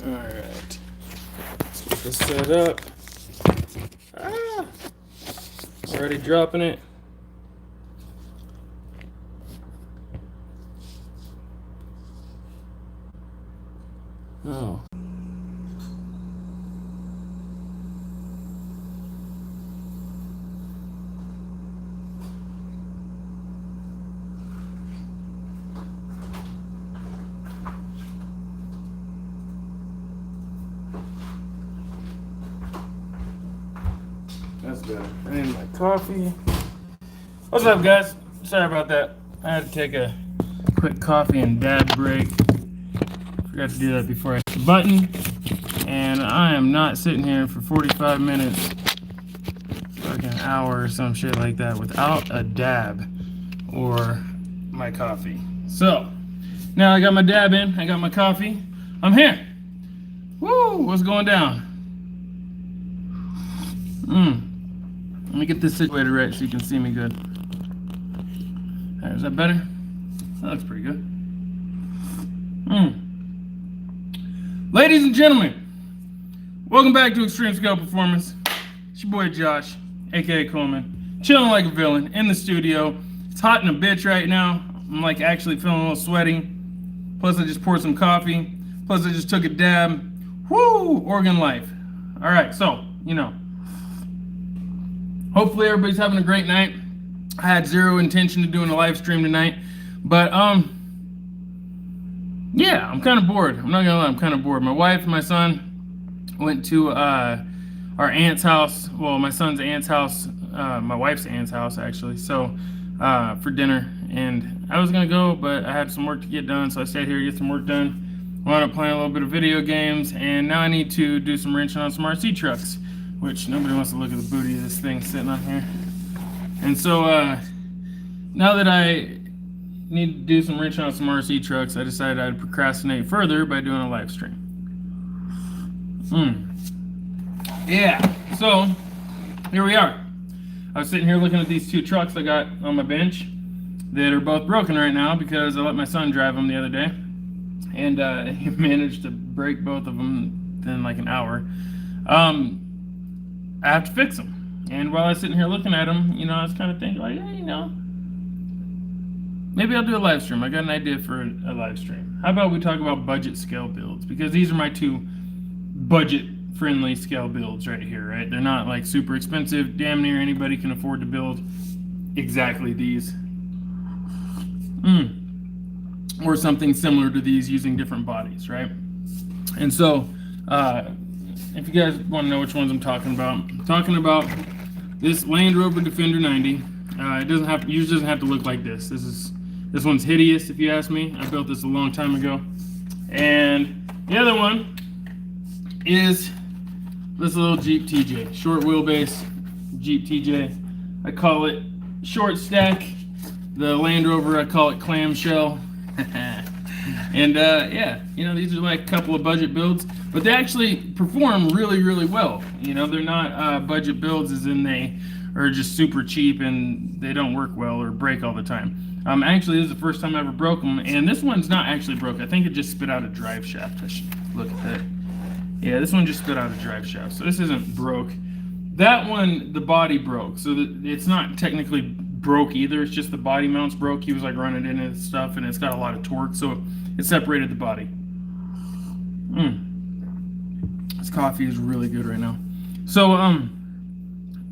Alright. Let's get this set up. Already dropping it. Oh. That's better. I need my coffee. What's up, guys? Sorry about that. I had to take a quick coffee and dab break. Forgot to do that before I hit the button. And I am not sitting here for 45 minutes, like an hour or some shit like that, without a dab or my coffee. So, now I got my dab in, I got my coffee. I'm here. Woo! What's going down? Let me get this situated right so you can see me good. Alright, is that better? That looks pretty good. Ladies and gentlemen, welcome back to Extreme Scale Performance. It's your boy Josh, aka Coleman, chilling like a villain in the studio. It's hot in a bitch right now. I'm like actually feeling a little sweaty. Plus I just poured some coffee. Plus I just took a dab. Woo! Oregon life. Alright, so, you know. Hopefully everybody's having a great night. I had zero intention of doing a live stream tonight. But, yeah, I'm kind of bored. I'm not gonna lie, I'm kind of bored. My wife and my son went to our aunt's house. Well, my son's aunt's house. My wife's aunt's house, actually. So, for dinner. And I was gonna go, but I had some work to get done. So I stayed here to get some work done. Wound up playing a little bit of video games. And now I need to do some wrenching on some RC trucks. Which nobody wants to look at the booty of this thing sitting on here. And so now that I need to do some wrenching on some RC trucks, I decided I'd procrastinate further by doing a live stream. Yeah, so here we are. I was sitting here looking at these two trucks I got on my bench that are both broken right now because I let my son drive them the other day. And he managed to break both of them in like an hour. I have to fix them. And while I was sitting here looking at them, you know, I was kind of thinking like, hey, you know, maybe I'll do a live stream. I got an idea for a live stream. How about we talk about budget scale builds? Because these are my two budget-friendly scale builds right here, right? They're not like super expensive. Damn near anybody can afford to build exactly these. Or something similar to these using different bodies, right? And so, if you guys want to know which ones I'm talking about this Land Rover Defender 90. It usually doesn't have to look like this. This one's hideous, if you ask me. I built this a long time ago. And the other one is this little Jeep TJ, short wheelbase Jeep TJ. I call it short stack. The Land Rover, I call it clamshell. And yeah, you know, these are like a couple of budget builds, but they actually perform really, really well. You know, they're not budget builds as in they are just super cheap and they don't work well or break all the time. Actually, this is the first time I ever broke them, and this one's not actually broke. I think it just spit out a drive shaft. I should look at that. Yeah, this one just spit out a drive shaft, so this isn't broke. That one, the body broke, so it's not technically broke either. It's just the body mounts broke. He was like running into stuff, and it's got a lot of torque, so it separated the body. This coffee is really good right now. So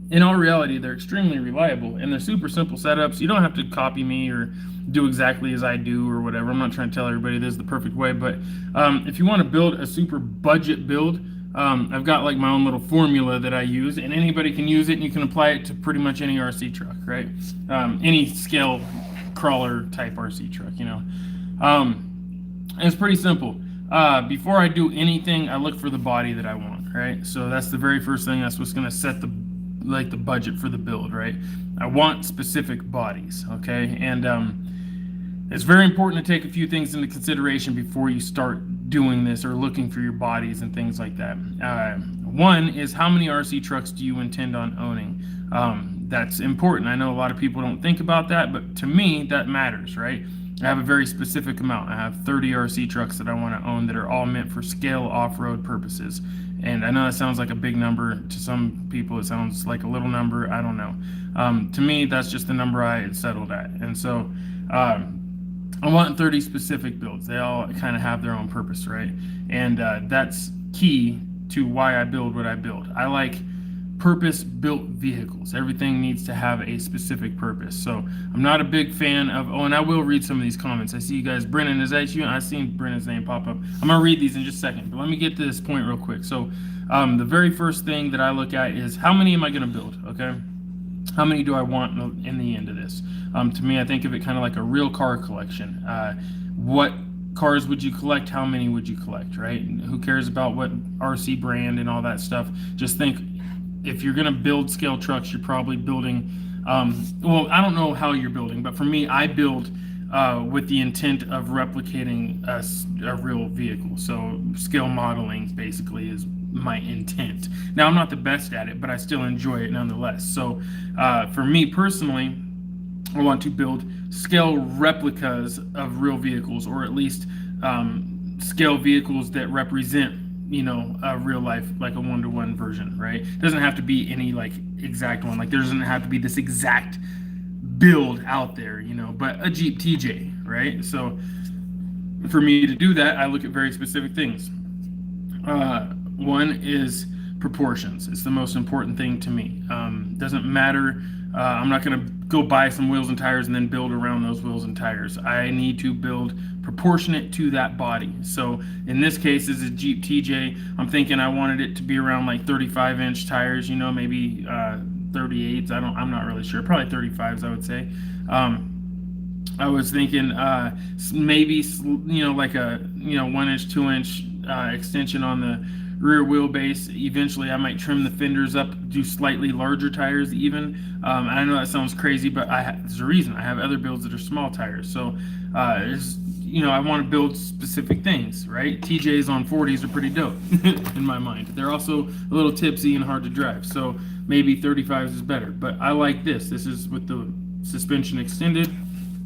in all reality, they're extremely reliable, and they're super simple setups. You don't have to copy me or do exactly as I do or whatever. I'm not trying to tell everybody this is the perfect way, but if you want to build a super budget build, I've got like my own little formula that I use, and anybody can use it, and you can apply it to pretty much any RC truck, right? Any scale crawler type RC truck, you know. It's pretty simple. Before I do anything, I look for the body that I want, right? So that's the very first thing. That's what's going to set the budget for the build, right? I want specific bodies, okay? And it's very important to take a few things into consideration before you start doing this or looking for your bodies and things like that. One is, how many RC trucks do you intend on owning? That's important. I know a lot of people don't think about that, but to me, that matters, right? I have a very specific amount. I have 30 RC trucks that I want to own that are all meant for scale off-road purposes. And I know that sounds like a big number. To some people, it sounds like a little number. I don't know. To me, that's just the number I settled at. And so I want 30 specific builds. They all kind of have their own purpose, right? And that's key to why I build what I build. I like purpose-built vehicles. Everything needs to have a specific purpose. So I'm not a big fan of, oh, and I will read some of these comments. I see you guys. Brennan, is that you? I've seen Brennan's name pop up. I'm gonna read these in just a second, but let me get to this point real quick. So the very first thing that I look at is, how many am I gonna build, okay? How many do I want in the end of this? To me, I think of it kind of like a real car collection. What cars would you collect? How many would you collect, right? Who cares about what RC brand and all that stuff? Just think, if you're going to build scale trucks, you're probably building, well, I don't know how you're building, but for me, I build with the intent of replicating a real vehicle. So scale modeling basically is my intent. Now, I'm not the best at it, but I still enjoy it nonetheless. So for me personally, I want to build scale replicas of real vehicles, or at least scale vehicles that represent, you know, a real life, like a one-to-one version, right? It doesn't have to be any like exact one. Like there doesn't have to be this exact build out there, you know, but a Jeep TJ, right? So for me to do that, I look at very specific things. One is proportions. It's the most important thing to me. Doesn't matter. I'm not going to go buy some wheels and tires and then build around those wheels and tires. I need to build proportionate to that body. So in this case, as a Jeep TJ, I'm thinking I wanted it to be around like 35-inch tires, you know, maybe 38s. I'm not really sure. Probably 35s, I would say. I was thinking maybe, you know, like a, you know, 1-inch, 2-inch extension on the rear wheelbase. Eventually I might trim the fenders up, do slightly larger tires even. I know that sounds crazy, but there's a reason. I have other builds that are small tires. So you know, I want to build specific things, right? TJs on 40s are pretty dope in my mind. They're also a little tipsy and hard to drive. So maybe 35s is better, but I like this. This is with the suspension extended,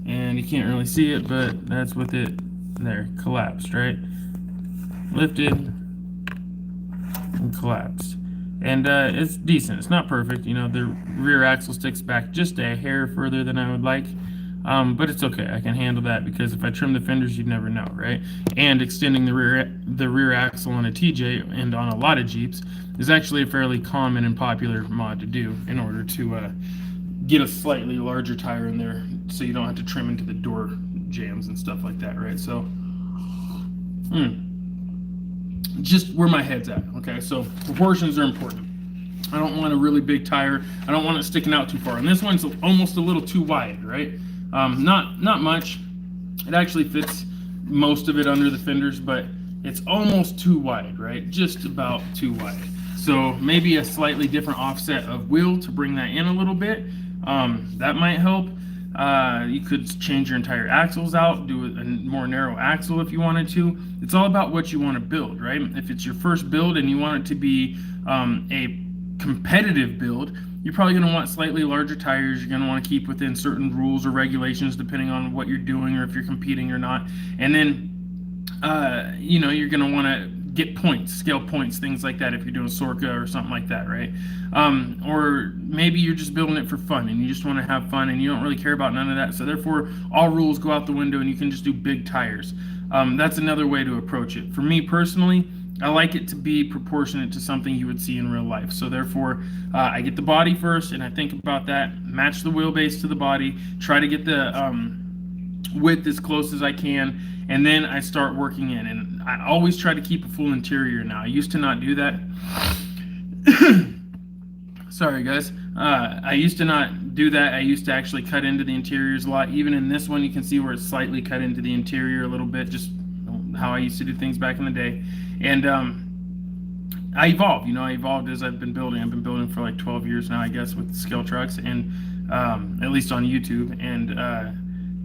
and you can't really see it, but that's with it there, collapsed, right? Lifted and collapsed. And it's decent. It's not perfect. You know, the rear axle sticks back just a hair further than I would like. But it's okay. I can handle that, because if I trim the fenders, you'd never know, right? And extending the rear axle on a TJ and on a lot of Jeeps is actually a fairly common and popular mod to do in order to get a slightly larger tire in there, so you don't have to trim into the door jams and stuff like that, right? So, just where my head's at, okay? So proportions are important. I don't want a really big tire. I don't want it sticking out too far. And this one's almost a little too wide, right? Not much. It actually fits most of it under the fenders, but it's almost too wide, right? Just about too wide. So maybe a slightly different offset of wheel to bring that in a little bit. That might help. You could change your entire axles out, do a more narrow axle if you wanted to. It's all about what you want to build, right? If it's your first build and you want it to be a competitive build, you're probably going to want slightly larger tires. You're going to want to keep within certain rules or regulations depending on what you're doing or if you're competing or not. And then, you know, you're going to want to get points, scale points, things like that if you're doing Sorka or something like that, right? Or maybe you're just building it for fun and you just want to have fun and you don't really care about none of that. So therefore, all rules go out the window and you can just do big tires. That's another way to approach it. For me personally, I like it to be proportionate to something you would see in real life. So therefore, I get the body first and I think about that, match the wheelbase to the body, try to get the width as close as I can, and then I start working in. And I always try to keep a full interior now. I used to not do that. Sorry guys. I used to not do that. I used to actually cut into the interiors a lot. Even in this one, you can see where it's slightly cut into the interior a little bit, just how I used to do things back in the day. And I evolved, you know, I evolved as I've been building. I've been building for like 12 years now, I guess, with scale trucks, and at least on YouTube. And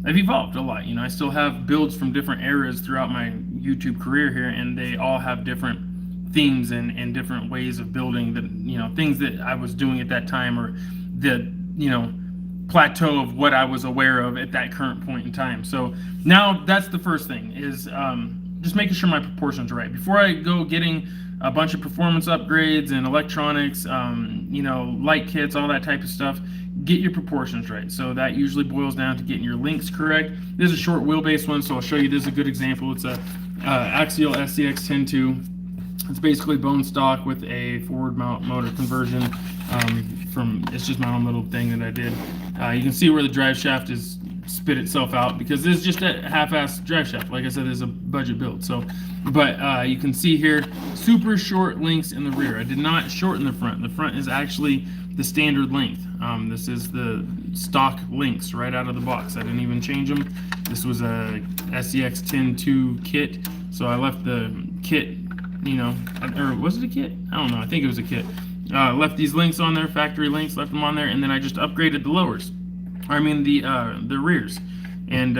I've evolved a lot. You know, I still have builds from different eras throughout my YouTube career here, and they all have different themes and different ways of building, that, you know, things that I was doing at that time, or that, you know, plateau of what I was aware of at that current point in time. So now that's the first thing, is just making sure my proportions are right before I go getting a bunch of performance upgrades and electronics, you know, light kits, all that type of stuff. Get your proportions right. So that usually boils down to getting your links correct. This is a short wheelbase one, so I'll show you. This is a good example. It's a axial SCX 10.2. It's basically bone stock with a forward mount motor conversion. It's just my own little thing that I did. You can see where the drive shaft is spit itself out, because this is just a half-ass drive shaft. Like I said, this is a budget build. So, but you can see here, super short links in the rear. I did not shorten the front. The front is actually the standard length. This is the stock links right out of the box. I didn't even change them. This was a SCX 10.2 kit, so I left the kit, you know, or was it a kit? I don't know. I think it was a kit. Left these links on there, factory links, left them on there, and then I just upgraded the lowers. I mean the rears, and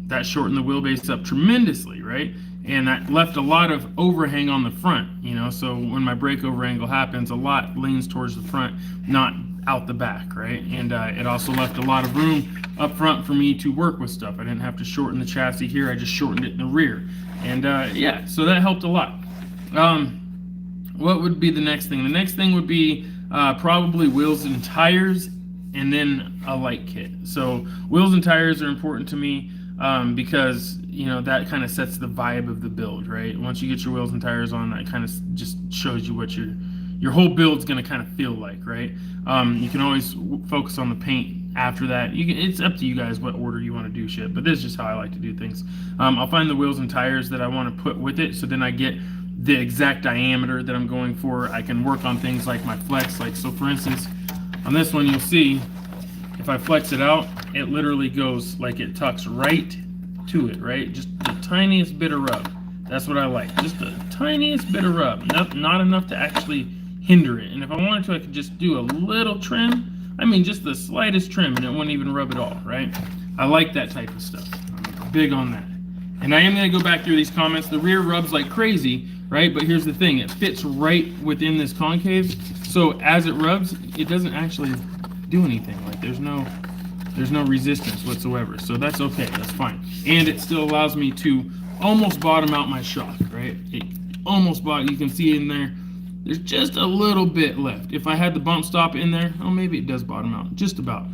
that shortened the wheelbase up tremendously, right? And that left a lot of overhang on the front, you know, so when my breakover angle happens, a lot leans towards the front, not out the back, right? And it also left a lot of room up front for me to work with stuff. I didn't have to shorten the chassis here, I just shortened it in the rear. And yeah, so that helped a lot. What would be the next thing? The next thing would be probably wheels and tires, and then a light kit. So wheels and tires are important to me because, you know, that kind of sets the vibe of the build, right? Once you get your wheels and tires on, that kind of just shows you what your whole build's going to kind of feel like, right? You can always focus on the paint after that. It's up to you guys what order you want to do shit, but this is just how I like to do things. I'll find the wheels and tires that I want to put with it, so then I get the exact diameter that I'm going for. I can work on things like my flex. Like, so for instance, on this one, you'll see if I flex it out, it literally goes like it tucks right to it, right? Just the tiniest bit of rub. That's what I like. Just the tiniest bit of rub. Not enough to actually hinder it. And if I wanted to, I could just do a little trim. I mean, just the slightest trim, and it wouldn't even rub at all, right? I like that type of stuff. I'm big on that. And I am going to go back through these comments. The rear rubs like crazy, right? But here's the thing. It fits right within this concave. So as it rubs, it doesn't actually do anything. Like there's no resistance whatsoever. So that's okay. That's fine. And it still allows me to almost bottom out my shock, right? It almost bottom. You can see in there, there's just a little bit left. If I had the bump stop in there, oh, maybe it does bottom out. Just about.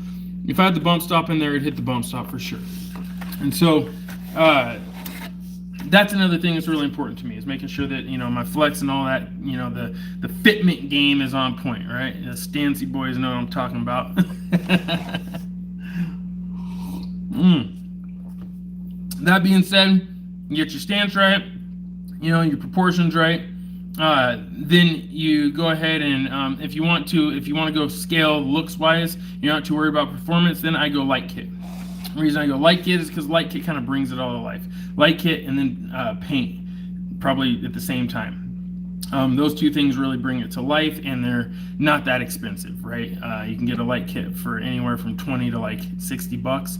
If I had the bump stop in there, it'd hit the bump stop for sure. And so, that's another thing that's really important to me, is making sure that, you know, my flex and all that, you know, the fitment game is on point, right? The Stancy boys know what I'm talking about. That being said, you get your stance right, you know, your proportions right. Then you go ahead and if you want to go scale looks wise, you're not too worried about performance, then I go light kit. The reason I go light kit is because light kit kind of brings it all to life. Light kit and then paint, probably at the same time. Those two things really bring it to life, and they're not that expensive, right? You can get a light kit for anywhere from 20 to like 60 bucks,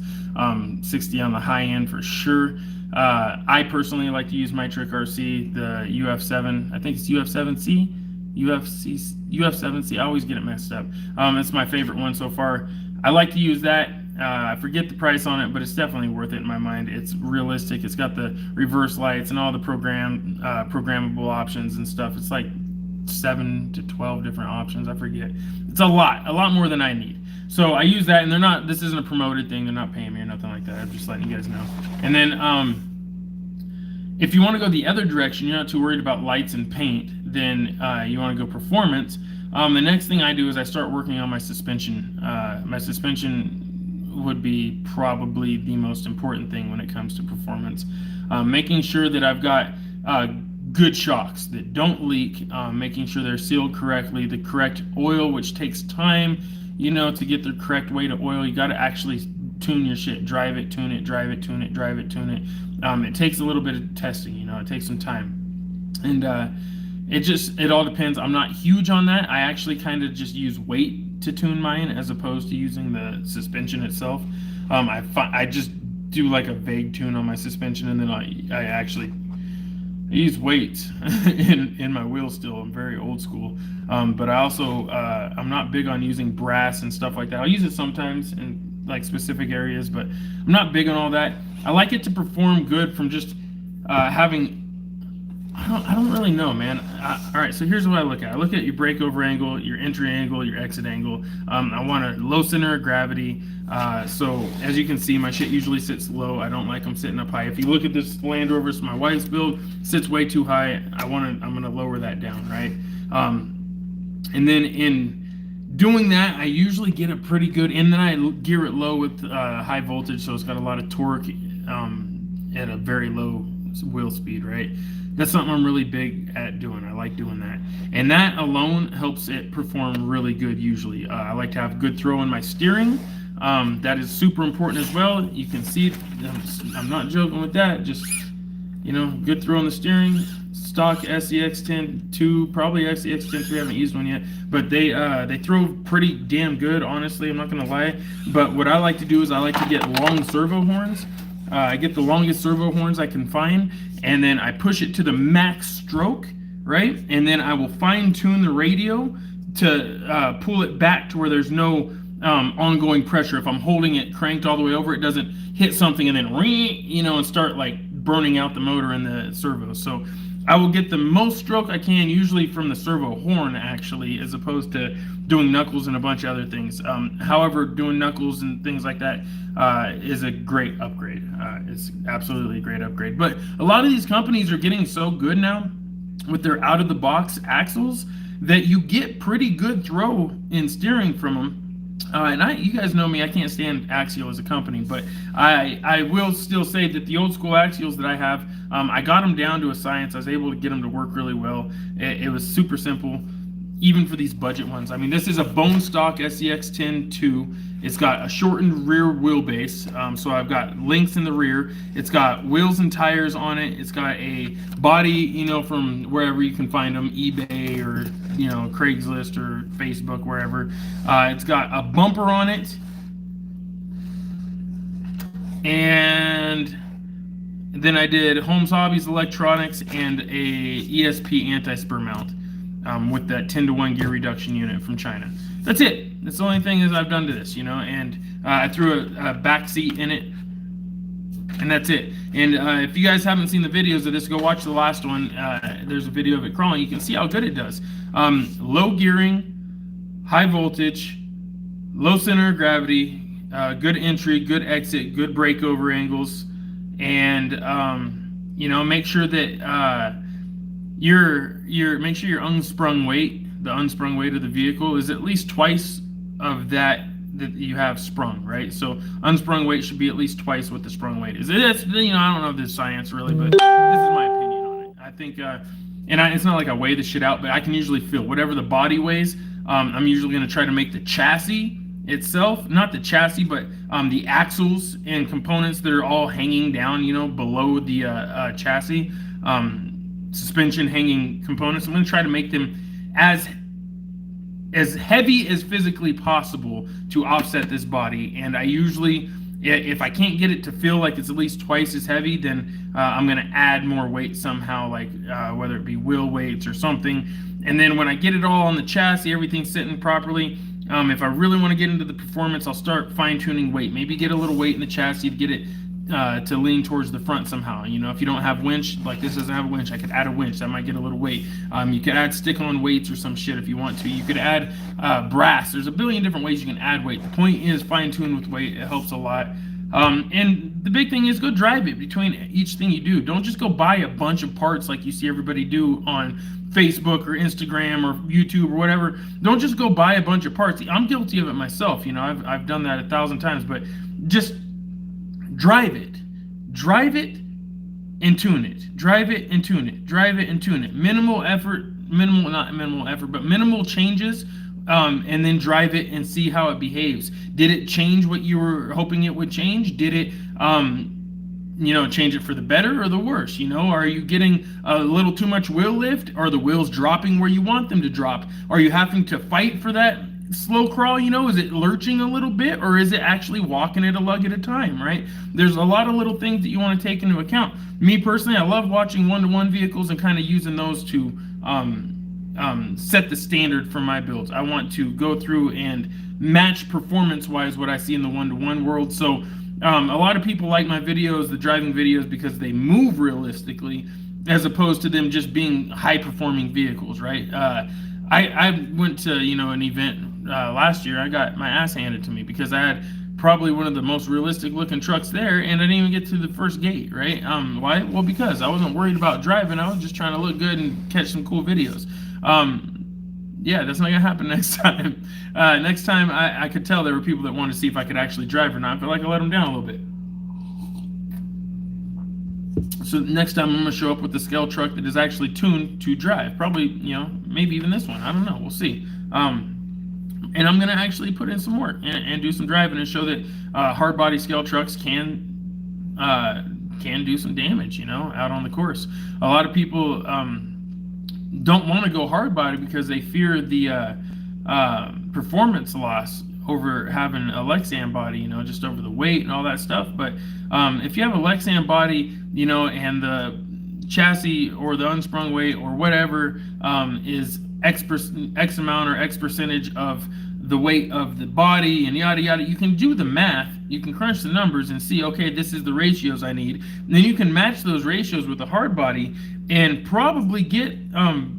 60 on the high end for sure. I personally like to use my Trick RC, the UF7, I think it's UF7C, UF7C, I always get it messed up. It's my favorite one so far. I like to use that. I forget the price on it, but it's definitely worth it in my mind. It's realistic. It's got the reverse lights and all the programmable options and stuff. It's like 7 to 12 different options. I forget. It's a lot more than I need. So I use that, and they're not, this isn't a promoted thing. They're not paying me or nothing like that. I'm just letting you guys know. And then if you want to go the other direction, you're not too worried about lights and paint, then you want to go performance. The next thing I do is I start working on my suspension. My suspension would be probably the most important thing when it comes to performance. Making sure that I've got good shocks that don't leak, making sure they're sealed correctly, the correct oil, which takes time, you know, to get the correct weight of oil. You got to actually tune your shit, drive it, tune it, drive it, tune it, drive it, tune it. It takes a little bit of testing, you know, it takes some time. And it all depends. I'm not huge on that. I actually kind of just use weight to tune mine as opposed to using the suspension itself. I just do like a vague tune on my suspension, and then I actually use weights in my wheel still. I'm very old school. But I also I'm not big on using brass and stuff like that. I'll use it sometimes, and like specific areas, but I'm not big on all that. I like it to perform good from just having. I don't really know, man. All right, so here's what I look at. I look at your breakover angle, your entry angle, your exit angle. I want a low center of gravity. So as you can see, my shit usually sits low. I don't like them sitting up high. If you look at this Land Rover, it's my wife's build, sits way too high. I'm gonna lower that down, right? And then in doing that, I usually get it pretty good, and then I gear it low with high voltage, so it's got a lot of torque at a very low wheel speed, right? That's something I'm really big at doing. I like doing that. And that alone helps it perform really good usually. I like to have good throw in my steering. That is super important as well. You can see, I'm not joking with that. Just, you know, good throw in the steering. Stock SEX10 2, probably SEX10 3, I haven't used one yet. But they throw pretty damn good, honestly. I'm not going to lie. But what I like to do is I like to get long servo horns. I get the longest servo horns I can find, and then I push it to the max stroke, right? And then I will fine tune the radio to pull it back to where there's no ongoing pressure. If I'm holding it cranked all the way over, it doesn't hit something and then and start like burning out the motor and the servo. So I will get the most stroke I can, usually from the servo horn, actually, as opposed to doing knuckles and a bunch of other things. However, doing knuckles and things like that is a great upgrade. It's absolutely a great upgrade. But a lot of these companies are getting so good now with their out-of-the-box axles that you get pretty good throw in steering from them. You guys know me, I can't stand Axial as a company, but I will still say that the old school Axials that I have, I got them down to a science. I was able to get them to work really well. It was super simple, even for these budget ones. I mean, this is a bone stock SEX10 2. It's got a shortened rear wheelbase, so I've got links in the rear. It's got wheels and tires on it. It's got a body, from wherever you can find them, eBay or Craigslist or Facebook, wherever. It's got a bumper on it, and then I did Holmes Hobbies Electronics and a ESP anti-spur mount with that 10-to-1 gear reduction unit from China. That's it. That's the only thing is I've done to this, and I threw a back seat in it, and that's it. And if you guys haven't seen the videos of this, go watch the last one. There's a video of it crawling. You can see how good it does. Low gearing, high voltage, low center of gravity, good entry, good exit, good breakover angles, and make sure that make sure your unsprung weight, the unsprung weight of the vehicle, is at least twice of that you have sprung, right? So unsprung weight should be at least twice what the sprung weight is. I don't know the science really, but this is my opinion on it. I think, it's not like I weigh the shit out, but I can usually feel whatever the body weighs. I'm usually going to try to make the chassis itself, not the chassis, but the axles and components that are all hanging down, below the chassis, suspension hanging components. I'm going to try to make them as heavy as physically possible to offset this body. And I usually, if I can't get it to feel like it's at least twice as heavy, then I'm going to add more weight somehow, like whether it be wheel weights or something. And then when I get it all on the chassis, everything's sitting properly, if I really want to get into the performance, I'll start fine-tuning weight. Maybe get a little weight in the chassis to get it to lean towards the front somehow. If you don't have winch, like this doesn't have a winch, I could add a winch. That might get a little weight. You could add stick-on weights or some shit if you want to. You could add brass. There's a billion different ways you can add weight. The point is fine-tune with weight. It helps a lot. And the big thing is go drive it between each thing you do. Don't just go buy a bunch of parts like you see everybody do on Facebook or Instagram or YouTube or whatever. Don't just go buy a bunch of parts. I'm guilty of it myself. I've done that 1,000 times, but just drive it and tune it. Drive it and tune it. Drive it and tune it. Minimal changes, and then drive it and see how it behaves. Did it change what you were hoping it would change? Did it change it for the better or the worse? Are you getting a little too much wheel lift? Are the wheels dropping where you want them to drop? Are you having to fight for that slow crawl? Is it lurching a little bit, or is it actually walking it a lug at a time, right? There's a lot of little things that you want to take into account. Me personally, I love watching one-to-one vehicles and kind of using those to set the standard for my builds. I want to go through and match performance-wise what I see in the one-to-one world. So a lot of people like my videos, the driving videos, because they move realistically, as opposed to them just being high-performing vehicles, right? I went to an event last year. I got my ass handed to me because I had probably one of the most realistic looking trucks there, and I didn't even get to the first gate, right? Why? Well, because I wasn't worried about driving. I was just trying to look good and catch some cool videos. Yeah, that's not gonna happen next time. Next time, I could tell there were people that wanted to see if I could actually drive or not. I feel like I let them down a little bit. So next time I'm gonna show up with the scale truck that is actually tuned to drive. Probably, maybe even this one. I don't know. We'll see. And I'm gonna actually put in some work and do some driving and show that hard body scale trucks can do some damage, out on the course. A lot of people don't want to go hard body because they fear the performance loss over having a Lexan body, just over the weight and all that stuff. But if you have a Lexan body, and the chassis or the unsprung weight or whatever is X amount or X percentage of the weight of the body and yada yada, you can do the math, you can crunch the numbers and see, okay, this is the ratios I need. And then you can match those ratios with a hard body and probably get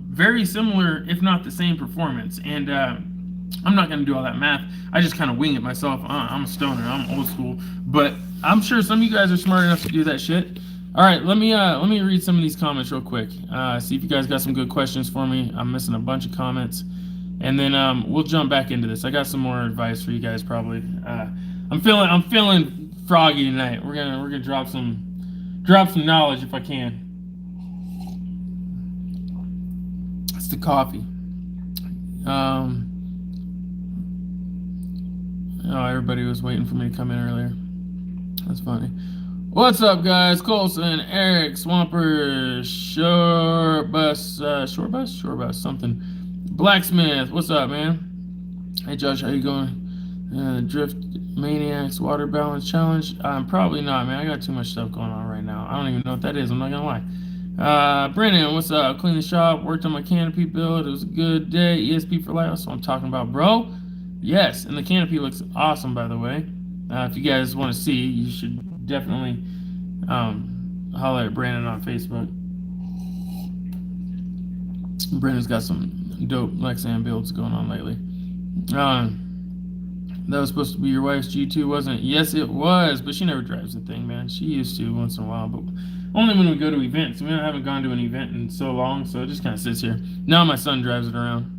very similar, if not the same performance. And I'm not going to do all that math. I just kind of wing it myself. I'm a stoner. I'm old school. But I'm sure some of you guys are smart enough to do that shit. All right, let me read some of these comments real quick. See if you guys got some good questions for me. I'm missing a bunch of comments. And then we'll jump back into this. I got some more advice for you guys probably. I'm feeling froggy tonight. We're gonna drop some knowledge if I can. It's the coffee. Oh, everybody was waiting for me to come in earlier. That's funny. What's up, guys? Colson, Eric, Swamper, Shorebus, something. Blacksmith, what's up, man? Hey, Josh, how you going? Drift Maniacs, Water Balance Challenge. Probably not, man. I got too much stuff going on right now. I don't even know what that is. I'm not gonna lie. Brennan, what's up? Clean the shop, worked on my canopy build. It was a good day. ESP for life. That's what I'm talking about, bro. Yes, and the canopy looks awesome, by the way. If you guys want to see, you should definitely holler at Brandon on Facebook. Brandon's got some dope Lexan builds going on lately. That was supposed to be your wife's G2, wasn't it? Yes, it was, but she never drives the thing, man. She used to once in a while, but only when we go to events. We haven't gone to an event in so long, so it just kind of sits here. Now my son drives it around.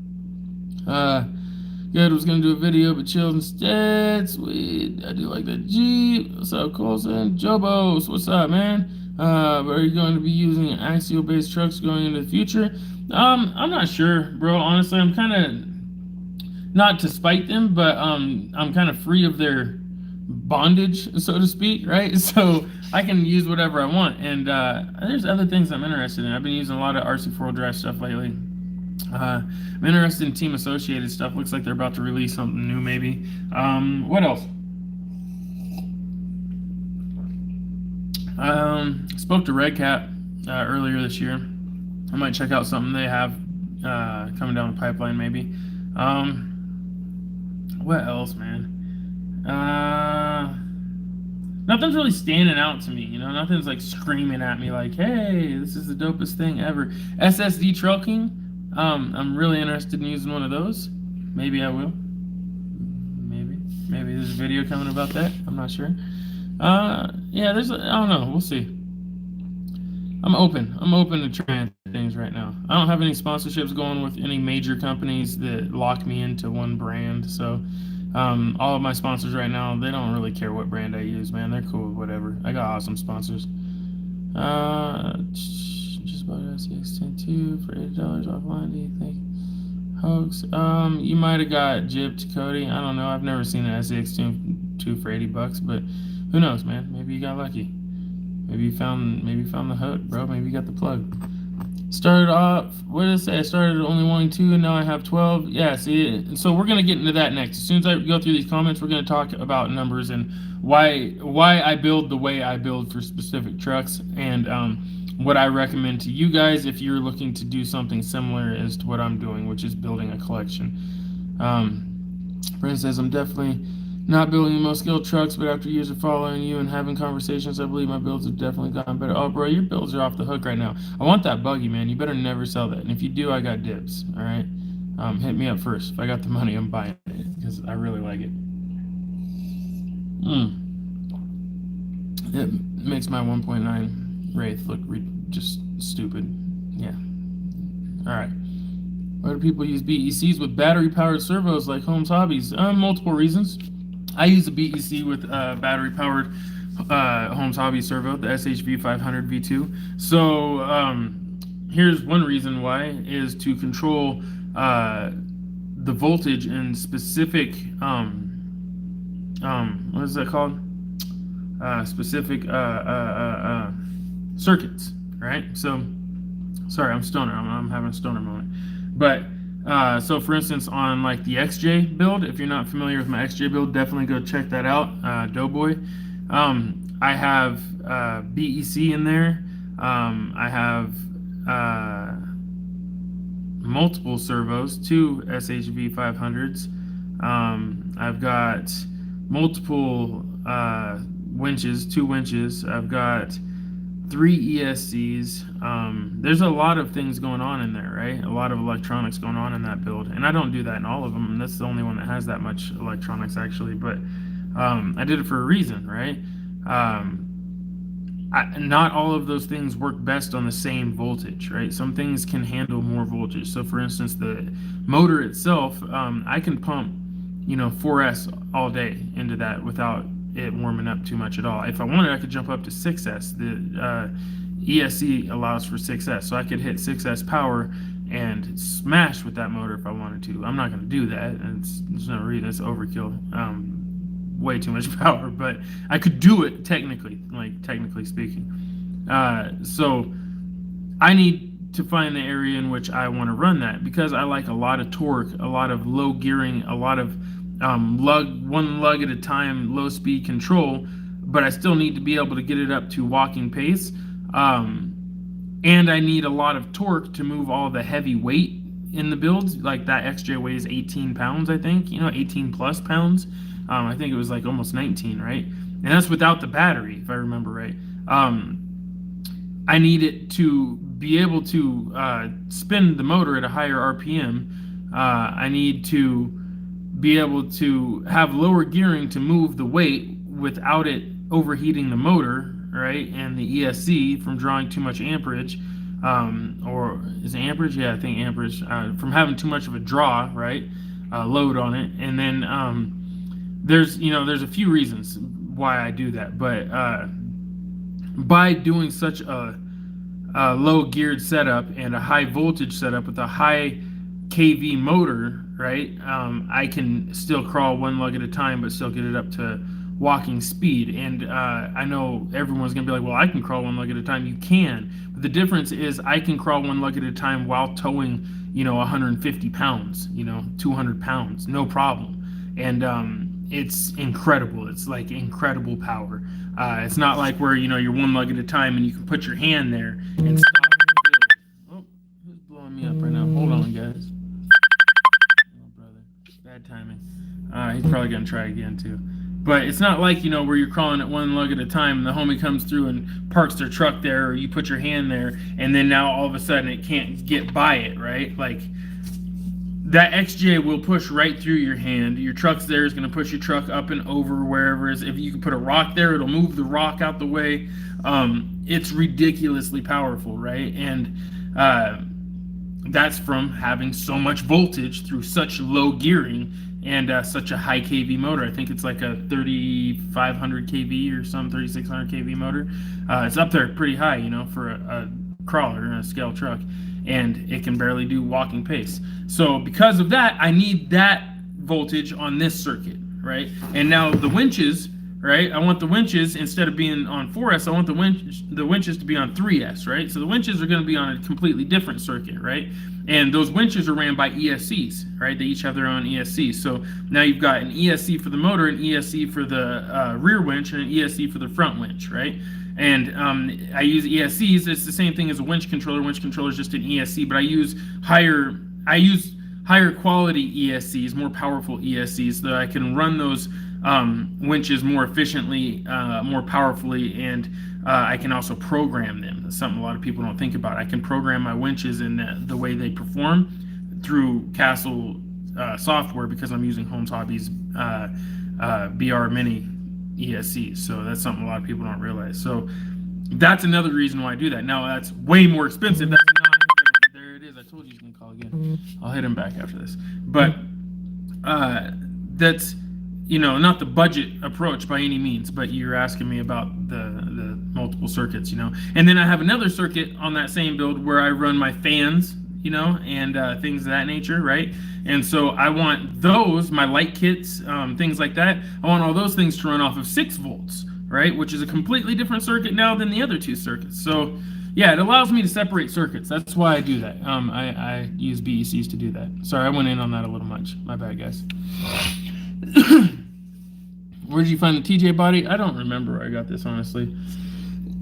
Good, was gonna do a video, but chilled instead. Sweet, I do like that Jeep. What's up, Colson? Jobos, what's up, man? Are you going to be using axial-based trucks going into the future? I'm not sure, bro. Honestly, I'm kind of, not to spite them, but I'm kind of free of their bondage, so to speak, right? So I can use whatever I want, and there's other things I'm interested in. I've been using a lot of RC4 drive stuff lately. I'm interested in Team Associated stuff. Looks like they're about to release something new, maybe. What else? Spoke to Red Cat earlier this year. I might check out something they have coming down the pipeline, maybe. What else, man? Nothing's really standing out to me, Nothing's like screaming at me like, hey, this is the dopest thing ever. SSD Trail King. I'm really interested in using one of those. Maybe I will. Maybe there's a video coming about that. I'm not sure. Yeah, I don't know. We'll see. I'm open to trying things right now. I don't have any sponsorships going with any major companies that lock me into one brand. So, all of my sponsors right now, they don't really care what brand I use, man. They're cool, whatever. I got awesome sponsors. Just bought an SCX-10 for $80 offline. Do you think? Hoax. You might have got gypped, Cody. I don't know. I've never seen an SCX-2 for $80, but who knows, man? Maybe you got lucky. Maybe you found the hook, bro. Maybe you got the plug. Started off, what did it say? I started only wanting 2, and now I have 12. Yeah, see, so we're gonna get into that next. As soon as I go through these comments, we're gonna talk about numbers and why I build the way I build for specific trucks. And what I recommend to you guys if you're looking to do something similar as to what I'm doing, which is building a collection. Brent says, I'm definitely not building the most skilled trucks, but after years of following you and having conversations, I believe my builds have definitely gotten better. Oh, bro, your builds are off the hook right now. I want that buggy, man. You better never sell that. And if you do, I got dibs, all right? Hit me up first. If I got the money, I'm buying it because I really like it. It makes my 1.9 Wraith look just stupid. Yeah. All right. Why do people use BECs with battery-powered servos like Holmes Hobbies? Multiple reasons. I use a BEC with battery-powered Holmes Hobby servo, the SHV 500 V2. So here's one reason why, is to control the voltage in specific, what is that called? Specific circuits, right? So, sorry, I'm stoner. I'm having a stoner moment. But so for instance, on like the XJ build, if you're not familiar with my XJ build, definitely go check that out, Doughboy. I have BEC in there. I have multiple servos, 2 SHV 500s. I've got multiple winches, 2 winches. I've got 3 ESCs. There's a lot of things going on in there, right? A lot of electronics going on in that build, and I don't do that in all of them, and that's the only one that has that much electronics actually, but I did it for a reason, right? Not all of those things work best on the same voltage, right? Some things can handle more voltage. So for instance, the motor itself, I can pump 4S all day into that without it warming up too much at all. If I wanted, I could jump up to 6S. The ESC allows for 6S, so I could hit 6S power and smash with that motor if I wanted to. I'm not going to do that. There's no reason. It's overkill. Way too much power, but I could do it technically speaking. So I need to find the area in which I want to run that, because I like a lot of torque, a lot of low gearing, a lot of one lug at a time, low speed control, but I still need to be able to get it up to walking pace. And I need a lot of torque to move all the heavy weight in the builds. Like that XJ weighs 18 pounds, I think, 18 plus pounds. I think it was like almost 19, right? And that's without the battery, if I remember right. I need it to be able to spin the motor at a higher RPM. I need to be able to have lower gearing to move the weight without it overheating the motor, right? And the ESC from drawing too much amperage, or is it amperage? Yeah, I think amperage, from having too much of a draw, right? Load on it. And then there's a few reasons why I do that, but by doing such a low geared setup and a high voltage setup with a high kV motor, right, I can still crawl one lug at a time but still get it up to walking speed. And I know everyone's gonna be like, well, I can crawl one lug at a time. You can, but the difference is I can crawl one lug at a time while towing 150 pounds, 200 pounds, no problem. And it's incredible. It's like incredible power. It's not like where you're one lug at a time and you can put your hand there and stop. Oh, who's blowing me up right now? Hold on, guys. Oh, brother, bad timing. He's probably gonna try again too. But it's not like where you're crawling at one lug at a time and the homie comes through and parks their truck there, or you put your hand there and then now all of a sudden it can't get by it, right? Like, that XJ will push right through your hand. Your truck's there is going to push your truck up and over wherever it is. If you can put a rock there, it'll move the rock out the way. It's ridiculously powerful, right? And that's from having so much voltage through such low gearing and such a high kV motor. I think it's like a 3,500 kV or some 3,600 kV motor. It's up there pretty high, for a crawler and a scale truck, and it can barely do walking pace. So because of that, I need that voltage on this circuit, right? And now the winches right? I want the winches, instead of being on 4S, I want the winches to be on 3S, right? So the winches are going to be on a completely different circuit, right? And those winches are ran by ESCs, right? They each have their own ESC. So now you've got an ESC for the motor, an ESC for the rear winch, and an ESC for the front winch, right? And I use ESCs. It's the same thing as a winch controller. Winch controller is just an ESC, but I use higher quality ESCs, more powerful ESCs, so that I can run those winches more efficiently, more powerfully, and I can also program them. That's something a lot of people don't think about. I can program my winches in the way they perform through Castle software, because I'm using Holmes Hobby's BR Mini ESCs. So that's something a lot of people don't realize. So that's another reason why I do that. Now that's way more expensive. That's not, there it is. I told you he's gonna call again. I'll hit him back after this. But that's, you know, not the budget approach by any means, but you're asking me about the multiple circuits, you know. And then I have another circuit on that same build where I run my fans, you know, and things of that nature, right? And so I want those, my light kits, things like that, I want all those things to run off of 6 volts, right? Which is a completely different circuit now than the other 2 circuits. So yeah, it allows me to separate circuits. That's why I do that. I use BECs to do that. Sorry, I went in on that a little much. My bad, guys. Where did you find the TJ body? I don't remember where I got this, honestly.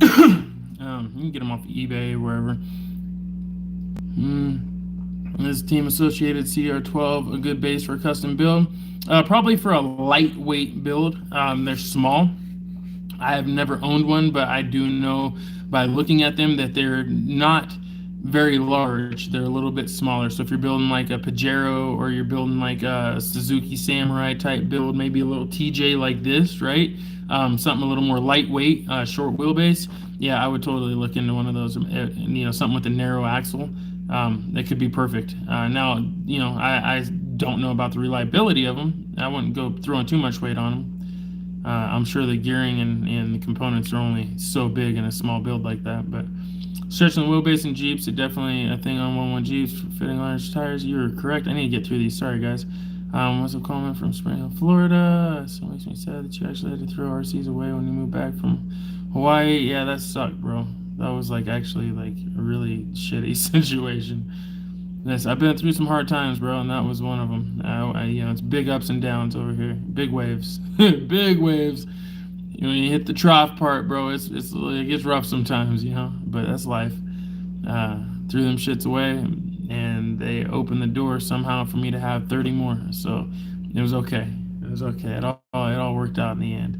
You can get them off eBay, wherever. This Team Associated CR12, a good base for a custom build. Probably for a lightweight build. They're small. I have never owned one, but I do know by looking at them that they're not very large. They're a little bit smaller. So if you're building like a Pajero, or you're building like a Suzuki Samurai type build, maybe a little TJ like this, right? Something a little more lightweight, short wheelbase. Yeah, I would totally look into one of those. You know, something with a narrow axle. That could be perfect. Now, you know, I don't know about the reliability of them. I wouldn't go throwing too much weight on them. I'm sure the gearing and the components are only so big in a small build like that, but stretching the wheelbase in Jeeps, it's definitely a thing on 1.1 Jeeps for fitting large tires. You're correct. I need to get through these. Sorry, guys. What's a comment from Spring Hill, Florida? So it makes me sad that you actually had to throw RCs away when you moved back from Hawaii. Yeah, that sucked, bro. That was like actually like a really shitty situation. Yes, I've been through some hard times, bro, and that was one of them. You know, it's big ups and downs over here, big waves, big waves. You know, when you hit the trough part, bro, it gets rough sometimes, you know. But that's life. Threw them shits away, and they opened the door somehow for me to have 30 more. So it was okay. It was okay. It all worked out in the end.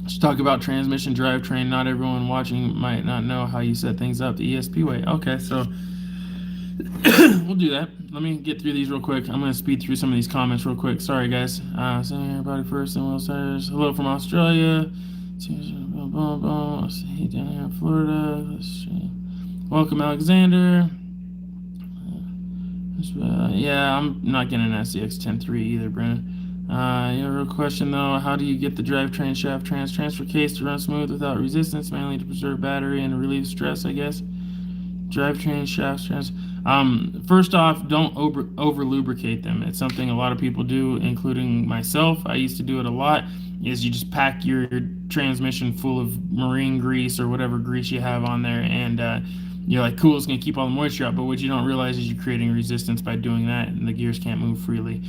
Let's talk about transmission drivetrain. Not everyone watching might not know how you set things up the ESP way. Okay, so we'll do that. Let me get through these real quick. I'm going to speed through some of these comments real quick. Sorry, guys. Saying everybody first and Will Sayers. Hello from Australia. Let's see, down here in Florida. Welcome, Alexander. Yeah, I'm not getting an SCX-10.3 either, Brandon. Yeah, real question though, how do you get the drivetrain shaft transfer case to run smooth without resistance, mainly to preserve battery and relieve stress, I guess? Drivetrain shafts first off, don't over lubricate them. It's something a lot of people do, including myself. I used to do it a lot. Is you just pack your transmission full of marine grease or whatever grease you have on there, and you're like, cool, it's gonna keep all the moisture out. But what you don't realize is you're creating resistance by doing that, and the gears can't move freely.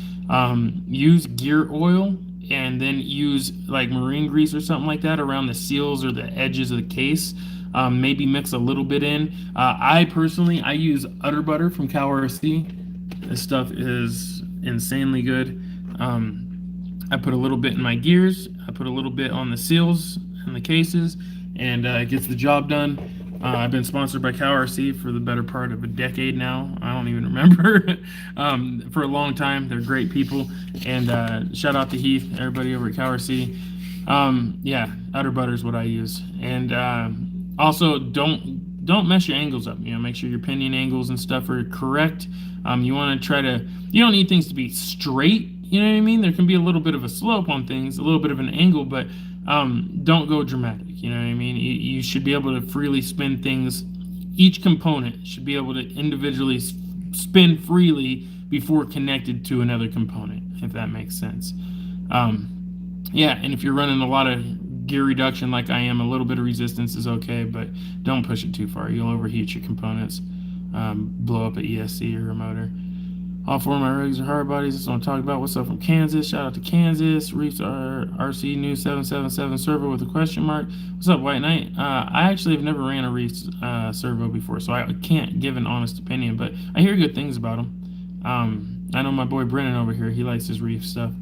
Use gear oil, and then use like marine grease or something like that around the seals or the edges of the case. Maybe mix a little bit in. I personally use Utter Butter from KRC. This stuff is insanely good. I put a little bit in my gears. I put a little bit on the seals and the cases, and it gets the job done. I've been sponsored by KRC for the better part of a decade now. I don't even remember. For a long time. They're great people. And shout out to Heath, everybody over at KRC. Yeah, Utter Butter is what I use. And also, don't mess your angles up. You know, make sure your pinion angles and stuff are correct. You want to try to. You don't need things to be straight. You know what I mean? There can be a little bit of a slope on things, a little bit of an angle, but don't go dramatic. You know what I mean? You should be able to freely spin things. Each component should be able to individually spin freely before connected to another component, if that makes sense. Yeah, and if you're running a lot of gear reduction like I am, a little bit of resistance is okay, but don't push it too far. You'll overheat your components, blow up an ESC or a motor. All four of my rigs are hard bodies. That's what I'm talking about. What's up from Kansas? Shout out to Kansas. Reefs are RC new 777 servo with a question mark. What's up, White Knight? I actually have never ran a Reefs servo before, so I can't give an honest opinion, but I hear good things about them. I know my boy Brennan over here. He likes his Reef stuff.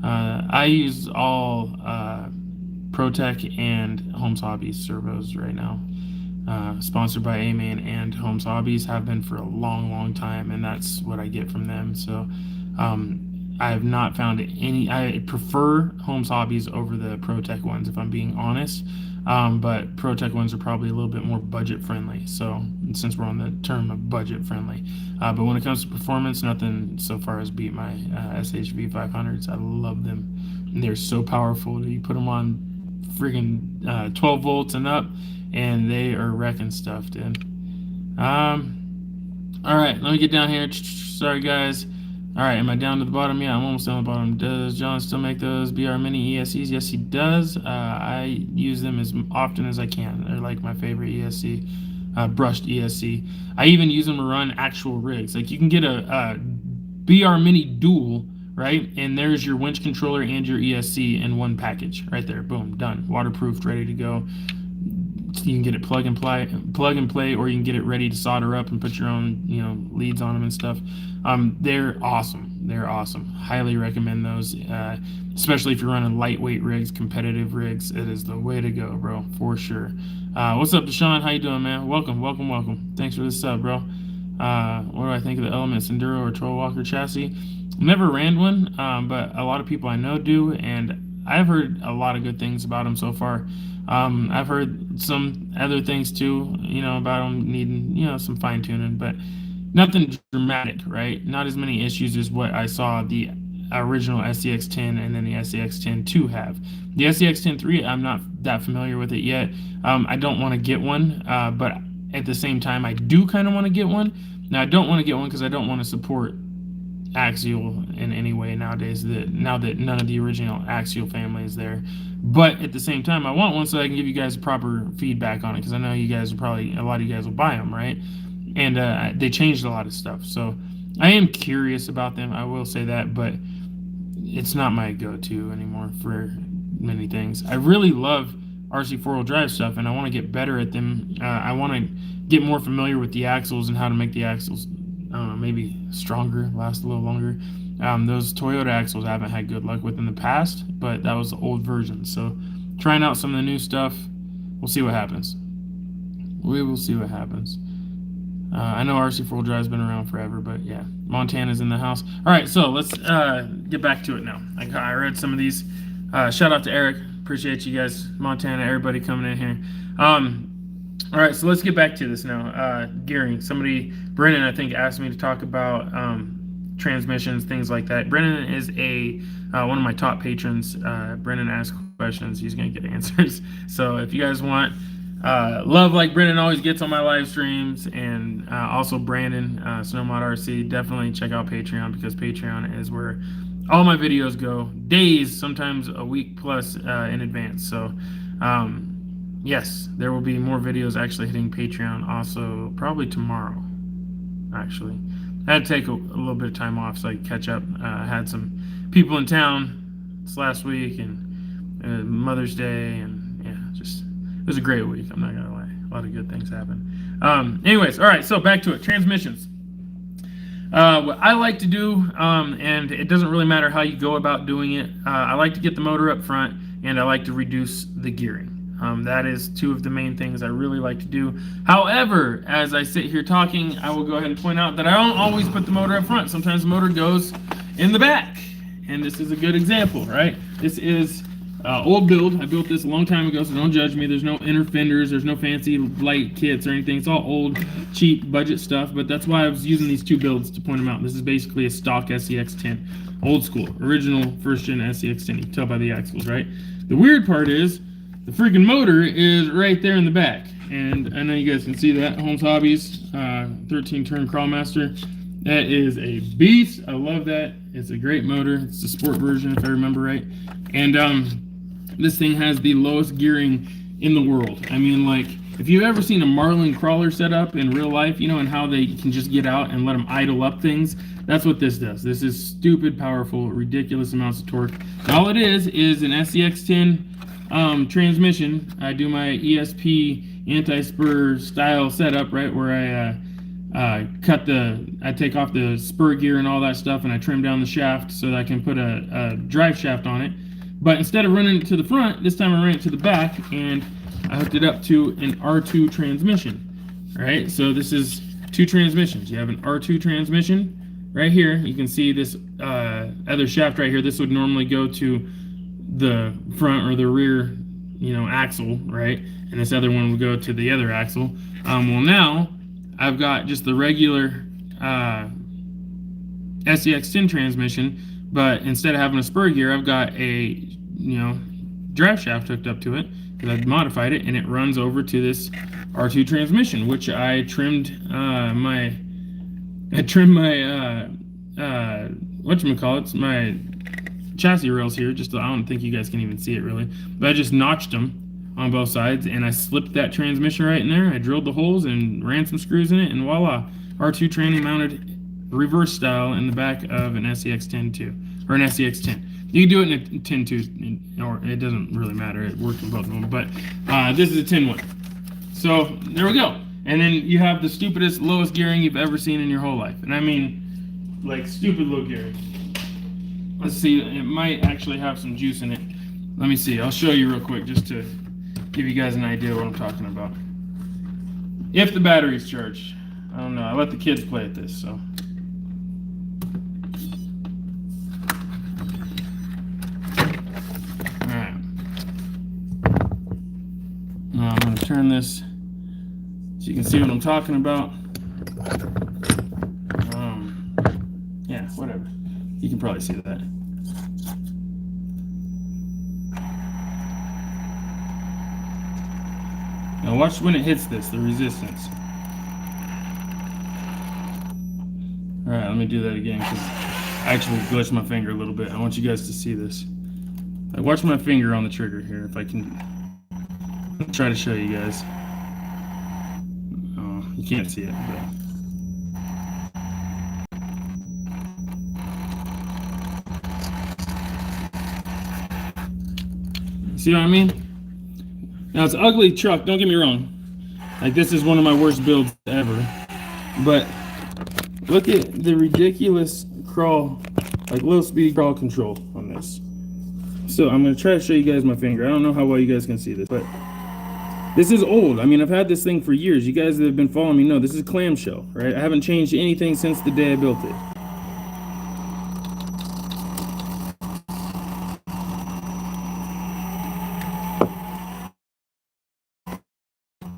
I use all ProTech and Holmes Hobbies servos right now. Sponsored by A-Man and Holmes Hobbies, have been for a long time, and that's what I get from them. So I have not found any. I prefer Holmes Hobbies over the ProTech ones, if I'm being honest. But ProTech ones are probably a little bit more budget friendly. So since we're on the term of budget friendly, but when it comes to performance, nothing so far has beat my SHV 500s. I love them. And they're so powerful. You put them on friggin' 12 volts and up, and they are wrecking stuff, dude. All right, let me get down here. Sorry, guys. All right, am I down to the bottom? Yeah, I'm almost down to the bottom. Does John still make those BR Mini ESCs? Yes, he does. I use them as often as I can. They're like my favorite ESC, brushed ESC. I even use them to run actual rigs. Like, you can get a BR Mini dual, right? And there's your winch controller and your ESC in one package right there. Boom, done. Waterproofed, ready to go. You can get it plug and play, or you can get it ready to solder up and put your own, leads on them and stuff. They're awesome. They're awesome. Highly recommend those, especially if you're running lightweight rigs, competitive rigs. It is the way to go, bro, for sure. What's up, Deshaun? How you doing, man? Welcome. Thanks for the sub, bro. What do I think of the Elements Enduro or Troll Walker chassis? Never ran one, but a lot of people I know do, and I've heard a lot of good things about them so far. I've heard some other things too, about them needing, some fine tuning, but nothing dramatic, right? Not as many issues as what I saw the original SCX-10 and then the SCX-10 have. The SCX-10 III, I'm not that familiar with it yet. I don't want to get one, but at the same time, I do kind of want to get one. Now, I don't want to get one because I don't want to support Axial in any way nowadays, now that none of the original Axial family is there. But at the same time, I want one so I can give you guys proper feedback on it, because I know you guys are probably, a lot of you guys will buy them, right? And they changed a lot of stuff, so I am curious about them, I will say that, but it's not my go-to anymore for many things. I really love RC four-wheel drive stuff, and I want to get better at them. I want to get more familiar with the axles and how to make the axles, I don't know, maybe stronger, last a little longer. Those Toyota axles I haven't had good luck with in the past, but that was the old version. So trying out some of the new stuff, we'll see what happens. We will see what happens. I know RC four-wheel drive's been around forever, but yeah, Montana's in the house. All right, so let's get back to it now. I read some of these. Shout out to Eric. Appreciate you guys, Montana, everybody coming in here. All right, so let's get back to this now. Gearing. Brennan, I think, asked me to talk about transmissions, things like that. Brennan is one of my top patrons. Brennan asks questions. He's going to get answers. So if you guys want love like Brennan always gets on my live streams, and also Brandon, Snowmod RC, definitely check out Patreon, because Patreon is where all my videos go, days, sometimes a week plus in advance. So yes, there will be more videos actually hitting Patreon also probably tomorrow. Actually, I had to take a little bit of time off so I could catch up. I had some people in town this last week, and Mother's Day, and yeah, it was a great week, I'm not gonna lie. A lot of good things happened. Anyways, all right, so back to it. Transmissions. What I like to do, and it doesn't really matter how you go about doing it, I like to get the motor up front, and I like to reduce the gearing. That is two of the main things I really like to do. However, as I sit here talking, I will go ahead and point out that I don't always put the motor up front. Sometimes the motor goes in the back, and this is a good example, right? This is old build. I built this a long time ago, so don't judge me. There's no inner fenders, there's no fancy light kits or anything. It's all old, cheap, budget stuff, but that's why I was using these two builds to point them out. This is basically a stock SCX-10, old school, original first-gen SCX-10. You can tell by the axles, right? The weird part is the freaking motor is right there in the back, and I know you guys can see that. Holmes Hobbies 13-turn Crawlmaster. That is a beast. I love that. It's a great motor. It's the sport version, if I remember right. And this thing has the lowest gearing in the world. I mean, like, if you've ever seen a Marlin crawler set up in real life, you know, and how they can just get out and let them idle up things, that's what this does. This is stupid powerful, ridiculous amounts of torque. And all it is an SCX10 transmission. I do my ESP anti-spur style setup, right, where I take off the spur gear and all that stuff, and I trim down the shaft so that I can put a drive shaft on it. But instead of running it to the front, this time I ran it to the back, and I hooked it up to an R2 transmission. All right, so this is two transmissions. You have an R2 transmission right here. You can see this other shaft right here. This would normally go to the front or the rear, you know, axle, right? And this other one would go to the other axle. Well, now I've got just the regular SCX10 transmission, but instead of having a spur gear, I've got a, you know, drive shaft hooked up to it. I've modified it, and it runs over to this R2 transmission, which I trimmed my whatchamacallits, my chassis rails here. Just, I don't think you guys can even see it really, but I just notched them on both sides, and I slipped that transmission right in there. I drilled the holes and ran some screws in it, and voila, R2 tranny mounted reverse style in the back of an SCX10 too, or an SCX10. You can do it in a 10 too, or it doesn't really matter. It works in both of them, but this is a 10 one. So there we go. And then you have the stupidest, lowest gearing you've ever seen in your whole life. And I mean, like, stupid low gearing. Let's see, it might actually have some juice in it. Let me see, I'll show you real quick just to give you guys an idea of what I'm talking about. If the battery's charged. I don't know, I let the kids play at this, so. I'm going to turn this so you can see what I'm talking about. Yeah, whatever. You can probably see that. Now watch when it hits this, the resistance. Alright, let me do that again because I actually glitched my finger a little bit. I want you guys to see this. Like, watch my finger on the trigger here if I can. Try to show you guys. Oh, you can't see it, but see what I mean? Now it's an ugly truck, don't get me wrong. Like, this is one of my worst builds ever. But look at the ridiculous crawl, like low speed crawl control on this. So I'm gonna try to show you guys my finger. I don't know how well you guys can see this, but this is old. I mean, I've had this thing for years. You guys that have been following me know this is a clamshell, right? I haven't changed anything since the day I built it.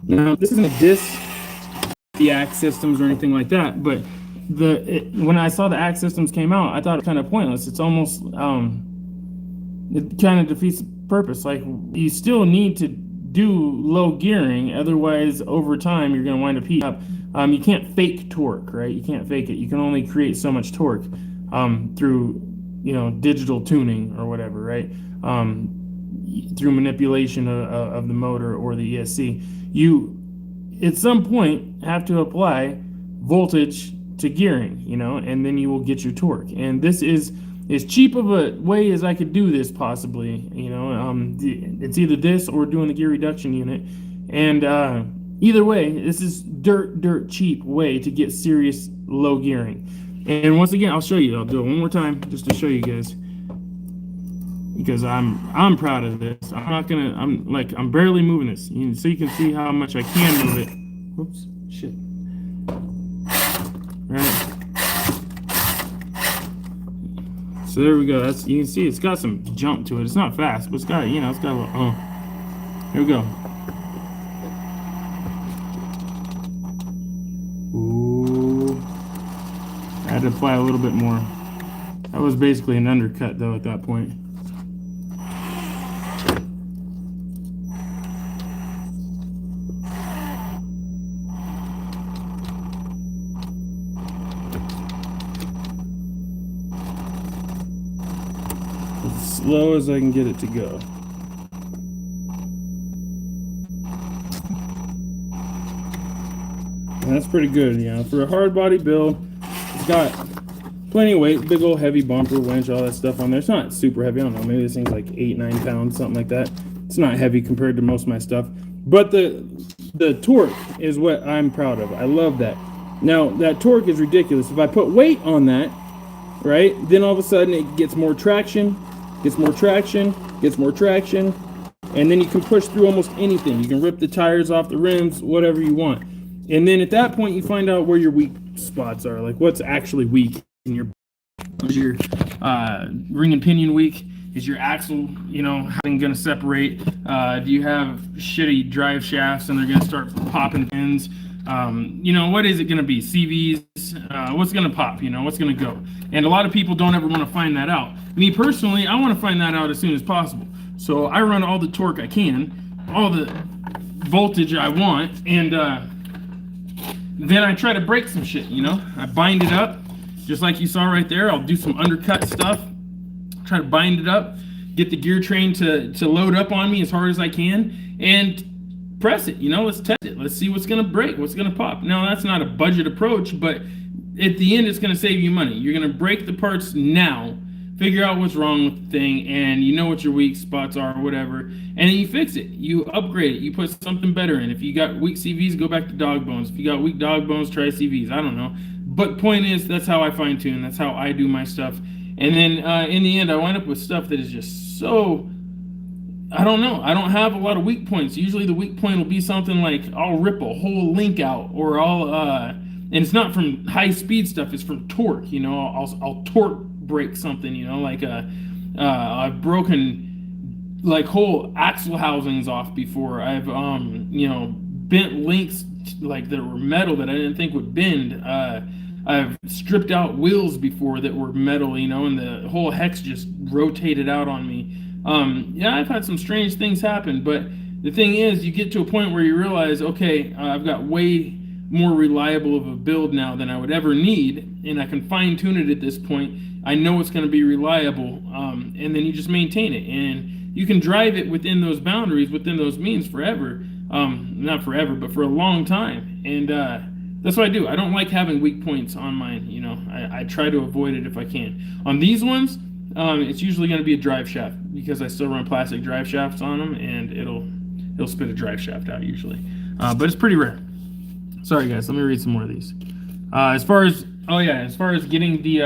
Now, this isn't a diss the axe systems or anything like that, but when I saw the axe systems came out, I thought it was kind of pointless. It's almost, it kind of defeats the purpose. Like, you still need to do low gearing, otherwise over time you're going to wind up heating up. You can't fake torque, right? You can't fake it. You can only create so much torque through, you know, digital tuning or whatever, right? Through manipulation of the motor or the ESC. You at some point have to apply voltage to gearing, you know, and then you will get your torque. And this is as cheap of a way as I could do this, possibly, you know. It's either this or doing the gear reduction unit, and either way, this is dirt cheap way to get serious low gearing. And once again, I'll show you. I'll do it one more time just to show you guys, because I'm proud of this. I'm barely moving this, so you can see how much I can move it. Whoops, shit. Right. So there we go. That's, you can see it's got some jump to it. It's not fast, but it's got, you know, it's got a little, oh. Here we go. Ooh. I had to apply a little bit more. That was basically an undercut though at that point. as slow as I can get it to go. And that's pretty good, you know, for a hard body build. It's got plenty of weight, big old heavy bumper, winch, all that stuff on there. It's not super heavy. I don't know, maybe this thing's like 8-9 pounds, something like that. It's not heavy compared to most of my stuff, but the torque is what I'm proud of. I love that. Now that torque is ridiculous. If I put weight on that, right, then all of a sudden it gets more traction, gets more traction, gets more traction, and then you can push through almost anything. You can rip the tires off the rims, whatever you want. And then at that point you find out where your weak spots are, like what's actually weak in your, is your ring and pinion weak? Is your axle, you know, having going to separate? Do you have shitty drive shafts and they're going to start popping pins? You know, what is it going to be? CVs? What's going to pop? You know, what's going to go? And a lot of people don't ever want to find that out. Me personally, I want to find that out as soon as possible. So I run all the torque I can, all the voltage I want, and then I try to break some shit, you know? I bind it up, just like you saw right there. I'll do some undercut stuff, try to bind it up, get the gear train to load up on me as hard as I can, and press it, you know? Let's test it. Let's see what's gonna break, what's gonna pop. Now, that's not a budget approach, but at the end, it's gonna save you money. You're gonna break the parts now, figure out what's wrong with the thing, and you know what your weak spots are or whatever, and then you fix it. You upgrade it. You put something better in. If you got weak CVs, go back to dog bones. If you got weak dog bones, try CVs. I don't know. But point is, that's how I fine tune. That's how I do my stuff. And then in the end, I wind up with stuff that is just so, I don't know. I don't have a lot of weak points. Usually the weak point will be something like I'll rip a whole link out, or I'll, and it's not from high speed stuff. It's from torque. You know, I'll torque break something. You know, like I've broken like whole axle housings off before. I've you know, bent links like that were metal that I didn't think would bend. I've stripped out wheels before that were metal, you know, and the whole hex just rotated out on me. Yeah, I've had some strange things happen, but the thing is, you get to a point where you realize, okay, I've got way more reliable of a build now than I would ever need, and I can fine tune it at this point. I know it's going to be reliable, and then you just maintain it, and you can drive it within those boundaries, within those means forever. Not forever, but for a long time, and that's what I do. I don't like having weak points on mine, you know. I try to avoid it if I can. On these ones, it's usually going to be a drive shaft, because I still run plastic drive shafts on them, and it'll spit a drive shaft out usually. But it's pretty rare. Sorry guys, let me read some more of these. As far as getting the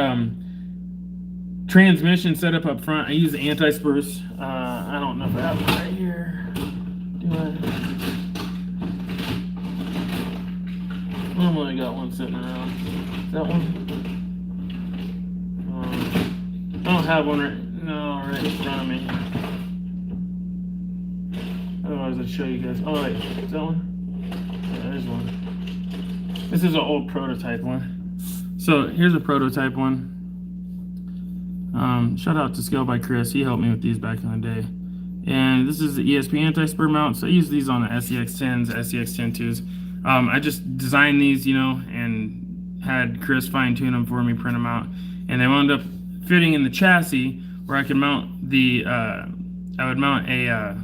transmission set up front, I use the anti-spurs. I don't know if I have it right here. Do I? Normally I got one sitting around. Is that one? I don't have one right in front of me. Otherwise I'd show you guys. Oh wait, is that one? Yeah, there's one. This is an old prototype one. So here's a prototype one. Shout out to Scale by Chris. He helped me with these back in the day. And this is the ESP anti-spur mount. So I use these on the SEX10s, SEX102s. I just designed these, you know, and had Chris fine tune them for me, print them out. And they wound up fitting in the chassis where I could mount the, I would mount a,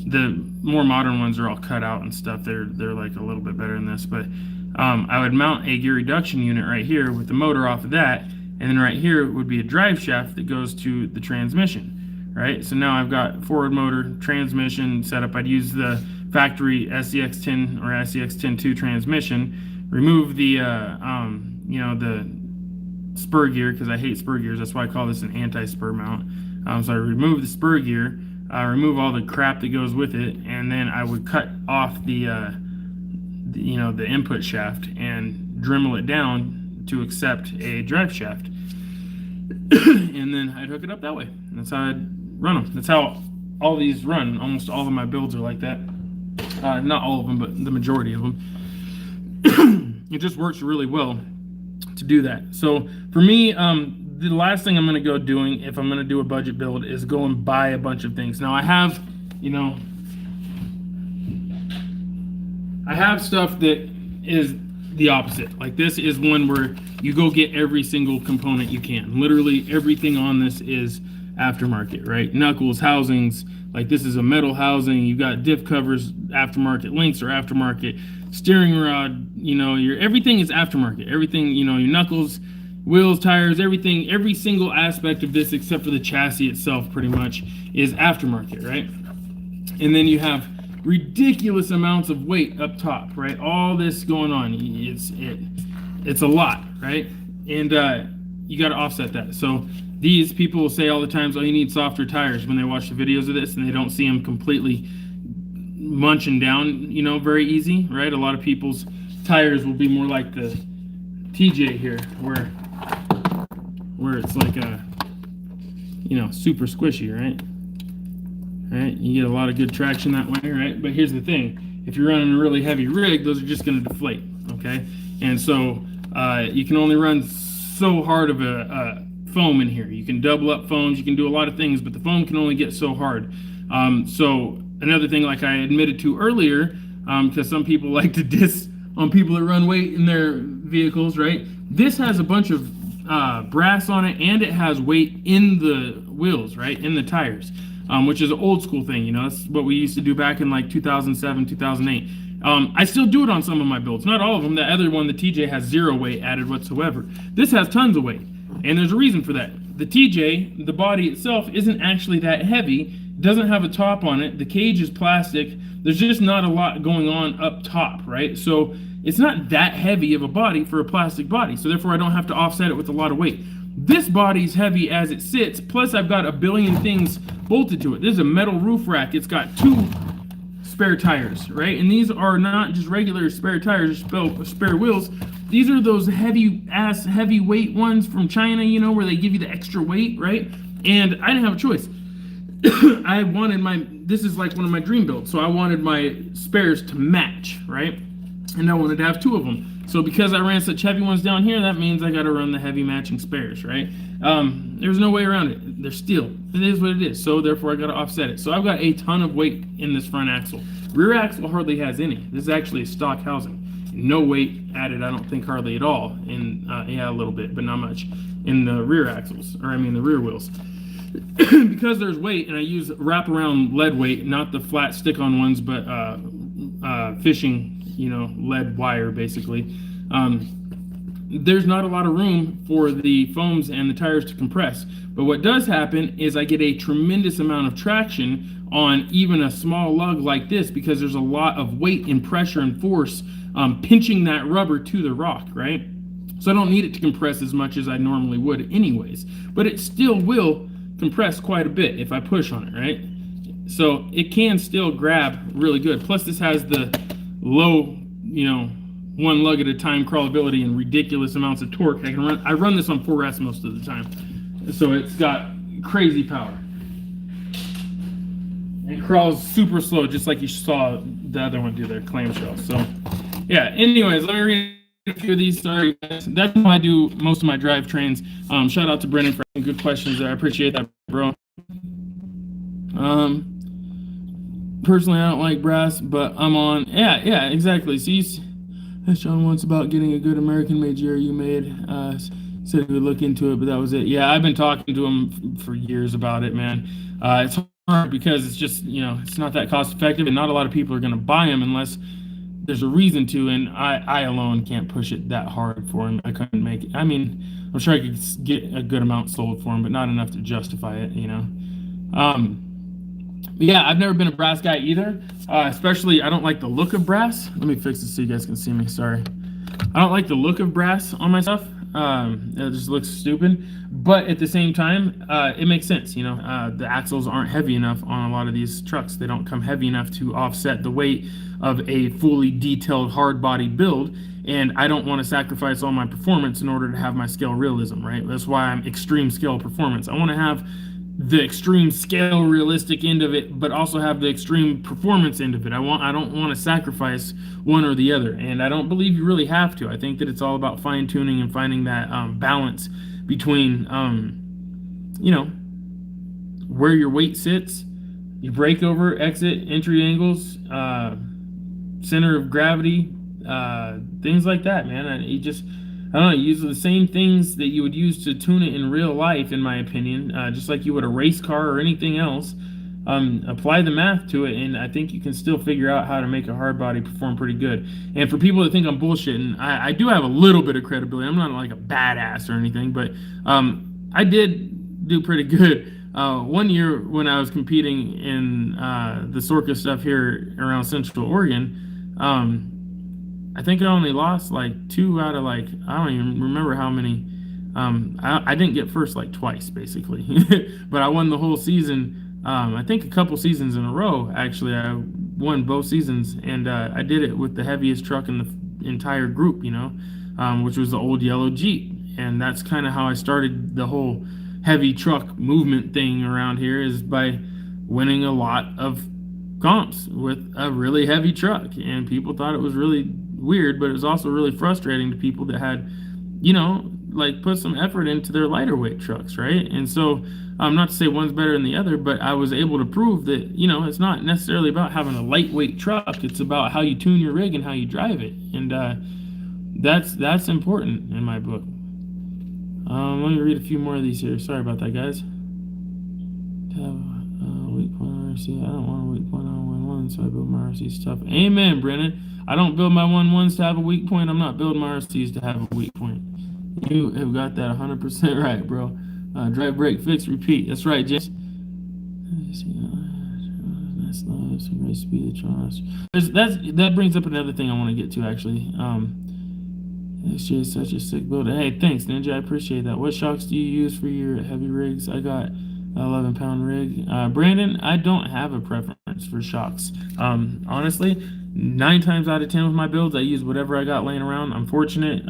the more modern ones are all cut out and stuff. They're like a little bit better than this, but I would mount a gear reduction unit right here with the motor off of that, and then right here would be a drive shaft that goes to the transmission, right? So now I've got forward motor, transmission set up. I'd use the factory SEX10 or SEX102 transmission, remove the you know, the spur gear, because I hate spur gears. That's why I call this an anti-spur mount. So I remove the spur gear, remove all the crap that goes with it, and then I would cut off the you know, the input shaft and Dremel it down to accept a drive shaft. And then I'd hook it up that way. And that's how I'd run them. That's how all these run. Almost all of my builds are like that. Not all of them, but the majority of them. It just works really well to do that. So for me, the last thing I'm going to go doing if I'm going to do a budget build is go and buy a bunch of things. Now I have, you know, I have stuff that is the opposite. Like this is one where you go get every single component you can. Literally everything on this is aftermarket, right? Knuckles, housings, like this is a metal housing. You got diff covers, aftermarket. Links are aftermarket. Steering rod, you know, everything is aftermarket. Everything, you know, your knuckles, wheels, tires, everything, every single aspect of this except for the chassis itself pretty much is aftermarket, right? And then you have ridiculous amounts of weight up top, right? All this going on, it's a lot, right? And you got to offset that. So these people will say all the time, oh, you need softer tires when they watch the videos of this and they don't see them completely munching down, you know, very easy, right? A lot of people's tires will be more like the TJ here, where it's like a, you know, super squishy, right? Right, you get a lot of good traction that way, right? But here's the thing: if you're running a really heavy rig, those are just going to deflate, okay? And so you can only run so hard of a foam in here. You can double up foams, you can do a lot of things, but the foam can only get so hard. So another thing, like I admitted to earlier, because some people like to diss on people that run weight in their vehicles, right? This has a bunch of brass on it, and it has weight in the wheels, right? In the tires. Which is an old school thing, you know, that's what we used to do back in like 2007, 2008. I still do it on some of my builds, not all of them. The other one, the TJ, has 0 weight added whatsoever. This has tons of weight, and there's a reason for that. The TJ, the body itself, isn't actually that heavy, doesn't have a top on it, the cage is plastic, there's just not a lot going on up top, right? So it's not that heavy of a body for a plastic body, so therefore I don't have to offset it with a lot of weight. This body's heavy as it sits, plus I've got a billion things bolted to it. This is a metal roof rack. It's got 2 spare tires, right? And these are not just regular spare tires, spare wheels. These are those heavy weight ones from China, you know, where they give you the extra weight, right? And I didn't have a choice. I wanted this is like one of my dream builds, so I wanted my spares to match, right? And I wanted to have 2 of them. So because I ran such heavy ones down here, that means I got to run the heavy matching spares, right? There's no way around it. They're steel. It is what it is. So therefore I got to offset it. So I've got a ton of weight in this front axle. Rear axle hardly has any. This is actually a stock housing. No weight added, I don't think, hardly at all. And yeah, a little bit, but not much in the rear axles, or I mean the rear wheels. Because there's weight, and I use wraparound lead weight, not the flat stick-on ones, but fishing, you know, lead wire basically. There's not a lot of room for the foams and the tires to compress, but what does happen is I get a tremendous amount of traction on even a small lug like this, because there's a lot of weight and pressure and force pinching that rubber to the rock, right? So I don't need it to compress as much as I normally would anyways, but it still will compress quite a bit if I push on it, right? So it can still grab really good. Plus this has the low, you know, 1 lug at a time crawlability and ridiculous amounts of torque. I run this on 4S most of the time, so it's got crazy power. It crawls super slow, just like you saw the other one do their clamshell. So yeah, anyways, let me read a few of these. Sorry guys. That's how I do most of my drivetrains. Shout out to Brennan for good questions there. I appreciate that, bro. Personally, I don't like brass, but I'm on. Yeah, exactly. See, asked John once about getting a good American-made GRU made. Said he would look into it, but that was it. Yeah, I've been talking to him for years about it, man. It's hard because it's just, you know, it's not that cost-effective, and not a lot of people are going to buy them unless there's a reason to, and I alone can't push it that hard for him. I couldn't make it. I mean, I'm sure I could get a good amount sold for him, but not enough to justify it, you know. Yeah, I've never been a brass guy either. Especially, I don't like the look of brass. Let me fix this so you guys can see me. Sorry. I don't like the look of brass on my stuff. It just looks stupid. But at the same time, it makes sense. You know, the axles aren't heavy enough on a lot of these trucks. They don't come heavy enough to offset the weight of a fully detailed hard body build. And I don't want to sacrifice all my performance in order to have my scale realism, right? That's why I'm extreme scale performance. I want to have the extreme scale realistic end of it, but also have the extreme performance end of it. I don't want to sacrifice one or the other, and I don't believe you really have to. I think that it's all about fine-tuning and finding that balance between you know, where your weight sits, your breakover, exit, entry angles, center of gravity, things like that, man. And you just, I don't know, use the same things that you would use to tune it in real life, in my opinion, just like you would a race car or anything else. Apply the math to it, and I think you can still figure out how to make a hard body perform pretty good. And for people that think I'm bullshitting, I do have a little bit of credibility. I'm not like a badass or anything, but I did do pretty good. One year when I was competing in the Sorka stuff here around Central Oregon, I think I only lost like 2 out of like, I don't even remember how many. I didn't get first like twice, basically, but I won the whole season. I think a couple seasons in a row, actually. I won both seasons, and I did it with the heaviest truck in the entire group, which was the old yellow Jeep. And that's kind of how I started the whole heavy truck movement thing around here, is by winning a lot of comps with a really heavy truck. And people thought it was really weird, but it was also really frustrating to people that had, like put some effort into their lighter weight trucks, right? And so, not to say one's better than the other, but I was able to prove that, it's not necessarily about having a lightweight truck. It's about how you tune your rig and how you drive it. And that's important in my book. Let me read a few more of these here. Sorry about that, guys. To have a weak point on RC. I don't want a weak point on 1-1, so I build my RCs tough. Amen, Brennan. I don't build my 1-1s to have a weak point. I'm not building my RCs to have a weak point. You have got that 100% right, bro. Drive, brake, fix, repeat. That's right, James. That's some great speed. That brings up another thing I want to get to, actually. This is such a sick build. Hey, thanks, Ninja. I appreciate that. What shocks do you use for your heavy rigs? I got an 11-pound rig. Brandon, I don't have a preference for shocks. Honestly, 9 times out of 10 with my builds, I use whatever I got laying around. I'm fortunate.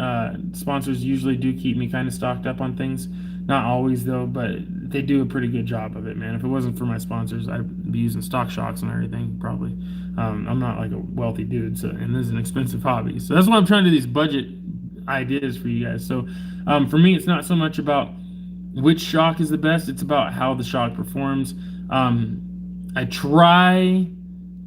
Sponsors usually do keep me kind of stocked up on things. Not always, though, but they do a pretty good job of it, man. If it wasn't for my sponsors, I'd be using stock shocks and everything, probably. I'm not like a wealthy dude, and this is an expensive hobby. So that's why I'm trying to do these budget ideas for you guys. So for me, it's not so much about which shock is the best. It's about how the shock performs. I try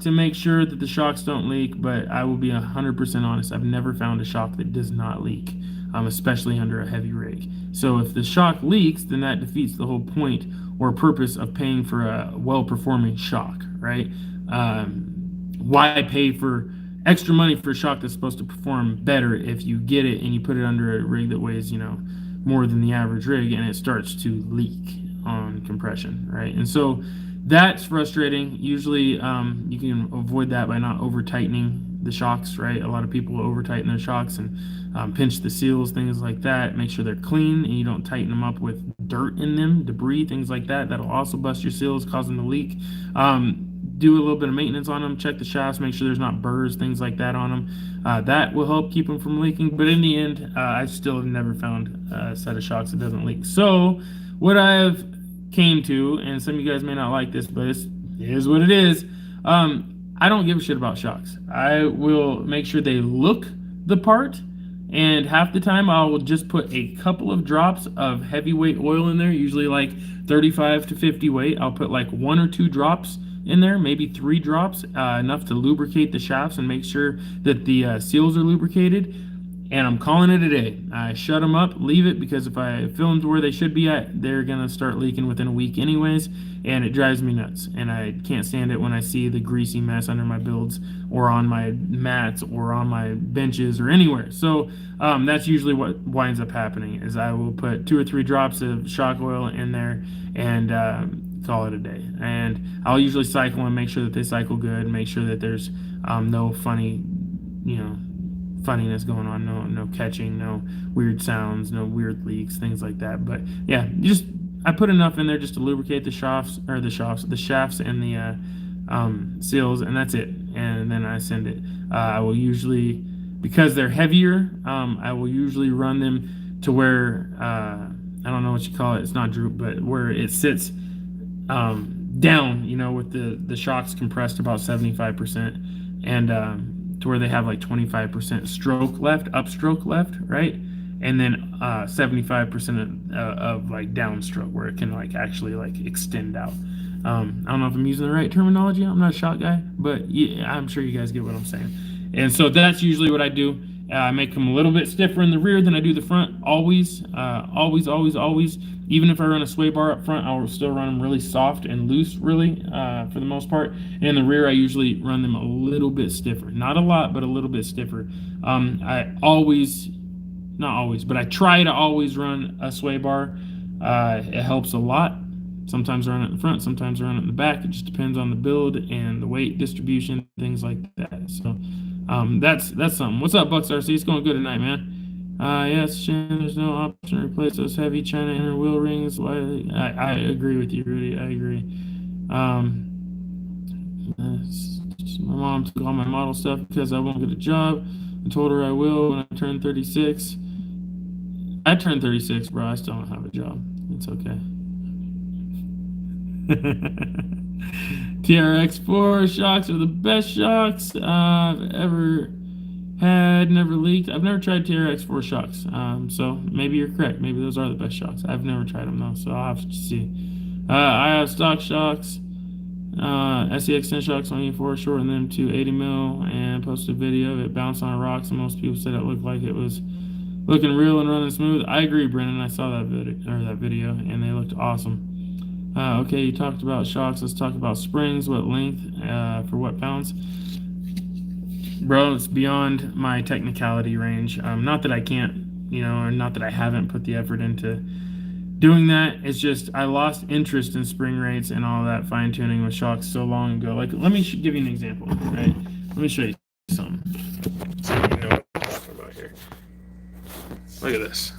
to make sure that the shocks don't leak, but I will be 100% honest. I've never found a shock that does not leak, especially under a heavy rig. So if the shock leaks, then that defeats the whole point or purpose of paying for a well-performing shock, right? Why pay for extra money for a shock that's supposed to perform better if you get it and you put it under a rig that weighs, more than the average rig, and it starts to leak on compression, right? And so that's frustrating. Usually you can avoid that by not over tightening the shocks, right? A lot of people over tighten their shocks and pinch the seals, things like that. Make sure they're clean and you don't tighten them up with dirt in them, debris, things like that. That'll also bust your seals, causing the leak. Do a little bit of maintenance on them, check the shafts, make sure there's not burrs, things like that on them. That will help keep them from leaking. But in the end, I still have never found a set of shocks that doesn't leak. So what I have came to, and some of you guys may not like this, but it is what it is. I don't give a shit about shocks. I will make sure they look the part, and half the time I will just put a couple of drops of heavyweight oil in there, usually like 35 to 50 weight. I'll put like 1 or 2 drops in there, maybe 3 drops, enough to lubricate the shafts and make sure that the seals are lubricated. And I'm calling it a day. I shut them up, leave it, because if I fill them to where they should be at, they're gonna start leaking within a week anyways, and it drives me nuts. And I can't stand it when I see the greasy mess under my builds or on my mats or on my benches or anywhere. So that's usually what winds up happening, is I will put 2 or 3 drops of shock oil in there and call it a day. And I'll usually cycle and make sure that they cycle good, make sure that there's no funny, funniness going on, no catching, no weird sounds, no weird leaks, things like that. But yeah, I put enough in there just to lubricate the shafts and the seals, and that's it. And then I send it. I will usually, because they're heavier, I will usually run them to where I don't know what you call it. It's not droop, but where it sits down, with the shocks compressed about 75%, and to where they have like 25% stroke left, upstroke left, right? And then 75% of like downstroke, where it can like actually like extend out. I don't know if I'm using the right terminology. I'm not a shot guy, but yeah, I'm sure you guys get what I'm saying. And so that's usually what I do. I make them a little bit stiffer in the rear than I do the front. Always. Even if I run a sway bar up front, I'll still run them really soft and loose, really, for the most part. And in the rear, I usually run them a little bit stiffer. Not a lot, but a little bit stiffer. I always, not always, but I try to always run a sway bar. It helps a lot. Sometimes I run it in the front, sometimes I run it in the back. It just depends on the build and the weight distribution, things like that. So that's something. What's up, Bucks RC? It's going good tonight, man. Yes, Shannon, there's no option to replace those heavy China inner wheel rings. I agree with you, Rudy. I agree. My mom took all my model stuff because I won't get a job. I told her I will when I turn 36. I turned 36, bro. I still don't have a job. It's okay. TRX4 shocks are the best shocks I've ever had, never leaked. I've never tried TRX4 shocks, so maybe you're correct. Maybe those are the best shocks. I've never tried them though, so I'll have to see. I have stock shocks, SEX 10 shocks on E4, shortened them to 80 mil, and posted a video of it bouncing on rocks, and most people said it looked like it was looking real and running smooth. I agree, Brennan. I saw that video, and they looked awesome. Okay, you talked about shocks. Let's talk about springs. What length for what pounds? Bro, it's beyond my technicality range. Not that I can't, or not that I haven't put the effort into doing that. It's just I lost interest in spring rates and all that fine tuning with shocks so long ago. Like, let me give you an example, right? Let me show you something so you know what I'm talking about here. Look at this.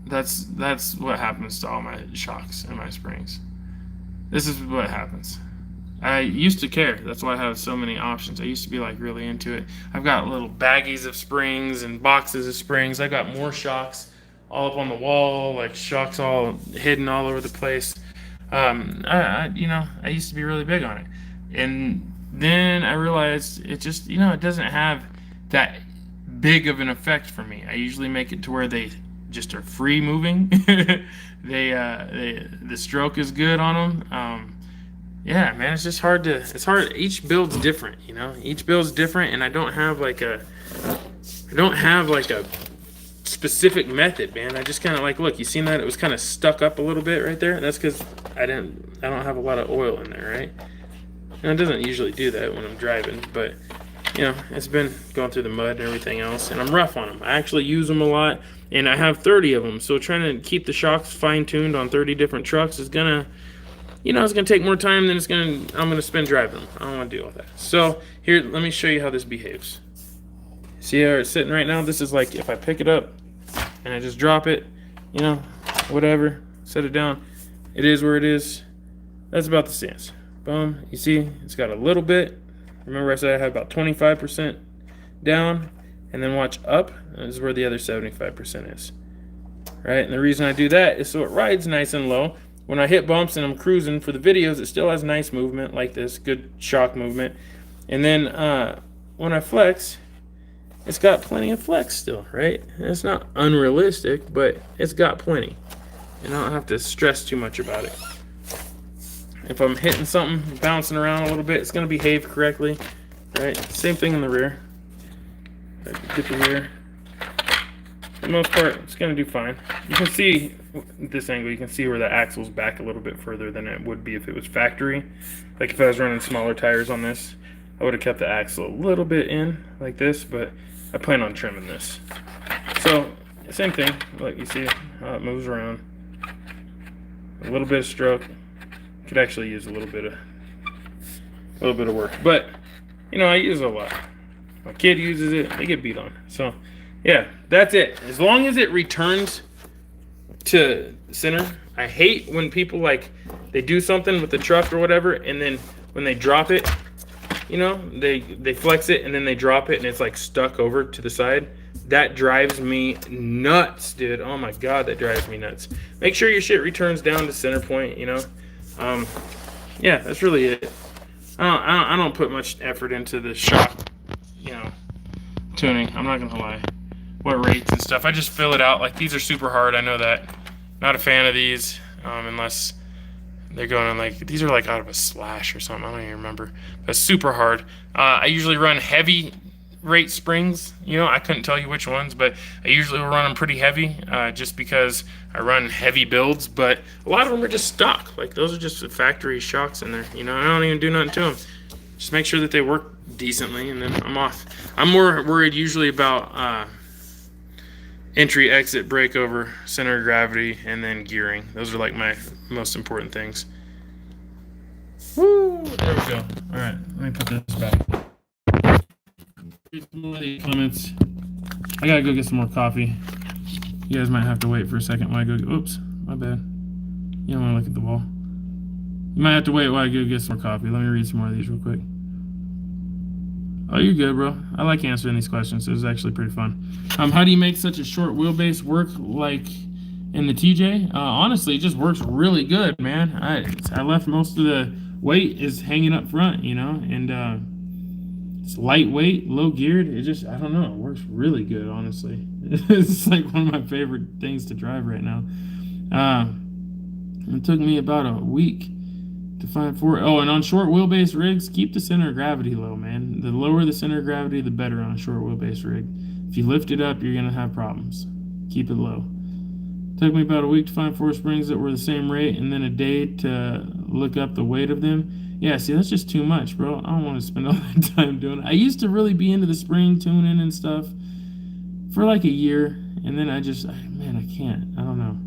That's what happens to all my shocks and my springs. This is what happens. I used to care. That's why I have so many options. I used to be like really into it. I've got little baggies of springs and boxes of springs. I got more shocks all up on the wall, like shocks all hidden all over the place. I used to be really big on it. And then I realized it just, it doesn't have that big of an effect for me. I usually make it to where they just are free moving. The stroke is good on them. Yeah, man, it's just hard. Each build's different, each build's different, and I don't have like a specific method, man. I just kind of like, look, you seen that? It was kind of stuck up a little bit right there. That's because I don't have a lot of oil in there, right? And it doesn't usually do that when I'm driving, but it's been going through the mud and everything else, and I'm rough on them. I actually use them a lot, and I have 30 of them, so trying to keep the shocks fine-tuned on 30 different trucks is gonna, it's gonna take more time than I'm gonna spend driving them. I don't want to deal with that. So here, let me show you how this behaves. See how it's sitting right now? This is like if I pick it up and I just drop it, whatever, set it down. It is where it is. That's about the stance. Boom. You see, it's got a little bit. Remember I said I had about 25% down, and then watch up. This is where the other 75% is. Right? And the reason I do that is so it rides nice and low. When I hit bumps and I'm cruising for the videos, it still has nice movement like this, good shock movement. And then when I flex, it's got plenty of flex still, right? And it's not unrealistic, but it's got plenty. And I don't have to stress too much about it. If I'm hitting something, bouncing around a little bit, it's going to behave correctly, right? Same thing in the rear. Get the rear. For the most part, it's going to do fine. You can see this angle. You can see where the axle's back a little bit further than it would be if it was factory. Like if I was running smaller tires on this, I would have kept the axle a little bit in like this, but I plan on trimming this. So same thing. Like you see how it moves around. A little bit of stroke. Could actually use a little bit of work, but I use it a lot. My kid uses it, they get beat on. So yeah, that's it. As long as it returns to center. I hate when people they do something with the truck or whatever, and then when they drop it, they flex it and then they drop it and it's like stuck over to the side. That drives me nuts, dude. Oh my god, that drives me nuts. Make sure your shit returns down to center point, yeah, that's really it. I don't put much effort into the shock, tuning. I'm not gonna lie. What rates and stuff. I just fill it out. Like, these are super hard. I know that. Not a fan of these, unless they're going on like, these are like out of a Slash or something. I don't even remember. But it's super hard. I usually run heavy rate springs. You know, I couldn't tell you which ones, but I usually will run them pretty heavy, just because I run heavy builds. But a lot of them are just stock. Like, those are just factory shocks in there. You know, I don't even do nothing to them. Just make sure that they work decently, and then I'm off. I'm more worried usually about entry, exit, breakover, center of gravity, and then gearing. Those are like my most important things. Woo! There we go. All right, let me put this back. Here's more of the comments. I gotta go get some more coffee. You guys might have to wait for a second while I go. Oops, my bad. You don't want to look at the wall. You might have to wait while I go get some more coffee. Let me read some more of these real quick. Oh, you're good, bro. I like answering these questions. It was actually pretty fun. How do you make such a short wheelbase work like in the TJ? Honestly, it just works really good, man. I left most of the weight is hanging up front, you know, and it's lightweight, low geared. It just, I don't know, it works really good, honestly. It's like one of my favorite things to drive right now. It took me about a week to find four. Oh, and on short wheelbase rigs, keep the center of gravity low, man. The lower the center of gravity, the better on a short wheelbase rig. If you lift it up, you're gonna have problems. Keep it low. Took me about a week to find 4 springs that were the same rate, and then a day to look up the weight of them. Yeah, see, that's just too much, bro. I don't want to spend all that time doing it. I used to really be into the spring tuning and stuff for like a year, and then man, I can't. I don't know.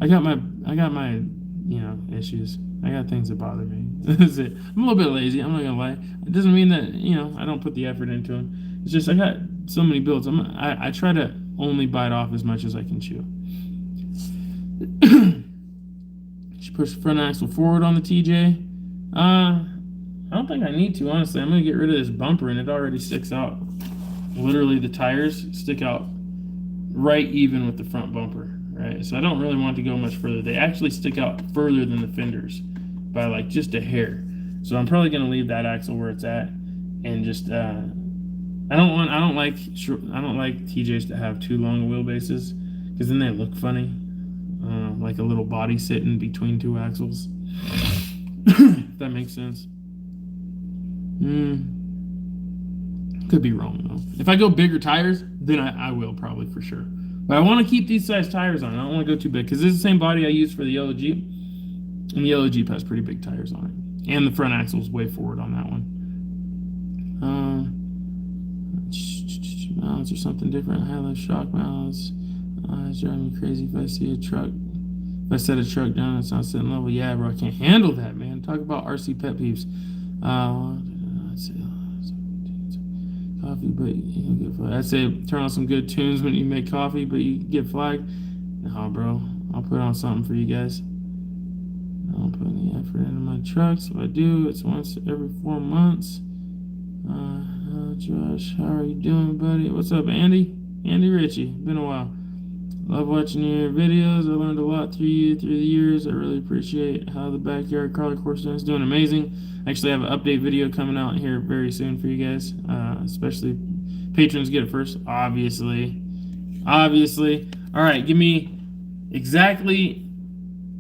I got my, you know, issues. I got things that bother me. That's it. I'm a little bit lazy. I'm not gonna lie. It doesn't mean that, you know, I don't put the effort into them. It's just I got so many builds. I try to only bite off as much as I can chew. Should push the front axle forward on the TJ. I don't think I need to, honestly. I'm gonna get rid of this bumper, and it already sticks out. Literally, the tires stick out right even with the front bumper, right? So I don't really want to go much further. They actually stick out further than the fenders by like just a hair. So I'm probably gonna leave that axle where it's at, and just I don't like TJs to have too long wheelbases, because then they look funny, like a little body sitting between 2 axles. If that makes sense. Could be wrong though. If I go bigger tires, then I will probably for sure. But I want to keep these size tires on. I don't want to go too big, because this is the same body I use for the yellow Jeep, and the yellow Jeep has pretty big tires on it, and the front axle's way forward on that one. Mounts or something different. High lift shock mounts. It's driving me crazy if I see a truck. If I set a truck down, it's not sitting level. Yeah, bro, I can't handle that, man. Talk about RC pet peeves. Let's see. Coffee, but you get flagged. I'd say turn on some good tunes when you make coffee, but you get flagged. No, bro. I'll put on something for you guys. I don't put any effort into my trucks. If I do, it's once every 4 months. Josh, how are you doing, buddy? What's up, Andy? Andy Ritchie. Been a while. Love watching your videos. I learned a lot through you through the years. I really appreciate how the backyard crawler course is doing amazing. I actually have an update video coming out here very soon for you guys. Especially patrons get it first, obviously. Obviously. All right, give me exactly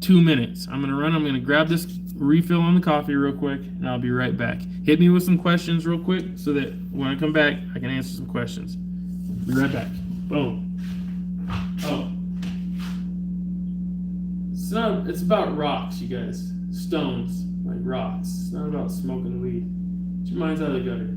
2 minutes. I'm gonna grab this refill on the coffee real quick, and I'll be right back. Hit me with some questions real quick so that when I come back, I can answer some questions. Be right back. Boom. Oh. It's about rocks, you guys. Stones, like rocks. It's not about smoking weed. Get your minds out of the gutter.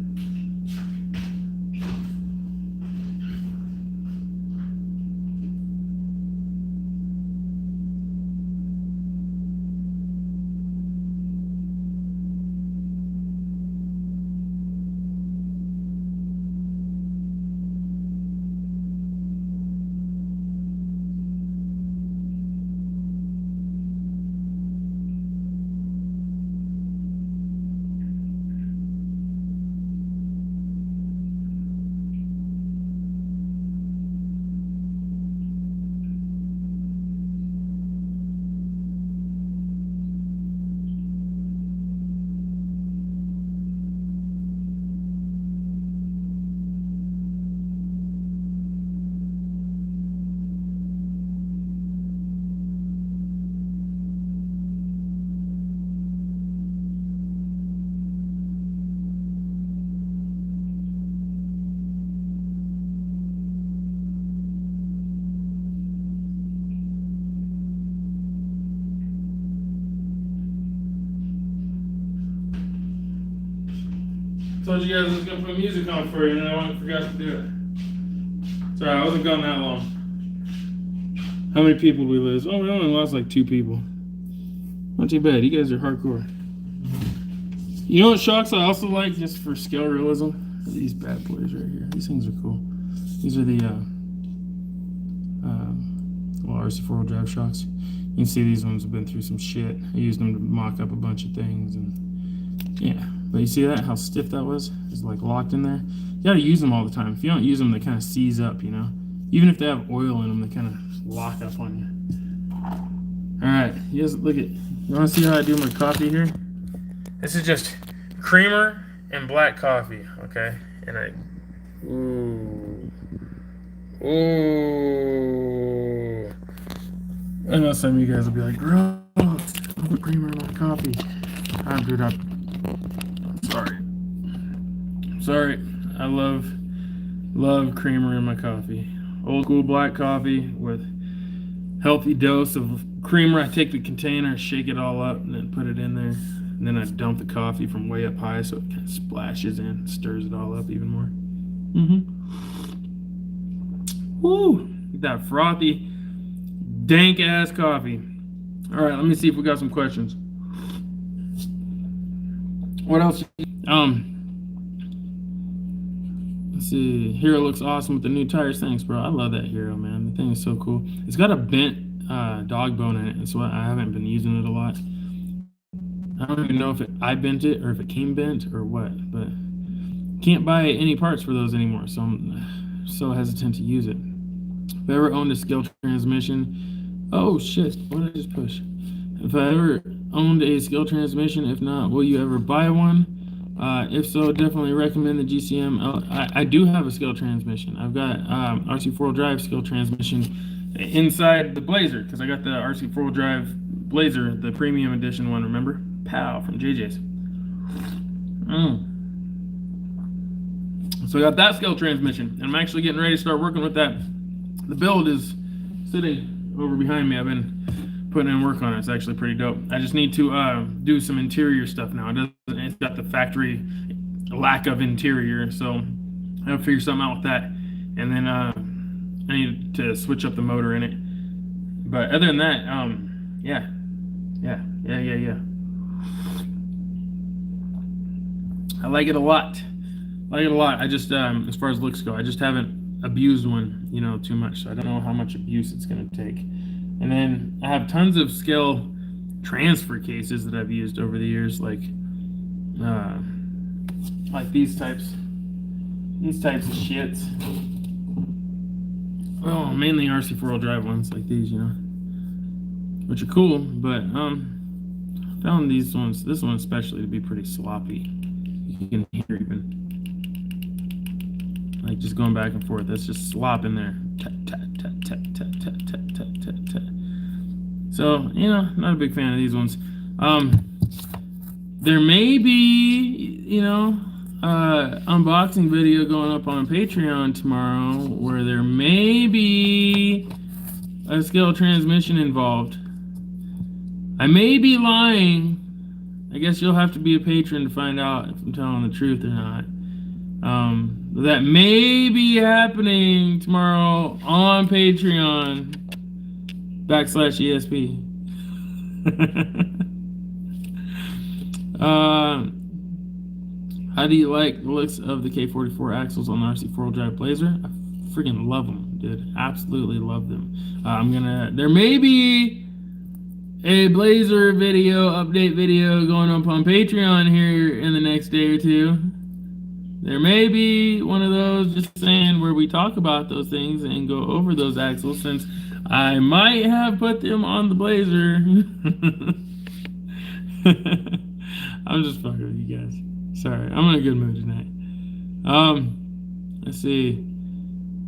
Told you guys I was gonna put music on for you, and I forgot to do it. Sorry, I wasn't gone that long. How many people did we lose? Oh, we only lost like 2 people. Not too bad. You guys are hardcore. You know what shocks I also like, just for scale realism? These bad boys right here. These things are cool. These are the RC4 drive shocks. You can see these ones have been through some shit. I used them to mock up a bunch of things, and yeah. But you see that? How stiff that was? It's like locked in there. You gotta use them all the time. If you don't use them, they kind of seize up, you know? Even if they have oil in them, they kind of lock up on you. All right, you guys look at. You want to see how I do my coffee here? This is just creamer and black coffee, okay? And I know some of you guys will be like, "Bro, I put creamer in my coffee." I'm good up. Sorry. I love creamer in my coffee. Old school black coffee with healthy dose of creamer. I take the container, shake it all up, and then put it in there. And then I dump the coffee from way up high so it kind of splashes in, stirs it all up even more. Woo! Get that frothy, dank ass coffee. All right, let me see if we got some questions. What else? Let's see. Hero looks awesome with the new tires. Thanks, bro. I love that Hero, man. The thing is so cool. It's got a bent dog bone in it, and so I haven't been using it a lot. I don't even know if I bent it or if it came bent or what, but can't buy any parts for those anymore, so I'm so hesitant to use it. If I ever owned a scale transmission, oh shit, what did I just push? If I ever owned a scale transmission, if not, will you ever buy one? If so, definitely recommend the GCM. I do have a scale transmission. I've got RC4 drive scale transmission inside the Blazer, because I got the RC4 drive Blazer, the premium edition one, remember? Pow, from JJ's. So I got that scale transmission, and I'm actually getting ready to start working with that. The build is sitting over behind me. I've been putting in work on it. It's actually pretty dope. I just need to do some interior stuff now. It's got the factory lack of interior, so I'll figure something out with that. And then I need to switch up the motor in it. But other than that, yeah. I like it a lot. I just, as far as looks go, I just haven't abused one, you know, too much. So I don't know how much abuse it's going to take. And then I have tons of scale transfer cases that I've used over the years, like these types of shits. Well, mainly RC4 drive ones like these, you know, which are cool, but found this one especially, to be pretty sloppy. You can hear even like just going back and forth. That's just slop in there. So, you know, not a big fan of these ones. There may be, you know, unboxing video going up on Patreon tomorrow where there may be a scale transmission involved. I may be lying. I guess you'll have to be a patron to find out if I'm telling the truth or not. That may be happening tomorrow on Patreon /ESP. How do you like the looks of the K44 axles on the RC4 drive Blazer? I freaking love them, dude. Absolutely love them. There may be a Blazer update video going up on Patreon here in the next day or two. There may be one of those, just saying, where we talk about those things and go over those axles, since I might have put them on the Blazer. I'm just fucking with you guys. Sorry, I'm in a good mood tonight. Let's see.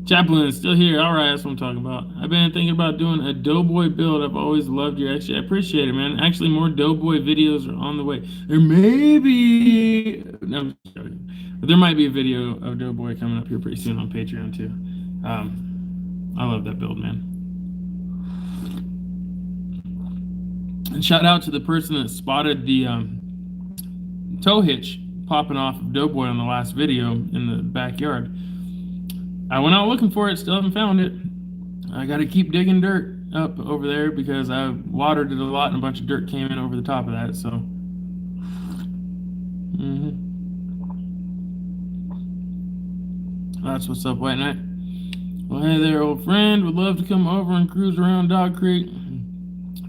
Chaplain is still here. All right, that's what I'm talking about. I've been thinking about doing a Doughboy build. I've always loved your actually. I appreciate it, man. Actually, more Doughboy videos are on the way. There may be. No, I'm just joking. But there might be a video of Doughboy coming up here pretty soon on Patreon too. I love that build, man. And shout out to the person that spotted the tow hitch popping off of Doughboy on the last video in the backyard. I went out looking for it, still haven't found it. I got to keep digging dirt up over there because I watered it a lot and a bunch of dirt came in over the top of that, so. That's what's up, White Knight. Well, hey there, old friend. Would love to come over and cruise around Dog Creek.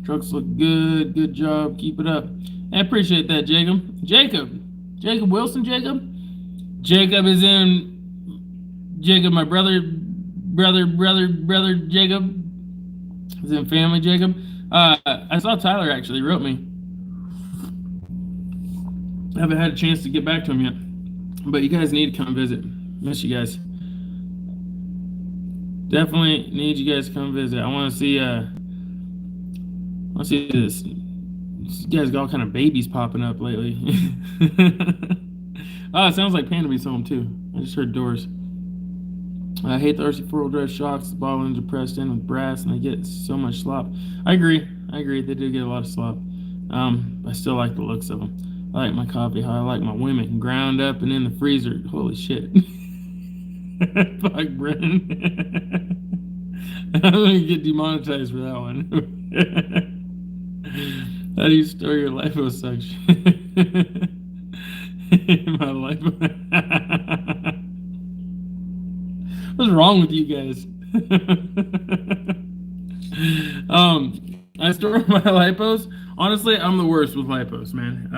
Trucks look good. Good job. Keep it up. I appreciate that, Jacob. Jacob Wilson, Jacob is in. Jacob, my brother, Jacob is in family, Jacob. I saw Tyler actually wrote me. I haven't had a chance to get back to him yet, but you guys need to come visit. Miss you guys. Definitely need you guys to come visit. I want to see this. You guys got all kind of babies popping up lately. Oh, it sounds like Pandabee's home too. I just heard doors. I hate the RC four-wheel drive shocks. The ball ends are pressed in with brass, and they get so much slop. I agree. They do get a lot of slop. I still like the looks of them. I like my coffee how I like my women, ground up and in the freezer. Holy shit. Fuck, Brennan. I'm gonna get demonetized for that one. How do you store your liposuction? My lipo. What's wrong with you guys? I store my lipos. Honestly, I'm the worst with lipos, man.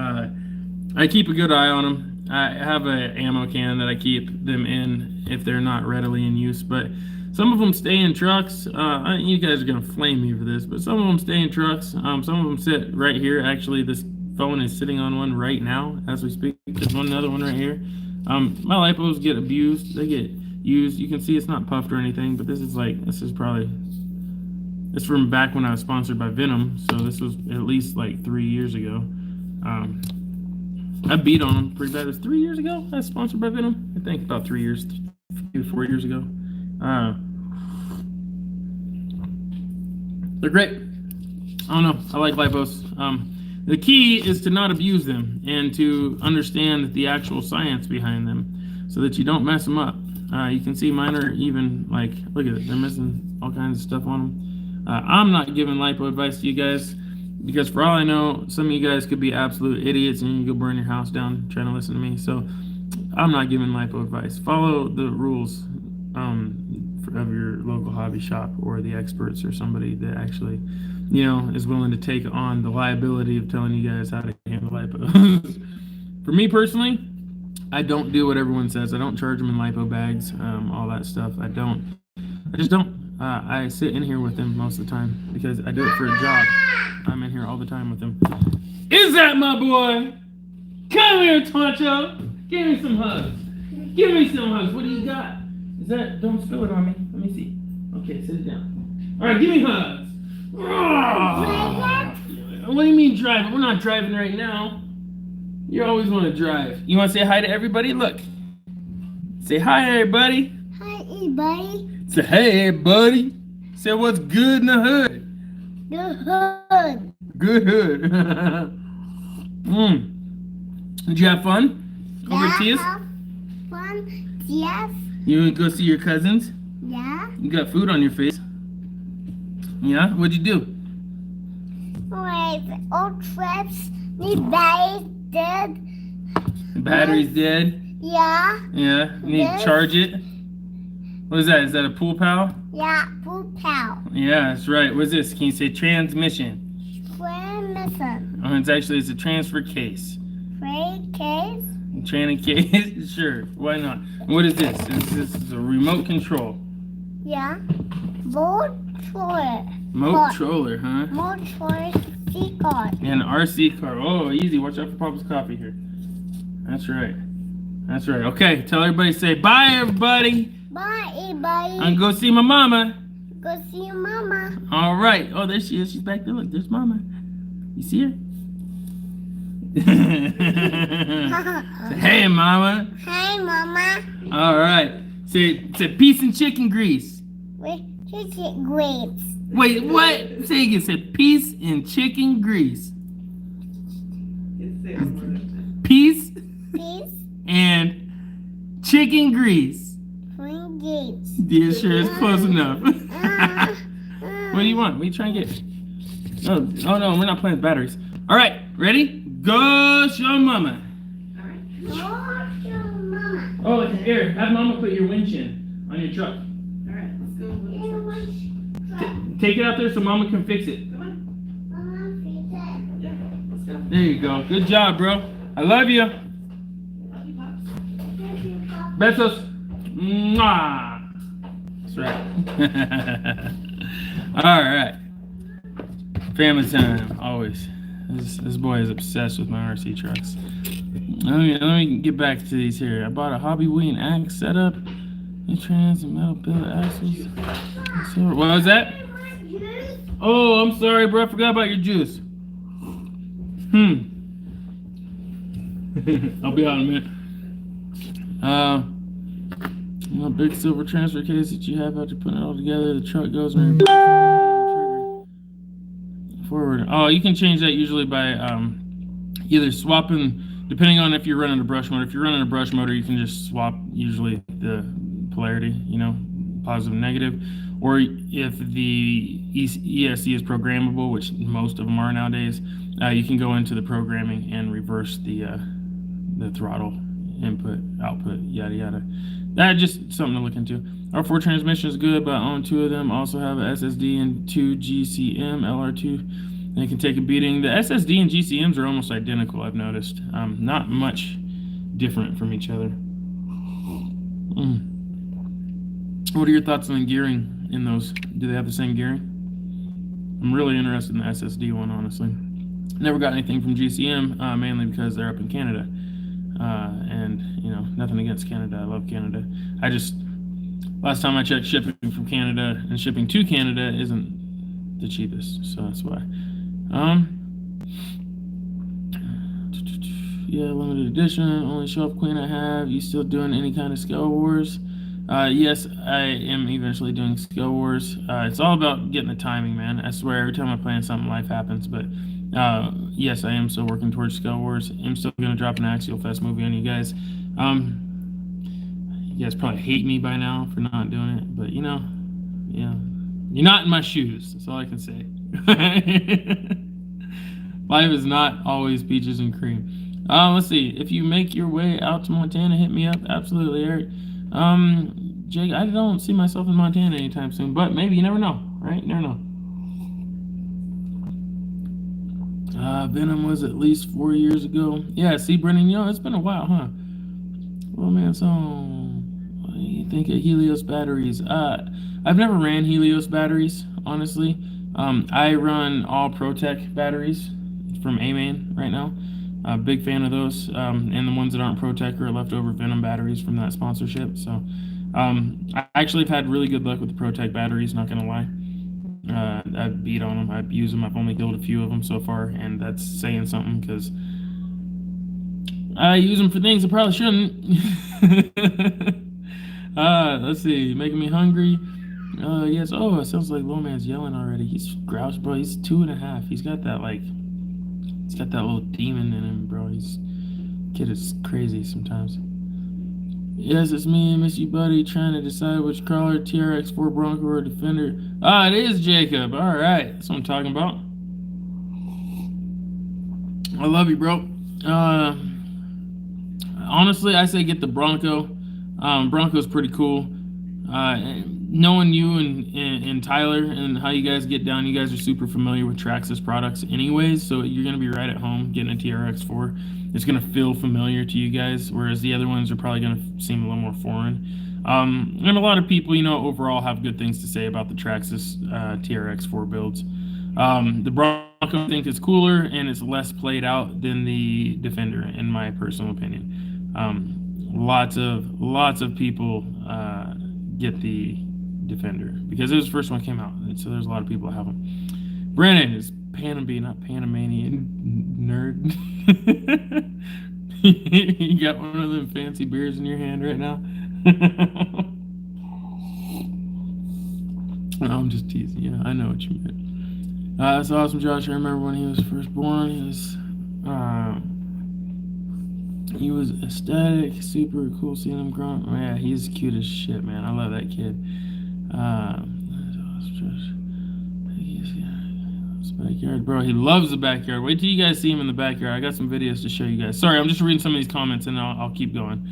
I keep a good eye on them. I have an ammo can that I keep them in if they're not readily in use, but some of them stay in trucks. You guys are gonna flame me for this, but some of them stay in trucks. Some of them sit right here. Actually, this phone is sitting on one right now as we speak. There's another one right here. My lipos get abused. They get used. You can see it's not puffed or anything, but this is from back when I was sponsored by Venom, so this was at least like 3 years ago. I beat on them pretty bad. It was 3 years ago I was sponsored by Venom. I think about 3 years, maybe 4 years ago. They're great. I don't know. I like lipos. The key is to not abuse them and to understand the actual science behind them so that you don't mess them up. You can see mine are even, like, look at it. They're missing all kinds of stuff on them. I'm not giving lipo advice to you guys because for all I know, some of you guys could be absolute idiots and you go burn your house down trying to listen to me. So I'm not giving lipo advice. Follow the rules of your local hobby shop or the experts or somebody that actually, is willing to take on the liability of telling you guys how to handle lipo. For me personally, I don't do what everyone says. I don't charge them in lipo bags, all that stuff. I just don't. I sit in here with them most of the time because I do it for a job. I'm in here all the time with them. Is that my boy? Come here, Tonto. Give me some hugs. What do you got? Is that, don't spill it on me. Let me see. Okay, sit it down. All right, give me hugs. What do you mean driving? We're not driving right now. You always want to drive. You want to say hi to everybody? Look. Say hi, everybody. Hi, everybody. Say hey, everybody. Say what's good in the hood. The hood. Good hood. Did you have fun? Over at Tia's? Fun, yes. You want to go see your cousins? Yeah. You got food on your face. Yeah? What'd you do? Wait, all trips. The battery's dead. The battery's dead? Yeah. Yeah? You need to charge it? What is that? Is that a pool pal? Yeah, pool pal. Yeah, that's right. What is this? Can you say transmission? Transmission. Oh, it's a transfer case. Case? Training case? Sure. Why not? What is this? This is a remote control. Yeah. Motor. Motor, huh? Motor C car. And an RC car. Oh, easy. Watch out for Papa's coffee here. That's right. Okay, tell everybody, say bye, everybody. Bye, everybody. I'm go see my mama. Go see your mama. All right. Oh, there she is. She's back there. Look, there's mama. You see her? Say, hey, mama. Hey, mama. All right. Say peace and chicken grease. Wait, chicken grease. Wait, what? Say again. Say peace and chicken grease. Peace. Fish. and chicken grease. Twin gates. Yeah, sure, it's close enough. Uh, What do you want? What are you trying to get? Oh no, we're not playing with batteries. All right, ready? Go show mama. Go to mama. Oh, here, have mama put your winch in on your truck. Alright, let's go. Take it out there so mama can fix it. Come on. Mama, fix it. Yeah, let's go. There you go. Good job, bro. I love you. Love you, Pops. Thank you, Papa. Besos. Mwah. That's right. All right. Family time, always. This boy is obsessed with my RC trucks. Let me get back to these here. I bought a Hobby Wheel axe setup, trans and metal billet axles. So, what was that? Juice? Oh, I'm sorry, bro. I forgot about your juice. I'll be out in a minute. A big silver transfer case that you have after putting it all together. The truck goes in forward. Oh, you can change that usually by either swapping, depending on if you're running a brush motor. If you're running a brush motor, you can just swap usually the polarity, you know, positive and negative. Or if the ESC is programmable, which most of them are nowadays, you can go into the programming and reverse the throttle, input, output, yada yada. That's just something to look into. R4 transmission is good, but I own 2 of them. Also have an SSD and 2 GCM LR2. And it can take a beating. The SSD and GCMs are almost identical, I've noticed. Not much different from each other. What are your thoughts on the gearing in those? Do they have the same gearing? I'm really interested in the SSD one, honestly. Never got anything from GCM, mainly because they're up in Canada. And, you know, nothing against Canada. I love Canada. Last time I checked, shipping from Canada and shipping to Canada isn't the cheapest, so that's why. Yeah, limited edition, only shelf queen I have. You still doing any kind of Scale Wars? Yes, I am eventually doing Scale Wars. It's all about getting the timing, man. I swear, every time I plan something, life happens. But yes, I am still working towards Scale Wars. I'm still going to drop an Axial Fest movie on you guys. You guys probably hate me by now for not doing it, but you know, yeah, you're not in my shoes. That's all I can say. Life is not always peaches and cream. Let's see. If you make your way out to Montana, hit me up. Absolutely, Eric. Jake, I don't see myself in Montana anytime soon, but maybe, you never know, right? You never know. Venom was at least 4 years ago. Yeah, see, Brennan, you know, it's been a while, huh? Well, man, so what do you think of Helios batteries? I've never ran Helios batteries, honestly. I run all ProTech batteries from A-Main right now. Big fan of those, and the ones that aren't ProTech are leftover Venom batteries from that sponsorship. So I actually have had really good luck with the ProTech batteries, not gonna lie. I've beat on them. I've used them. I've only killed a few of them so far, and that's saying something because I use them for things I probably shouldn't. Let's see, making me hungry. Yes. Oh, it sounds like Low Man's yelling already. He's grouse, bro. He's 2.5. He's got that he's got that little demon in him, bro. Kid is crazy sometimes. Yes, it's me. I miss you, buddy. Trying to decide which crawler, TRX4 Bronco or Defender. Ah, it is Jacob. All right, that's what I'm talking about. I love you, bro. Honestly, I say get the Bronco. Bronco's pretty cool. Knowing you and Tyler and how you guys get down, you guys are super familiar with Traxxas products anyways, so you're going to be right at home getting a TRX4. It's going to feel familiar to you guys, whereas the other ones are probably going to seem a little more foreign. And a lot of people, you know, overall have good things to say about the Traxxas TRX4 builds. The Bronco, I think, is cooler and it's less played out than the Defender, in my personal opinion. Lots of people get the Defender because it was the first one that came out, and so there's a lot of people that have them. Brandon is Panamby, not Panamanian nerd. You got one of them fancy beers in your hand right now. No, I'm just teasing. Yeah, I know what you meant. That's awesome, Josh. I remember when he was first born. He was He was aesthetic, super cool seeing him growing. Oh, yeah, he's cute as shit, man. I love that kid. Backyard, bro. He loves the backyard. Wait till you guys see him in the backyard. I got some videos to show you guys. Sorry, I'm just reading some of these comments and I'll keep going.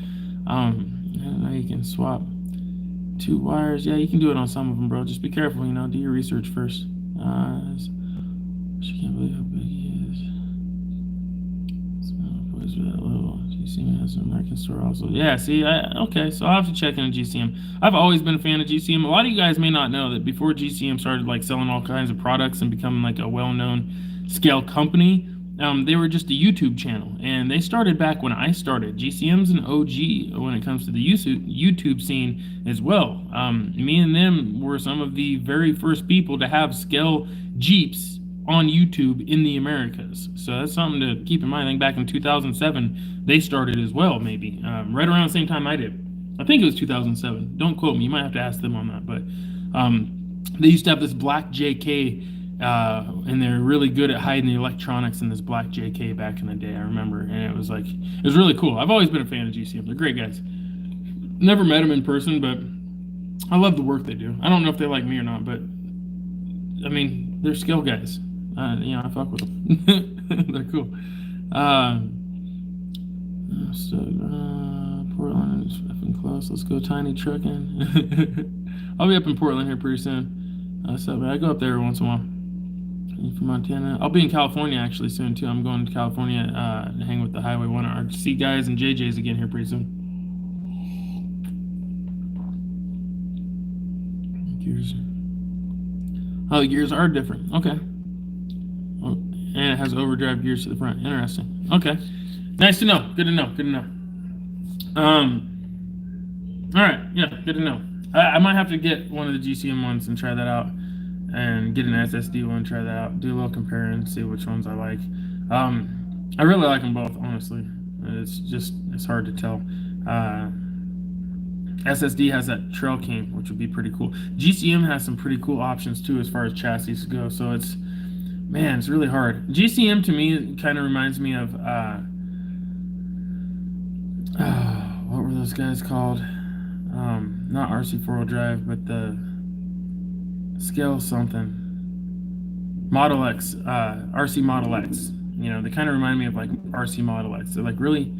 I don't know, you can swap 2 wires. Yeah, you can do it on some of them, bro. Just be careful, you know. Do your research first. She can't believe how big he is. Boys are that little. GCM has an American store also. Yeah, see, okay, so I'll have to check in on GCM. I've always been a fan of GCM. A lot of you guys may not know that before GCM started like selling all kinds of products and becoming like a well-known scale company, they were just a YouTube channel, and they started back when I started. GCM's an OG when it comes to the YouTube scene as well. Me and them were some of the very first people to have scale Jeeps on YouTube in the Americas. So that's something to keep in mind. I think back in 2007, they started as well, maybe. Right around the same time I did. I think it was 2007. Don't quote me. You might have to ask them on that. But they used to have this black JK, and they're really good at hiding the electronics in this black JK back in the day, I remember. And it was really cool. I've always been a fan of GCM. They're great guys. Never met them in person, but I love the work they do. I don't know if they like me or not, but I mean, they're skill guys. You know, I fuck with them. They're cool. Portland is effing close. Let's go tiny trucking. I'll be up in Portland here pretty soon. So I go up there every once in a while. You from Montana? I'll be in California actually soon too. I'm going to California to hang with the Highway 1 RC guys and JJ's again here pretty soon. Gears. Oh, the gears are different. Okay. Oh, and it has overdrive gears to the front. Interesting. Okay. Nice to know. Good to know. Good to know. All right. Yeah, good to know. I might have to get one of the GCM ones and try that out, and get an SSD one and try that out. Do a little comparing and see which ones I like. I really like them both, honestly. It's hard to tell. SSD has that Trail King, which would be pretty cool. GCM has some pretty cool options too as far as chassis go. So it's really hard. GCM to me kind of reminds me of what were those guys called? Not RC 4-wheel drive, but the Scale something. Model X, RC Model X. You know, they kind of remind me of like RC Model X. They're like really,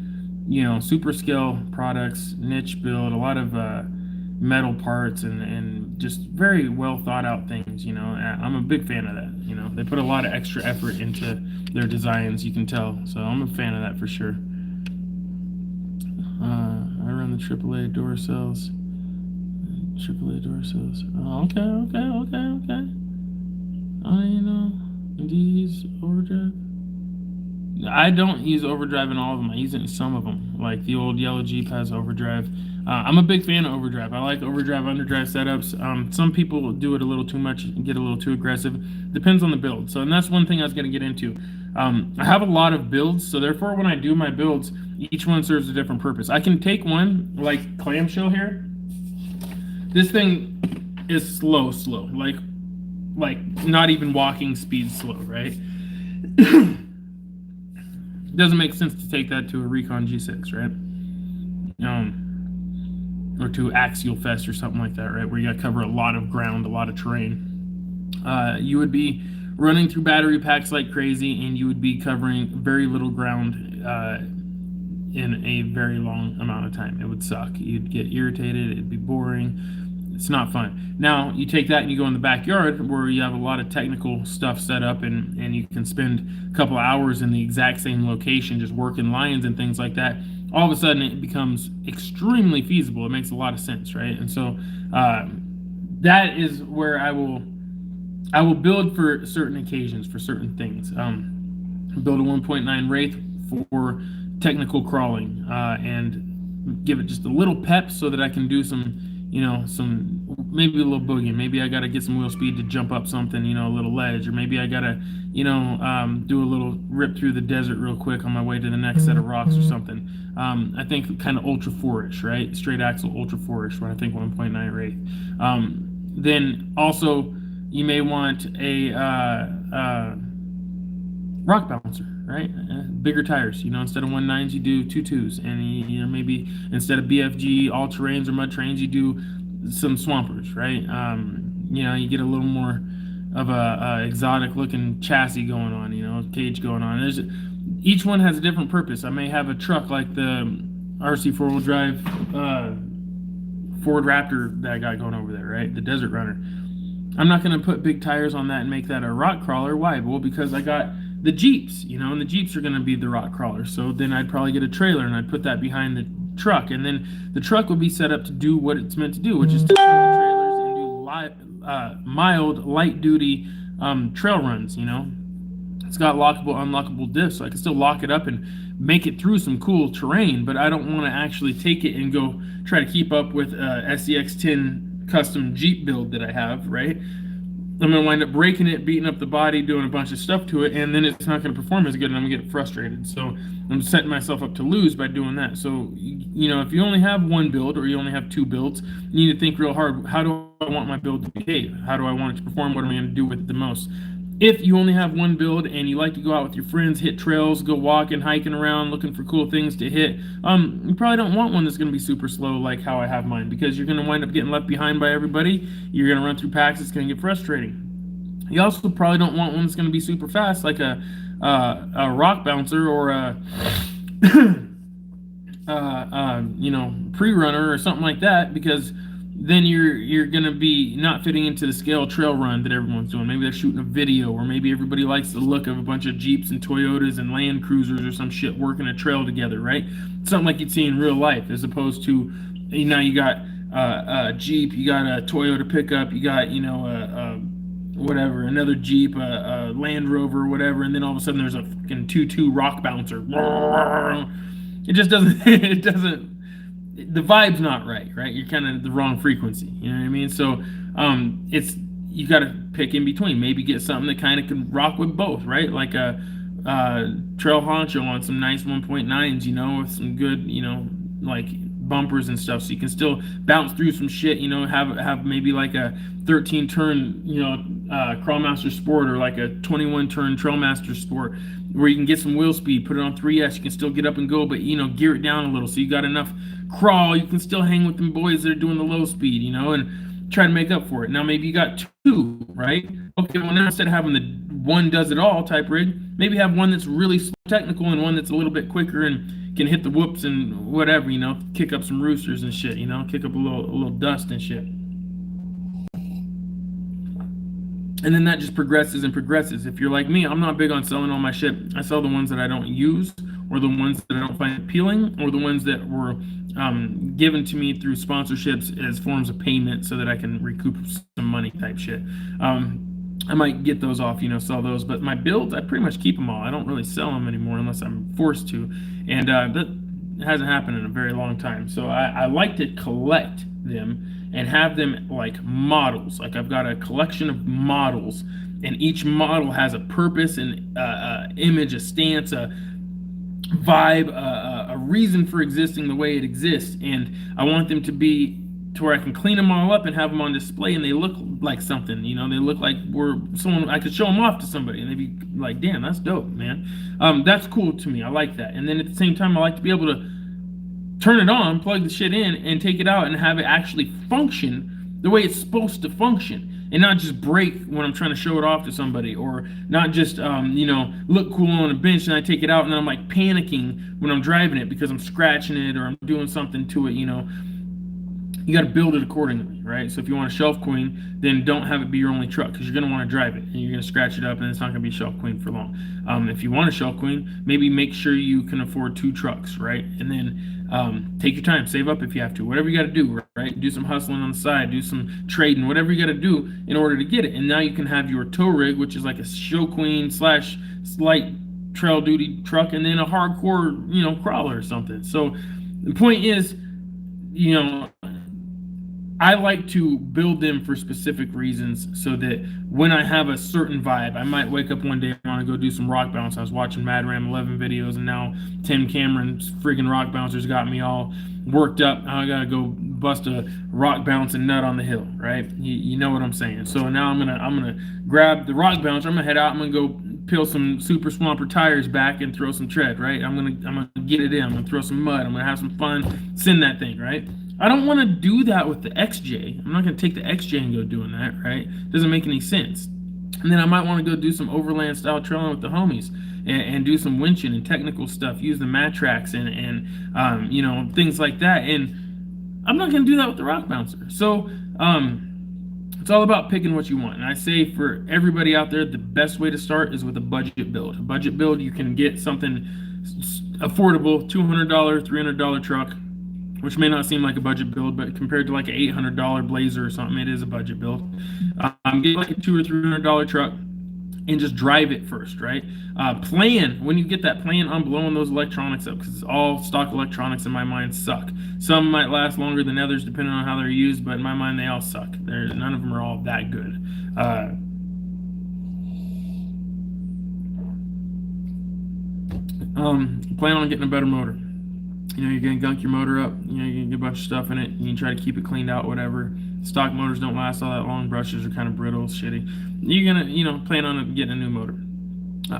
you know, super scale products, niche build, a lot of metal parts and just very well thought out things. You know, I'm a big fan of that. You know, they put a lot of extra effort into their designs, you can tell. So I'm a fan of that for sure. I run the AAA door cells. AAA door cells. Oh, okay. You know, do you use overdrive? I don't use overdrive in all of them. I use it in some of them. Like the old yellow Jeep has overdrive. I'm a big fan of overdrive. I like overdrive, underdrive setups. Some people do it a little too much and get a little too aggressive. Depends on the build. So, and that's one thing I was going to get into. I have a lot of builds, so therefore when I do my builds, each one serves a different purpose. I can take one, like clamshell here. This thing is slow. Like not even walking speed slow, right? It doesn't make sense to take that to a Recon G6, right? Or to Axial Fest or something like that, right? Where you got to cover a lot of ground, a lot of terrain. You would be running through battery packs like crazy, and you would be covering very little ground in a very long amount of time. It would suck. You'd get irritated. It'd be boring. It's not fun. Now, you take that and you go in the backyard where you have a lot of technical stuff set up and you can spend a couple hours in the exact same location just working lines and things like that. All of a sudden, it becomes extremely feasible. It makes a lot of sense, right? And so that is where I will build for certain occasions, for certain things. Build a 1.9 Wraith for technical crawling and give it just a little pep so that I can do some maybe a little boogie. Maybe I got to get some wheel speed to jump up something, a little ledge, or maybe I got to, do a little rip through the desert real quick on my way to the next set of rocks or something. I think kind of Ultra 4-ish, right? Straight axle Ultra 4-ish when I think 1.9 Wraith. Then also you may want a rock bouncer, right? Bigger tires, instead of 1.9s, you do 2.2s, and maybe instead of BFG all terrains or mud trains, you do some swampers, right? You get a little more of a exotic looking chassis going on, cage going on. Each one has a different purpose. I may have a truck like the RC 4-wheel drive Ford Raptor that I got going over there, right? The Desert Runner. I'm not going to put big tires on that and make that a rock crawler. Why? Well, because I got the Jeeps, and the Jeeps are going to be the rock crawler. So then I'd probably get a trailer and I'd put that behind the truck. And then the truck would be set up to do what it's meant to do, which is to fill the trailers and do mild, light-duty trail runs, It's got lockable, unlockable diffs, so I can still lock it up and make it through some cool terrain, but I don't want to actually take it and go try to keep up with SEX10 custom Jeep build that I have, right? I'm going to wind up breaking it, beating up the body, doing a bunch of stuff to it, and then it's not going to perform as good, and I'm going to get frustrated. So I'm setting myself up to lose by doing that. So, if you only have one build or you only have two builds, you need to think real hard. How do I want my build to behave? How do I want it to perform? What am I going to do with it the most? If you only have one build and you like to go out with your friends, hit trails, go walking, hiking around, looking for cool things to hit, you probably don't want one that's going to be super slow like how I have mine, because you're going to wind up getting left behind by everybody. You're going to run through packs. It's going to get frustrating. You also probably don't want one that's going to be super fast like a rock bouncer or a pre-runner or something like that, because then you're going to be not fitting into the scale trail run that everyone's doing. Maybe they're shooting a video, or maybe everybody likes the look of a bunch of Jeeps and Toyotas and Land Cruisers or some shit working a trail together, right? Something like you'd see in real life, as opposed to, you got a Jeep, you got a Toyota pickup, you got, whatever, another Jeep, a Land Rover, whatever, and then all of a sudden there's a fucking 2.2 rock bouncer. It just doesn't, the vibe's not right? You're kind of the wrong frequency, you know what I mean? So you got to pick in between. Maybe get something that kind of can rock with both, right? Like a trail honcho on some nice 1.9s, with some good, like bumpers and stuff, so you can still bounce through some shit, have maybe like a 13 turn, Crawlmaster Sport, or like a 21 turn Trailmaster Sport, where you can get some wheel speed, put it on 3S, you can still get up and go, but gear it down a little, so you got enough crawl, you can still hang with them boys that are doing the low speed, and try to make up for it. Now maybe you got two, right? Okay, well now instead of having the one does it all type rig, maybe have one that's really technical and one that's a little bit quicker and can hit the whoops and whatever, kick up some roosters and shit, kick up a little dust and shit. And then that just progresses and progresses. If you're like me, I'm not big on selling all my shit. I sell the ones that I don't use, or the ones that I don't find appealing, or the ones that were given to me through sponsorships as forms of payment so that I can recoup some money type shit. I might get those off, sell those, but my builds, I pretty much keep them all. I don't really sell them anymore unless I'm forced to, and that hasn't happened in a very long time. So I like to collect them and have them like models. Like I've got a collection of models, and each model has a purpose and image, a stance, a vibe, a reason for existing the way it exists, and I want them to be to where I can clean them all up and have them on display, and they look like something, they look like someone I could show them off to somebody, and they'd be like, damn, that's dope, man. That's cool to me. I like that. And then at the same time, I like to be able to turn it on, plug the shit in, and take it out and have it actually function the way it's supposed to function, and not just break when I'm trying to show it off to somebody, or not just look cool on a bench and I take it out and then I'm like panicking when I'm driving it because I'm scratching it or I'm doing something to it. You got to build it accordingly, right? So if you want a shelf queen, then don't have it be your only truck, because you're going to want to drive it and you're going to scratch it up, and it's not going to be shelf queen for long. If you want a shelf queen, maybe make sure you can afford 2 trucks, right? And then take your time, save up if you have to, whatever you got to do, right? Do some hustling on the side, do some trading, whatever you got to do in order to get it. And now you can have your tow rig, which is like a show queen / slight trail duty truck, and then a hardcore, crawler or something. So the point is, I like to build them for specific reasons, so that when I have a certain vibe, I might wake up one day and want to go do some rock bounce. I was watching Mad Ram 11 videos, and now Tim Cameron's friggin' rock bouncers got me all worked up. I gotta go bust a rock bouncing nut on the hill, right? You know what I'm saying. So now I'm gonna grab the rock bouncer. I'm gonna head out. I'm gonna go peel some super swamper tires back and throw some tread, right? I'm gonna get it in. I'm gonna throw some mud. I'm gonna have some fun, send that thing, right? I don't want to do that with the XJ. I'm not gonna take the XJ and go doing that, right? Doesn't make any sense. And then I might want to go do some overland style trailing with the homies and do some winching and technical stuff, use the Matrax and you know, things like that. And I'm not going to do that with the rock bouncer. So it's all about picking what you want. And I say for everybody out there, the best way to start is with a budget build. A budget build, you can get something affordable, $200, $300 truck, which may not seem like a budget build, but compared to like an $800 Blazer or something, it is a budget build. Get like a $200 or $300 truck and just drive it first, right? Plan, when you get that, plan on blowing those electronics up, because all stock electronics in my mind suck. Some might last longer than others depending on how they're used, but in my mind they all suck. None of them are all that good. Plan on getting a better motor. You know, you're gonna gunk your motor up, you know, you're gonna get a bunch of stuff in it, you can try to keep it cleaned out, whatever. Stock motors don't last all that long, brushes are kind of brittle, shitty. You're gonna, you know, plan on getting a new motor.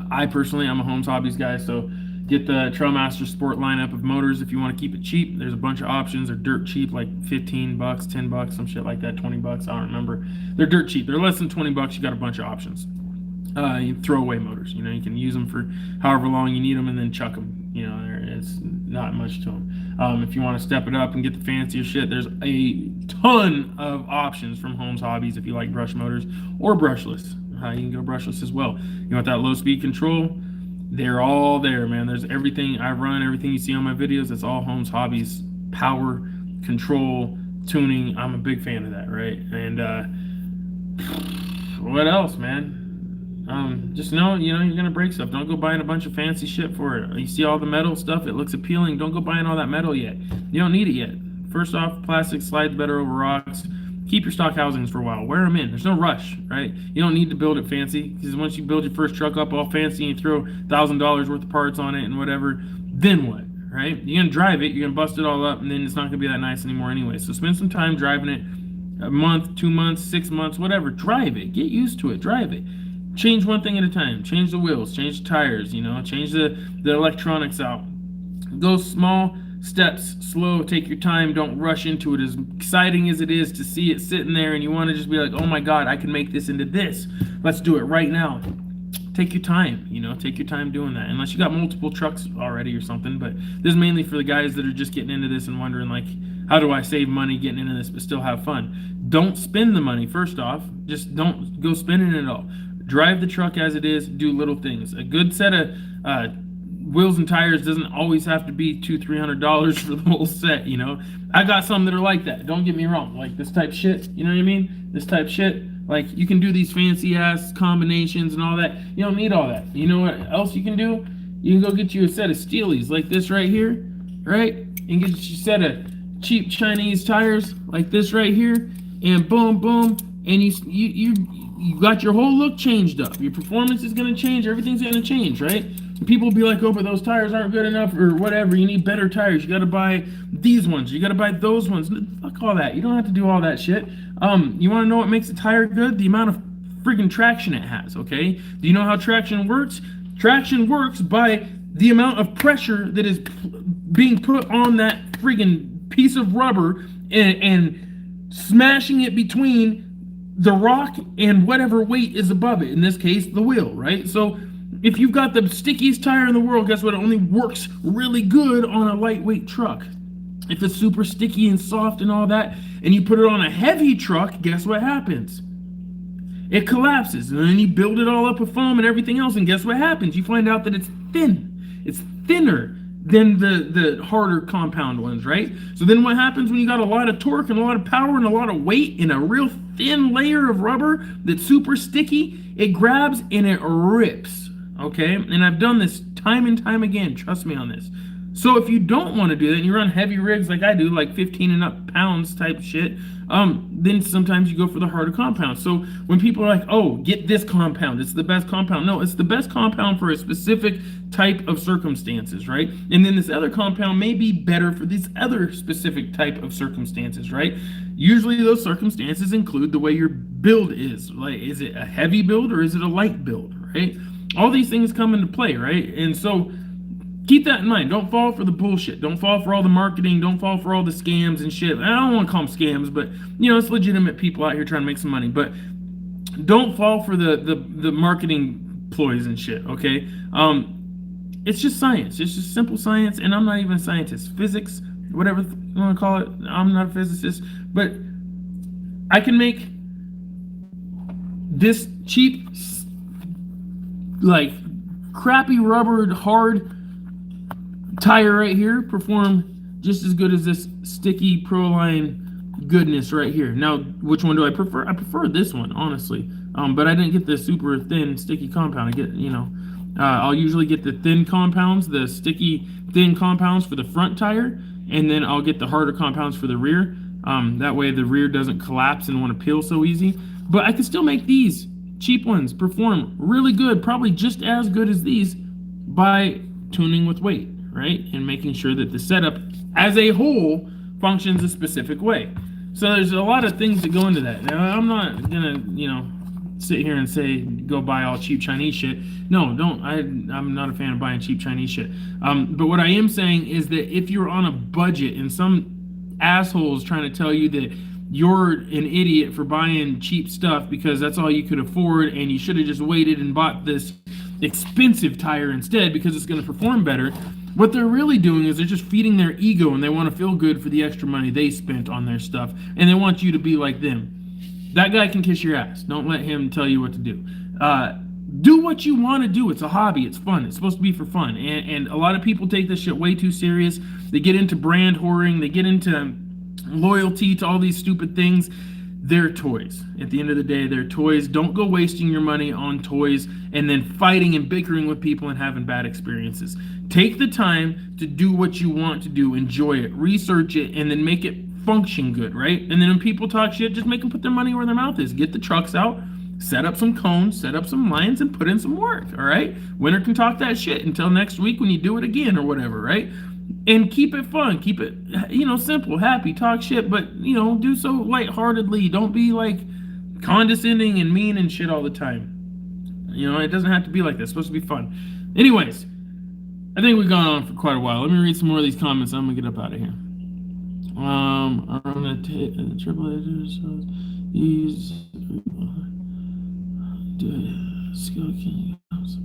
I personally, I'm a Holmes Hobbies guy, so get the Trailmaster Sport lineup of motors if you want to keep it cheap. There's a bunch of options. They're dirt cheap, like 15 bucks, 10 bucks, some shit like that, 20 bucks, I don't remember. They're dirt cheap. They're less than 20 bucks, you got a bunch of options. You throw away motors, you know, you can use them for however long you need them and then chuck them. You know, it's not much to them. If you want to step it up and get the fancier shit, there's a ton of options from Holmes Hobbies if you like brush motors or brushless. You can go brushless as well. You want that low speed control? They're all there, man. There's everything I run, everything you see on my videos, it's all Holmes Hobbies power, control, tuning. I'm a big fan of that, right? And what else, man? Just know, you know, you're gonna break stuff. Don't go buying a bunch of fancy shit for it. You see all the metal stuff, it looks appealing. Don't go buying all that metal yet. You don't need it yet. First off, plastic slides better over rocks. Keep your stock housings for a while. Wear them in. There's no rush, right? You don't need to build it fancy, because once you build your first truck up all fancy and you throw $1,000 worth of parts on it and whatever, then what, right? You're gonna drive it, you're gonna bust it all up, and then it's not gonna be that nice anymore anyway. So spend some time driving it, a month, 2 months, 6 months, whatever. Drive it. Get used to it. Drive it. Change one thing at a time. Change the wheels, change the tires, you know, change the electronics out. Go small steps, slow, take your time, don't rush into it. As exciting as it is to see it sitting there and you want to just be like, oh my God, I can make this into this. Let's do it right now. Take your time, you know, take your time doing that. Unless you got multiple trucks already or something, but this is mainly for the guys that are just getting into this and wondering like, how do I save money getting into this but still have fun? Don't spend the money, first off. Just don't go spending it all. Drive the truck as it is, do little things. A good set of wheels and tires doesn't always have to be $200-300 for the whole set, you know. I got some that are like that, don't get me wrong, like this type shit, you know what I mean? This type shit, like you can do these fancy ass combinations and all that. You don't need all that. You know what else you can do? You can go get you a set of Steelies like this right here, right? And get you a set of cheap Chinese tires like this right here, and boom, boom, and you got your whole look changed up. Your performance is going to change. Everything's going to change, right? And people will be like, oh, but those tires aren't good enough or whatever. You need better tires. You got to buy these ones. You got to buy those ones. Fuck all that. You don't have to do all that shit. You want to know what makes a tire good? The amount of friggin' traction it has, okay? Do you know how traction works? Traction works by the amount of pressure that is being put on that friggin' piece of rubber and smashing it between the rock and whatever weight is above it, in this case the wheel, right? So if you've got the stickiest tire in the world, guess what? It only works really good on a lightweight truck. If it's super sticky and soft and all that, and you put it on a heavy truck, guess what happens? It collapses, and then you build it all up with foam and everything else, and guess what happens? You find out that it's thin. It's thinner than the harder compound ones, right? So then what happens when you got a lot of torque and a lot of power and a lot of weight in a real thin layer of rubber that's super sticky? It grabs and it rips, okay? And I've done this time and time again, trust me on this. So if you don't want to do that and you run heavy rigs like I do, like 15 and up pounds type shit, then sometimes you go for the harder compound. So when people are like, oh, get this compound, it's the best compound. No, it's the best compound for a specific type of circumstances, right? And then this other compound may be better for this other specific type of circumstances, right? Usually those circumstances include the way your build is. Like, is it a heavy build or is it a light build, right? All these things come into play, right? And so keep that in mind. Don't fall for the bullshit. Don't fall for all the marketing. Don't fall for all the scams and shit. I don't want to call them scams, but it's legitimate people out here trying to make some money. But don't fall for the marketing ploys and shit. Okay, it's just science. It's just simple science, and I'm not even a scientist. Physics, whatever you want to call it. I'm not a physicist, but I can make this cheap, like crappy rubbered hard tire right here perform just as good as this sticky Proline goodness right here. Now, which one do I prefer? I prefer this one, honestly. But I didn't get the super thin sticky compound. I get, I'll usually get the thin compounds, the sticky thin compounds for the front tire, and then I'll get the harder compounds for the rear. That way the rear doesn't collapse and want to peel so easy. But I can still make these cheap ones perform really good, probably just as good as these, by tuning with weight, right? And making sure that the setup as a whole functions a specific way. So there's a lot of things that go into that. Now, I'm not gonna, sit here and say go buy all cheap Chinese shit. No, don't. I'm not a fan of buying cheap Chinese shit. But what I am saying is that if you're on a budget and some asshole's trying to tell you that you're an idiot for buying cheap stuff because that's all you could afford and you should have just waited and bought this expensive tire instead because it's going to perform better, what they're really doing is they're just feeding their ego, and they want to feel good for the extra money they spent on their stuff, and they want you to be like them. That guy can kiss your ass. Don't let him tell you what to do. Do what you want to do. It's a hobby. It's fun. It's supposed to be for fun. And a lot of people take this shit way too serious. They get into brand whoring. They get into loyalty to all these stupid things. They're toys. At the end of the day, they're toys. Don't go wasting your money on toys and then fighting and bickering with people and having bad experiences. Take the time to do what you want to do. Enjoy it. Research it, and then make it function good, right? And then when people talk shit, just make them put their money where their mouth is. Get the trucks out, set up some cones, set up some lines, and put in some work, all right? Winner can talk that shit until next week when you do it again or whatever, right? And keep it fun. Keep it, simple, happy, talk shit, but, do so lightheartedly. Don't be, like, condescending and mean and shit all the time. It doesn't have to be like that. It's supposed to be fun. Anyways, I think we've gone on for quite a while. Let me read some more of these comments. I'm going to get up out of here. Around the triple edges, use skill king,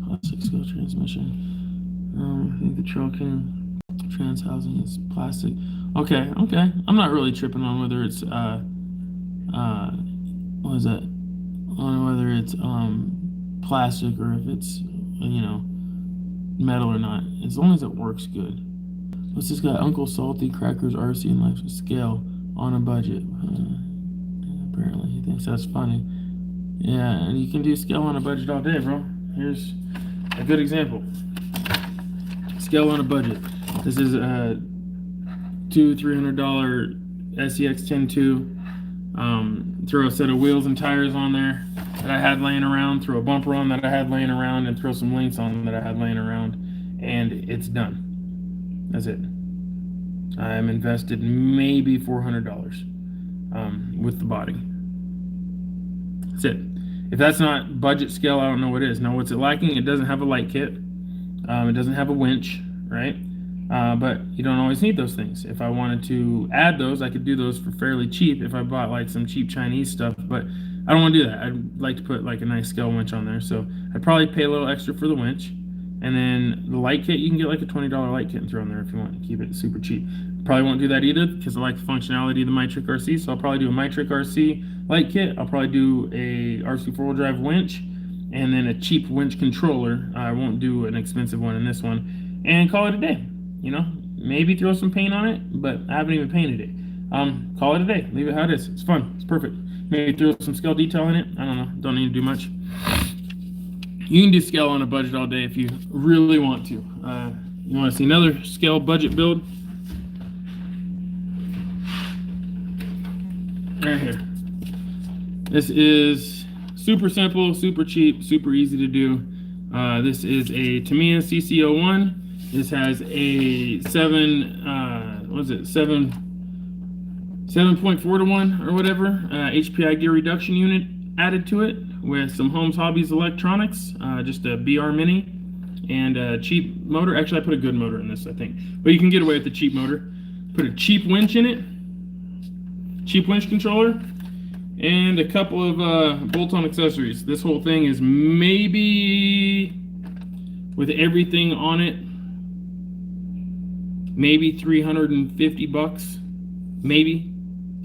plastic skill transmission. I think the trail king trans housing is plastic. Okay. I'm not really tripping on whether it's what is that? On whether it's plastic or if it's metal or not. As long as it works good. What's this guy? Uncle Salty, Crackers, RC, and Life Scale on a budget. Apparently, he thinks that's funny. Yeah, you can do scale on a budget all day, bro. Here's a good example. Scale on a budget. This is a $200-300 SEX 10.2. Throw a set of wheels and tires on there that I had laying around. Throw a bumper on that I had laying around, and throw some links on that I had laying around, and it's done. That's it. I'm invested maybe $400 with the body. That's it. If that's not budget scale, I don't know what is. Now, what's it lacking? It doesn't have a light kit. It doesn't have a winch, right? But you don't always need those things. If I wanted to add those, I could do those for fairly cheap if I bought like some cheap Chinese stuff, but I don't want to do that. I'd like to put like a nice scale winch on there. So I'd probably pay a little extra for the winch. And then the light kit, you can get like a $20 light kit and throw in there if you want to keep it super cheap. Probably won't do that either because I like the functionality of the Mitric RC. So I'll probably do a Mitric RC light kit. I'll probably do a RC 4-wheel drive winch and then a cheap winch controller. I won't do an expensive one in this one, and call it a day. Maybe throw some paint on it, but I haven't even painted it. Call it a day. Leave it how it is. It's fun. It's perfect. Maybe throw some scale detail in it. I don't know. Don't need to do much. You can do scale on a budget all day if you really want to. You want to see another scale budget build? Right here. This is super simple, super cheap, super easy to do. This is a Tamiya CC01. This has a 7.4 to 1 or whatever HPI gear reduction unit added to it with some Holmes Hobbies electronics, just a BR Mini and a cheap motor. Actually, I put a good motor in this, I think, but you can get away with the cheap motor. Put a cheap winch in it, cheap winch controller, and a couple of bolt-on accessories. This whole thing is maybe, with everything on it, maybe 350 bucks, maybe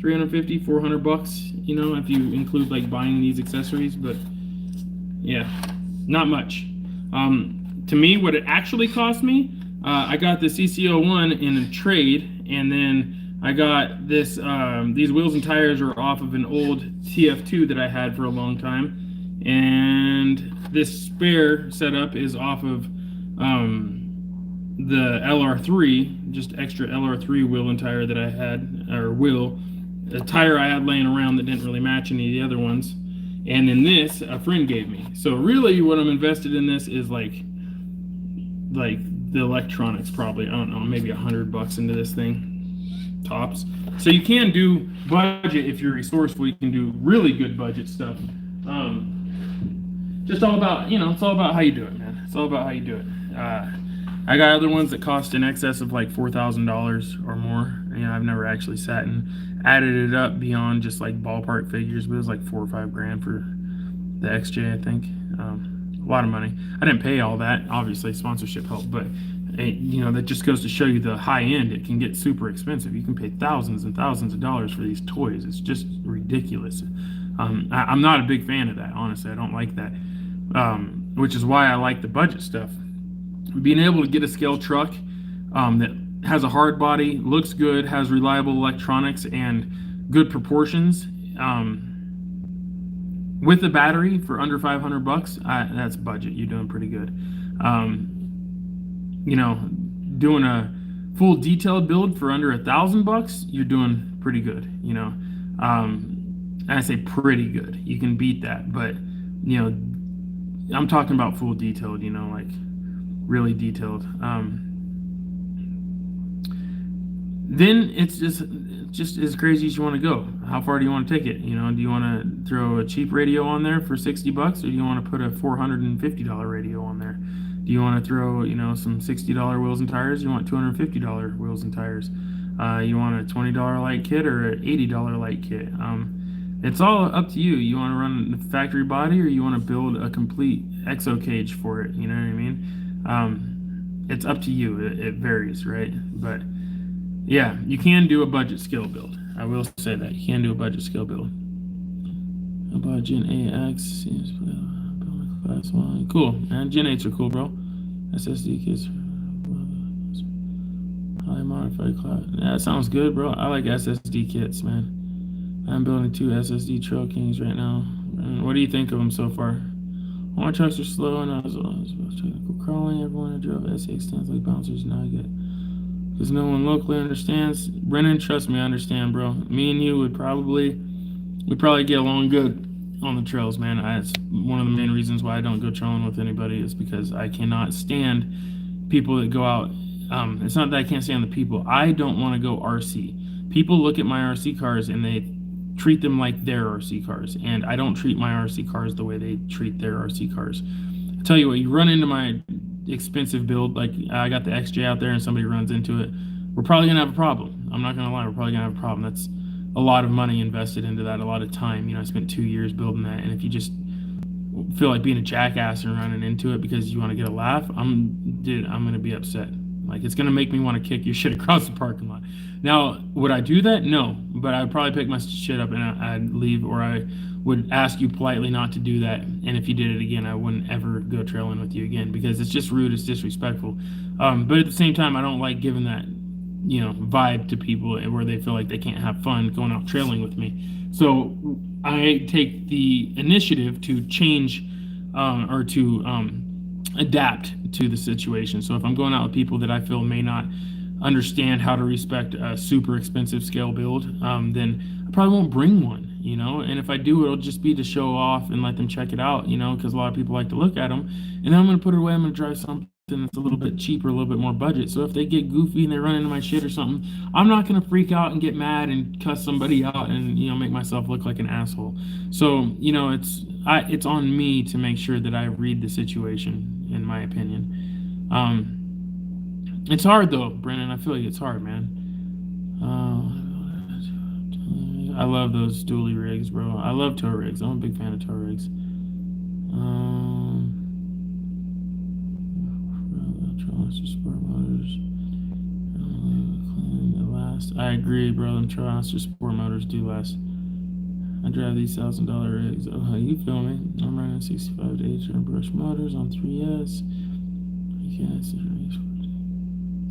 350, 400 bucks, you know, if you include like buying these accessories. But yeah, not much. To me, what it actually cost me, I got the CC01 in a trade, and then I got this, these wheels and tires are off of an old TF2 that I had for a long time, and this spare setup is off of the LR3, just extra LR3 wheel and tire that I had, or wheel, a tire I had laying around that didn't really match any of the other ones, and then this a friend gave me. So really what I'm invested in this is like the electronics, probably, I don't know, maybe $100 into this thing. Tops. So you can do budget if you're resourceful. You can do really good budget stuff. Just all about, you know, it's all about how you do it, man. It's all about how you do it. I got other ones that cost in excess of like $4,000 or more. You know, I've never actually sat and added it up beyond just like ballpark figures, but it was like $4 or $5 grand for the XJ, I think. A lot of money. I didn't pay all that. Obviously, sponsorship helped, but you know, that just goes to show you the high end. It can get super expensive. You can pay thousands and thousands of dollars for these toys. It's just ridiculous. I'm not a big fan of that, honestly. I don't like that, which is why I like the budget stuff. Being able to get a scale truck that has a hard body, looks good, has reliable electronics and good proportions, with the battery for under $500, that's budget. You're doing pretty good. You know, doing a full detailed build for under $1,000, you're doing pretty good. You know, and I say pretty good. You can beat that, but you know, I'm talking about full detailed. You know, like really detailed. Then it's just as crazy as you want to go. How far do you want to take it? You know, do you want to throw a cheap radio on there for $60, or do you want to put a $450 radio on there? Do you want to throw, you know, some $60 wheels and tires? You want $250 wheels and tires? You want a $20 light kit or an $80 light kit? It's all up to you. You want to run the factory body, or you want to build a complete exo cage for it? You know what I mean? It's up to you. It varies, right? But yeah, you can do a budget scale build. I will say that you can do a budget scale build. How about Gen 8X? Class 1. Cool, man. Gen 8s are cool, bro. SSD kits. High modified class. Yeah, that sounds good, bro. I like SSD kits, man. I'm building 2 SSD Trail Kings right now. And what do you think of them so far? All my trucks are slow, and I was technical crawling. Everyone I drove SX stands like bouncers. Now I get, because no one locally understands. Brennan, trust me, I understand, bro. Me and you would probably get along good on the trails, man. It's one of the main reasons why I don't go trailing with anybody, is because I cannot stand people that go out. It's not that I can't stand the people. I don't want to go RC. People look at my RC cars and they treat them like their RC cars, and I don't treat my RC cars the way they treat their RC cars. I tell you what, you run into my expensive build, like I got the XJ out there and somebody runs into it, we're probably gonna have a problem. I'm not gonna lie, we're probably gonna have a problem. That's a lot of money invested into that, a lot of time. You know, I spent 2 years building that, and if you just feel like being a jackass and running into it because you want to get a laugh, I'm gonna be upset. Like, it's gonna make me want to kick your shit across the parking lot. Now, would I do that? No, but I'd probably pick my shit up and I'd leave, or I would ask you politely not to do that. And if you did it again, I wouldn't ever go trailing with you again, because it's just rude, it's disrespectful. But at the same time, I don't like giving that, you know, vibe to people where they feel like they can't have fun going out trailing with me. So I take the initiative to change or to adapt to the situation. So if I'm going out with people that I feel may not understand how to respect a super expensive scale build, then I probably won't bring one, you know. And if I do, it'll just be to show off and let them check it out, you know, because a lot of people like to look at them. And then I'm going to put it away. I'm going to drive something that's a little bit cheaper, a little bit more budget. So if they get goofy and they run into my shit or something, I'm not going to freak out and get mad and cuss somebody out and, you know, make myself look like an asshole. So, you know, it's on me to make sure that I read the situation, in my opinion. It's hard though, Brennan. I feel like it's hard, man. I love those dually rigs, bro. I love tow rigs. I'm a big fan of tow rigs. Sport motors. Last. I agree, bro. Them Triaster sport motors do last. I drive these $1,000 rigs. Oh, you feel me? I'm running 65 to 8 brush motors on 3S.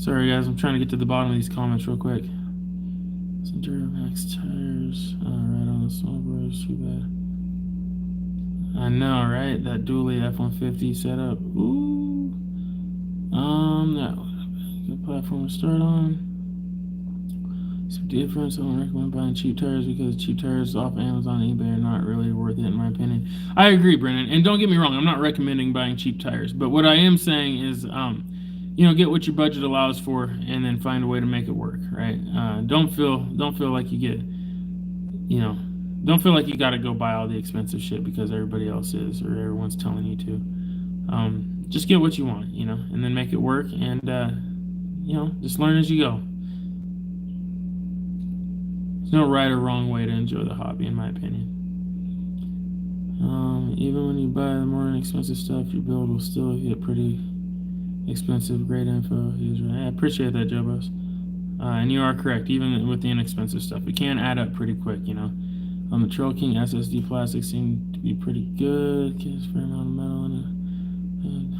Sorry, guys. I'm trying to get to the bottom of these comments real quick. Some Duramax tires. Right on the snowboards. Too bad. I know, right? That dually F-150 setup. Ooh. That good platform to start on. Some difference. I don't recommend buying cheap tires because cheap tires off Amazon and eBay are not really worth it, in my opinion. I agree, Brennan. And don't get me wrong, I'm not recommending buying cheap tires. But what I am saying is, you know, get what your budget allows for, and then find a way to make it work, right? Don't feel like you get, you know, don't feel like you got to go buy all the expensive shit because everybody else is or everyone's telling you to. Just get what you want, you know, and then make it work, and you know, just learn as you go. There's no right or wrong way to enjoy the hobby, in my opinion. Even when you buy the more inexpensive stuff, your build will still get pretty expensive. Great info. I appreciate that, Joe Boss. And you are correct, even with the inexpensive stuff, it can add up pretty quick, you know. The Trail King SSD plastics seem to be pretty good. Kids for amount of metal in it.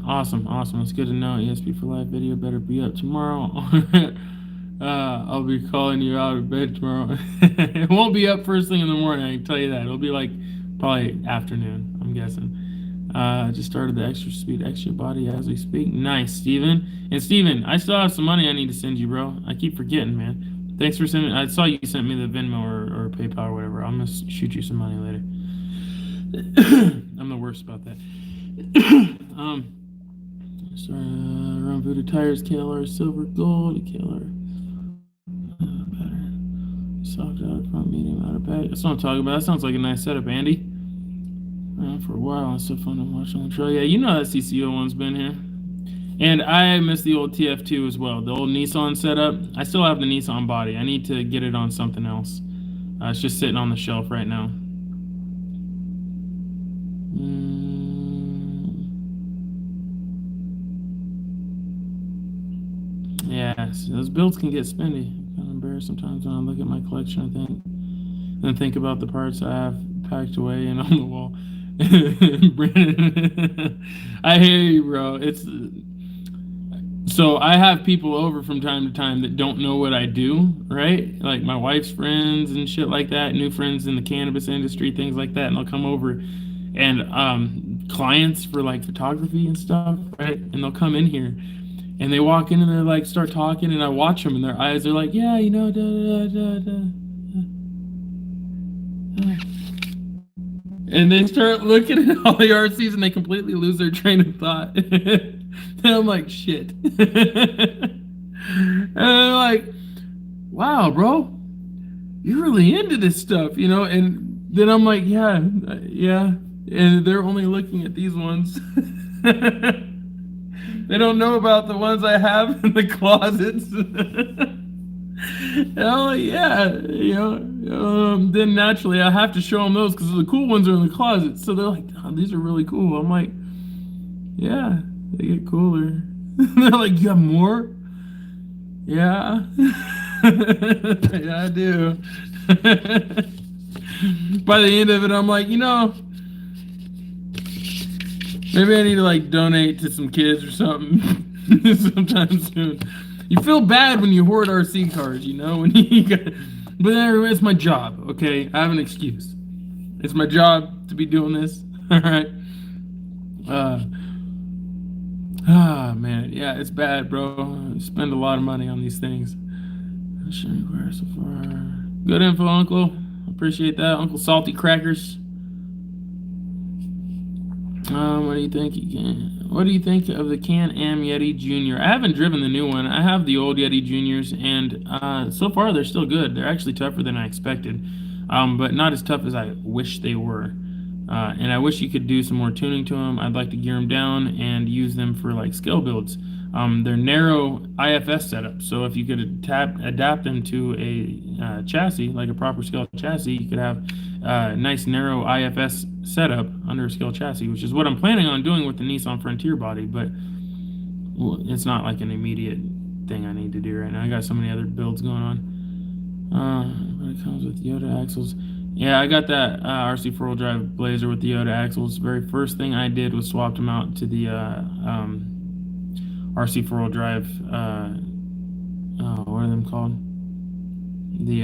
Awesome. It's good to know. ESP for Life video better be up tomorrow. I'll be calling you out of bed tomorrow. It won't be up first thing in the morning, I can tell you that. It'll be like probably afternoon, I'm guessing. Just started the extra speed, extra body as we speak. Nice, Steven. And Steven, I still have some money I need to send you, bro. I keep forgetting, man. Thanks for sending. I saw you sent me the Venmo or PayPal or whatever. I'm gonna shoot you some money later. I'm the worst about that. Run Voodoo tires, KLR silver gold, KLR better. Soft out front, medium outer back. That's what I'm talking about. That sounds like a nice setup, Andy. For a while, it's so fun to watch on the trail. Yeah, you know that CCO one's been here. And I miss the old TF2 as well. The old Nissan setup. I still have the Nissan body. I need to get it on something else. It's just sitting on the shelf right now. Yeah, so those builds can get spendy. I'm kind of embarrassed sometimes when I look at my collection, and think about the parts I have packed away and on the wall. Brandon, I hear you, bro. So I have people over from time to time that don't know what I do, right? Like my wife's friends and shit like that, new friends in the cannabis industry, things like that, and they'll come over, and clients for like photography and stuff, right? And they'll come in here. And they walk in and they're like, start talking, and I watch them, and their eyes are like, yeah, you know, and they start looking at all the RCs, and they completely lose their train of thought. And I'm like, shit. And I'm like, wow, bro, you're really into this stuff, you know? And then I'm like, yeah. And they're only looking at these ones. They don't know about the ones I have in the closets. And I'm like, yeah, you know. Then naturally I have to show them those because the cool ones are in the closet. So they're like, oh, these are really cool. I'm like, yeah, they get cooler. They're like, you have more? Yeah. Yeah, I do. By the end of it, I'm like, you know, maybe I need to like donate to some kids or something sometime soon. You feel bad when you hoard RC cars, you know, when you got, but anyway, it's my job, okay? I have an excuse. It's my job to be doing this, all right? Ah, man. Yeah, it's bad, bro. Spend a lot of money on these things. Shouldn't require so far. Good info, Uncle. Appreciate that. Uncle Salty Crackers. What do you think? What do you think of the Can-Am Yeti Junior? I haven't driven the new one. I have the old Yeti Juniors, and so far they're still good. They're actually tougher than I expected, but not as tough as I wish they were. And I wish you could do some more tuning to them. I'd like to gear them down and use them for like scale builds. They're narrow IFS setup, so if you could adapt them to a chassis, like a proper scale chassis, you could have a nice narrow IFS setup under a scale chassis, which is what I'm planning on doing with the Nissan Frontier body, but it's not like an immediate thing I need to do right now. I got so many other builds going on. But it comes with Yoda axles. Yeah, I got that RC four-wheel drive Blazer with the Yoda axles. Very first thing I did was swapped them out to the RC four-wheel drive. What are them called? The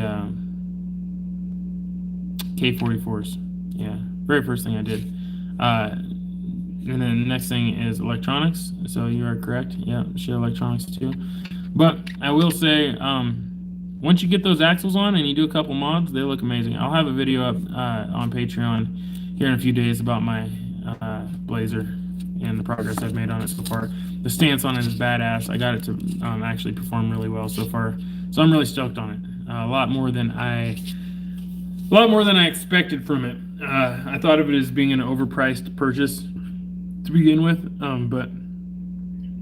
K44s. Yeah, very first thing I did. And then the next thing is electronics. So you are correct. Yeah, share electronics too. But I will say, once you get those axles on and you do a couple mods, they look amazing. I'll have a video up on Patreon here in a few days about my Blazer and the progress I've made on it so far. The stance on it is badass. I got it to actually perform really well so far, so I'm really stoked on it. A lot more than I expected from it. I thought of it as being an overpriced purchase to begin with, but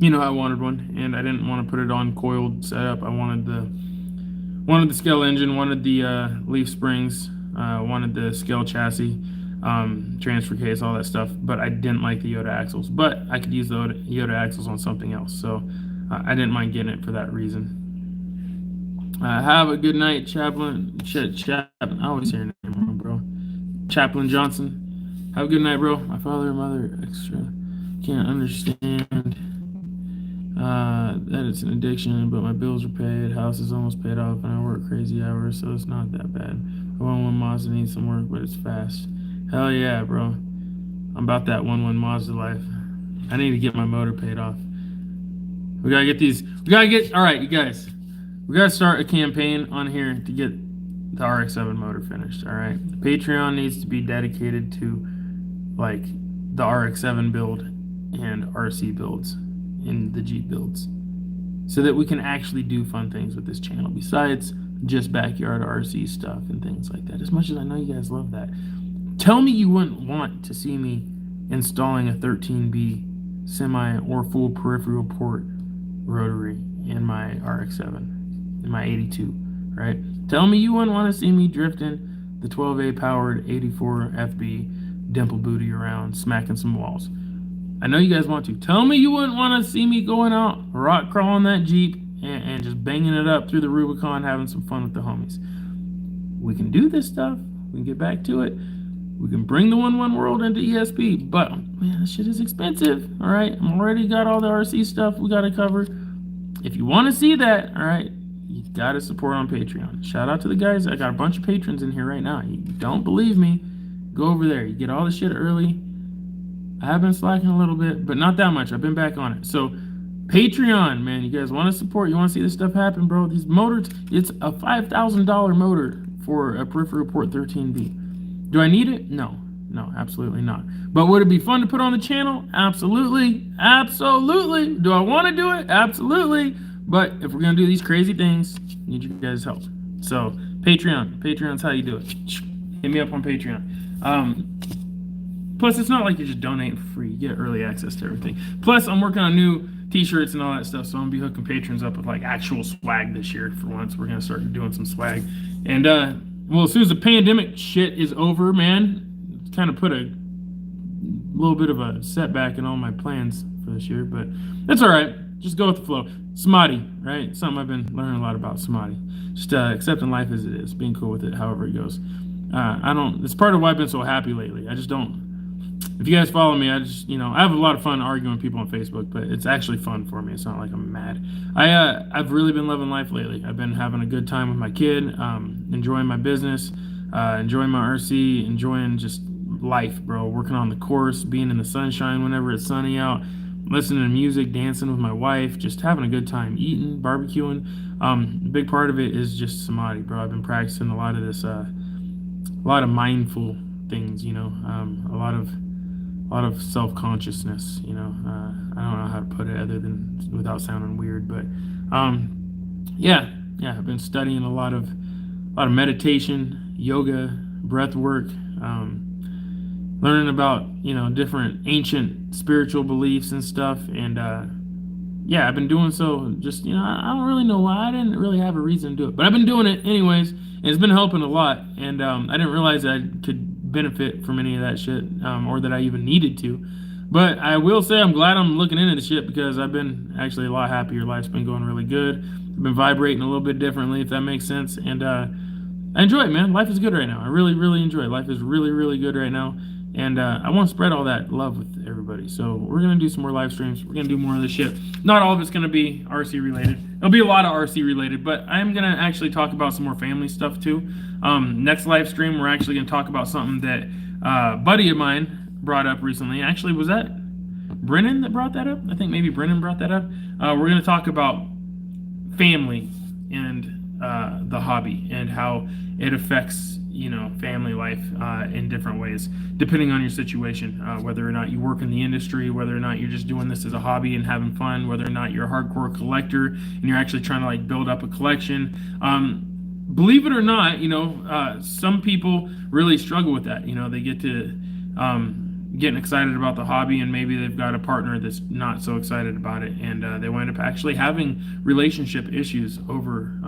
you know I wanted one, and I didn't want to put it on coiled setup. I wanted the scale engine, wanted the leaf springs, wanted the scale chassis, transfer case, all that stuff, but I didn't like the Yoda axles. But I could use the Yoda axles on something else, so I didn't mind getting it for that reason. Have a good night, Chaplain. I always hear your name wrong, bro. Chaplain Johnson. Have a good night, bro. My father and mother extra can't understand that it's an addiction, but my bills are paid, house is almost paid off, and I work crazy hours, so it's not that bad. I want one Mazda needs some work, but it's fast. Hell yeah, bro. I'm about that 1-1 Mazda life. I need to get my motor paid off. We gotta get all right, you guys. We gotta start a campaign on here to get the RX-7 motor finished. All right, the Patreon needs to be dedicated to like the RX-7 build and RC builds and the Jeep builds, so that we can actually do fun things with this channel besides just backyard RC stuff and things like that. As much as I know you guys love that, tell me you wouldn't want to see me installing a 13B semi or full peripheral port rotary in my RX-7. In my 82, right? Tell me you wouldn't want to see me drifting the 12A powered 84 FB dimple booty around, smacking some walls. I know you guys want to. Tell me you wouldn't want to see me going out, rock crawling that Jeep, and just banging it up through the Rubicon, having some fun with the homies. We can do this stuff. We can get back to it. We can bring the 1-1 world into ESP, but man, this shit is expensive. All right, I'm already got all the RC stuff we got to cover. If you want to see that, all right, you gotta support on Patreon. Shout out to the guys. I got a bunch of patrons in here right now. You don't believe me, go over there. You get all the shit early. I have been slacking a little bit, but not that much. I've been back on it. So Patreon, man, you guys want to support, you want to see this stuff happen, bro. These motors, it's a $5,000 motor for a peripheral port 13B. Do I need it? No, absolutely not. But would it be fun to put on the channel? Absolutely. Do I want to do it? Absolutely. But if we're gonna do these crazy things, need you guys' help. So Patreon's how you do it. Hit me up on Patreon. Plus, it's not like you're just donating for free. You get early access to everything. Plus, I'm working on new t-shirts and all that stuff, so I'm gonna be hooking patrons up with like actual swag this year. For once, we're gonna start doing some swag. And well, as soon as the pandemic shit is over, man, it's kind of put a little bit of a setback in all my plans for this year, but that's all right. Just go with the flow. Samadhi, right? Something I've been learning a lot about, samadhi. Just accepting life as it is, being cool with it, however it goes. It's part of why I've been so happy lately. If you guys follow me, I have a lot of fun arguing with people on Facebook, but it's actually fun for me. It's not like I'm mad. I've really been loving life lately. I've been having a good time with my kid, enjoying my business, enjoying my RC, enjoying just life, bro. Working on the course, being in the sunshine whenever it's sunny out. listening to music, dancing with my wife, just having a good time, eating, barbecuing. A big part of it is just samadhi, bro. I've been practicing a lot of this, a lot of mindful things, you know, a lot of self-consciousness, you know. I don't know how to put it other than without sounding weird, but yeah, I've been studying a lot of meditation, yoga, breath work, learning about, you know, different ancient spiritual beliefs and stuff. And yeah, I've been doing so. Just, you know, I don't really know why. I didn't really have a reason to do it, but I've been doing it anyways, and it's been helping a lot. And I didn't realize I could benefit from any of that shit, or that I even needed to. But I will say I'm glad I'm looking into the shit, because I've been actually a lot happier. Life's been going really good. I've been vibrating a little bit differently, if that makes sense. And I enjoy it, man. Life is good right now. I really, really enjoy it. Life is really, really good right now. And I want to spread all that love with everybody. So we're going to do some more live streams. We're going to do more of this shit. Not all of it's going to be RC related. It'll be a lot of RC related, but I'm going to actually talk about some more family stuff too. Next live stream, we're actually going to talk about something that a buddy of mine brought up recently. Actually, was that Brennan that brought that up? I think maybe Brennan brought that up. We're going to talk about family and the hobby, and how it affects, you know, family life in different ways, depending on your situation, whether or not you work in the industry, whether or not you're just doing this as a hobby and having fun, whether or not you're a hardcore collector and you're actually trying to like build up a collection. Believe it or not, you know, some people really struggle with that. You know, they get to getting excited about the hobby, and maybe they've got a partner that's not so excited about it, and they wind up actually having relationship issues over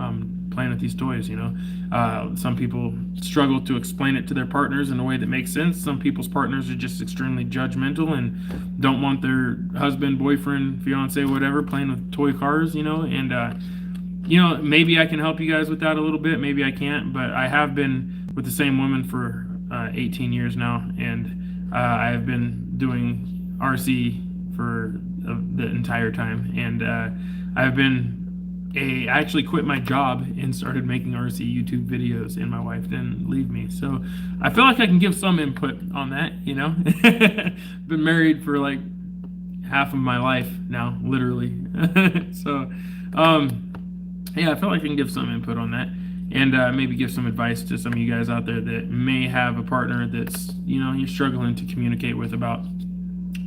playing with these toys. You know, some people struggle to explain it to their partners in a way that makes sense. Some people's partners are just extremely judgmental and don't want their husband, boyfriend, fiance, whatever, playing with toy cars, you know. And you know, maybe I can help you guys with that a little bit, maybe I can't, but I have been with the same woman for 18 years now, and I have been doing RC for the entire time, and I actually quit my job and started making RC YouTube videos, and my wife didn't leave me. So I feel like I can give some input on that, you know. Been married for like half of my life now, literally. So yeah, I feel like I can give some input on that, and maybe give some advice to some of you guys out there that may have a partner that's, you know, you're struggling to communicate with about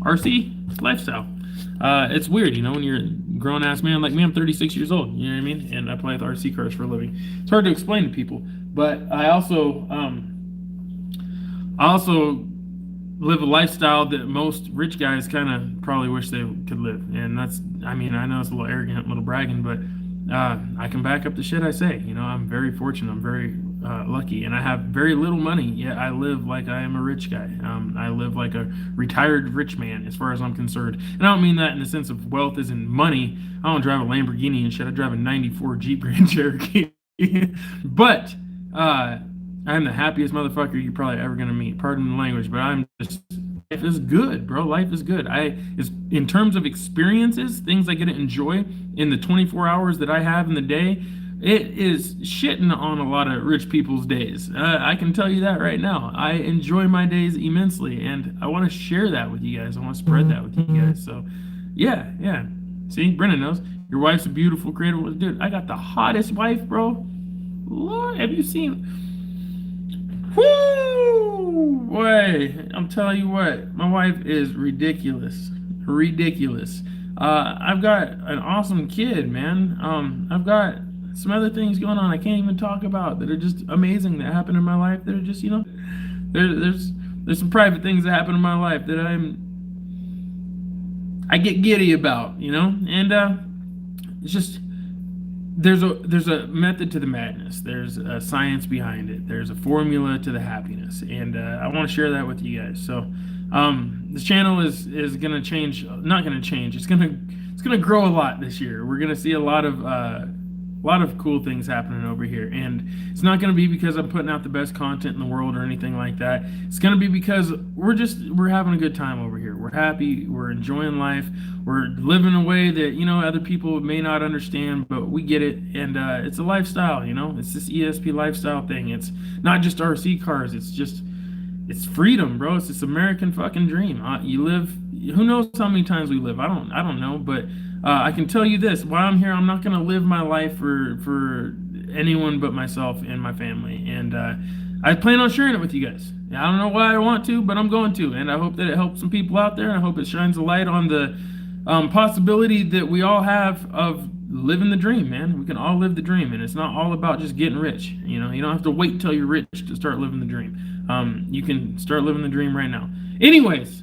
RC lifestyle. It's weird, you know, when you're a grown-ass man like me. I'm 36 years old, you know what I mean? And I play with RC cars for a living. It's hard to explain to people, but I also live a lifestyle that most rich guys kind of probably wish they could live. And that's, I mean, I know it's a little arrogant, a little bragging, but I can back up the shit I say. You know, I'm very fortunate. I'm very lucky, and I have very little money, yet I live like I am a rich guy. I live like a retired rich man, as far as I'm concerned. And I don't mean that in the sense of wealth as in money. I don't drive a Lamborghini and shit. I drive a 94 Jeep Grand Cherokee. But I'm the happiest motherfucker you're probably ever gonna meet. Pardon the language, but I'm just, life is good, bro. Life is good. In terms of experiences, things I get to enjoy in the 24 hours that I have in the day, it is shitting on a lot of rich people's days. I can tell you that right now. I enjoy my days immensely, and I want to share that with you guys. I want to spread that with you guys. So, yeah. See, Brennan knows. Your wife's a beautiful, creative dude. I got the hottest wife, bro. Lord, have you seen? Whoo! Boy, I'm telling you what, my wife is ridiculous. I've got an awesome kid, man. I've got some other things going on I can't even talk about that are just amazing that happen in my life. That are just, you know, there's some private things that happen in my life that I get giddy about, you know. And it's just, there's a method to the madness. There's a science behind it. There's a formula to the happiness, and I want to share that with you guys. So this channel is gonna change. Not gonna change. It's gonna grow a lot this year. We're gonna see a lot of cool things happening over here, and it's not gonna be because I'm putting out the best content in the world or anything like that. It's gonna be because we're having a good time over here. We're happy. We're enjoying life. We're living a way that, you know, other people may not understand, but we get it. And it's a lifestyle, you know. It's this ESP lifestyle thing. It's not just RC cars. It's just it's freedom, bro. It's this American fucking dream. You live. Who knows how many times we live? I don't know, but I can tell you this: while I'm here, I'm not gonna live my life for anyone but myself and my family. And I plan on sharing it with you guys. I don't know why I want to, but I'm going to. And I hope that it helps some people out there. And I hope it shines a light on the possibility that we all have of living the dream, man. We can all live the dream, and it's not all about just getting rich. You know, you don't have to wait till you're rich to start living the dream. You can start living the dream right now. Anyways,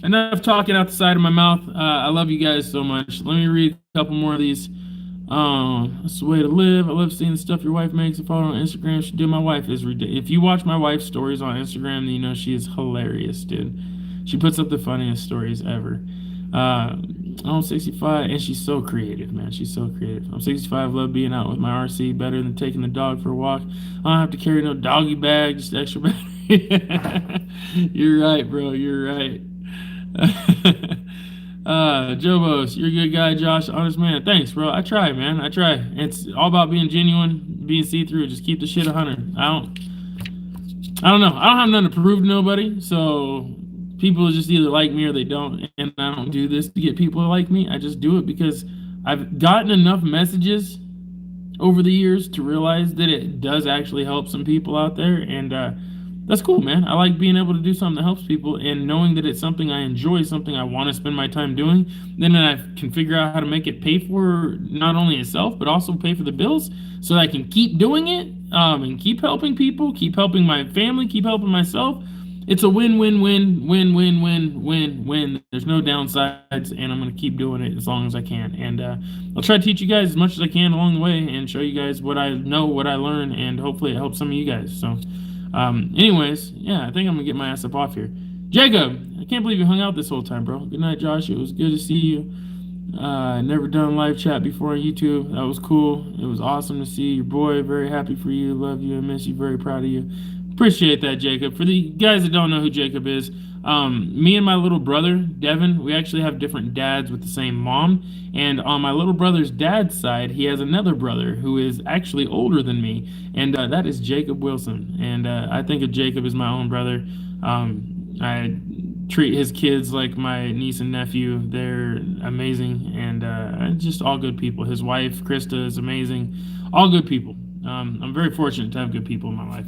enough talking out the side of my mouth. I love you guys so much. Let me read a couple more of these. That's the way to live. I love seeing the stuff your wife makes. I follow her on Instagram. She did. My wife is ridiculous. If you watch my wife's stories on Instagram, then you know she is hilarious, dude. She puts up the funniest stories ever. I'm 65, and she's so creative, man. She's so creative. I'm 65, love being out with my RC better than taking the dog for a walk. I don't have to carry no doggy bag, just extra battery. You're right, bro. You're right. Jobos, you're a good guy, Josh. Honest man. Thanks, bro. I try, man. I try. It's all about being genuine, being see-through. Just keep the shit 100. I don't know. I don't have nothing to prove to nobody, so people just either like me or they don't. And I don't do this to get people to like me. I just do it because I've gotten enough messages over the years to realize that it does actually help some people out there. And that's cool, man. I like being able to do something that helps people, and knowing that it's something I enjoy, something I want to spend my time doing. Then I can figure out how to make it pay for not only itself, but also pay for the bills, so that I can keep doing it and keep helping people, keep helping my family, keep helping myself. It's a win-win-win-win-win-win-win. There's no downsides, and I'm going to keep doing it as long as I can. And I'll try to teach you guys as much as I can along the way and show you guys what I know, what I learn, and hopefully it helps some of you guys. So anyways, yeah, I think I'm going to get my ass up off here. Jacob, I can't believe you hung out this whole time, bro. Good night, Josh. It was good to see you. Never done live chat before on YouTube. That was cool. It was awesome to see your boy. Very happy for you. Love you and miss you. Very proud of you. Appreciate that, Jacob. For the guys that don't know who Jacob is, me and my little brother, Devin, we actually have different dads with the same mom. And on my little brother's dad's side, he has another brother who is actually older than me. And that is Jacob Wilson. And I think of Jacob as my own brother. I treat his kids like my niece and nephew. They're amazing, and just all good people. His wife, Krista, is amazing. All good people. I'm very fortunate to have good people in my life.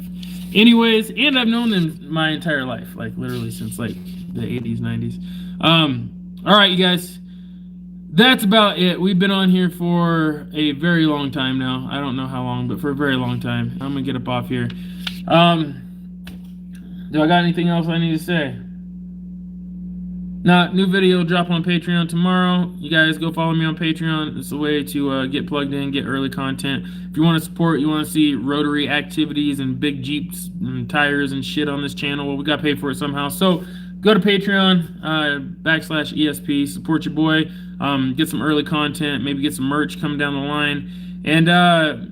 Anyways, and I've known them my entire life, like literally since like the 80s, 90s. All right, you guys, that's about it. We've been on here for a very long time now. I don't know how long, but for a very long time. I'm gonna get up off here. Do I got anything else I need to say? Now, new video will drop on Patreon tomorrow. You guys go follow me on Patreon. It's a way to get plugged in, get early content. If you want to support, you want to see rotary activities and big Jeeps and tires and shit on this channel, well, we got to pay for it somehow. So go to Patreon, /ESP, support your boy, get some early content, maybe get some merch coming down the line. And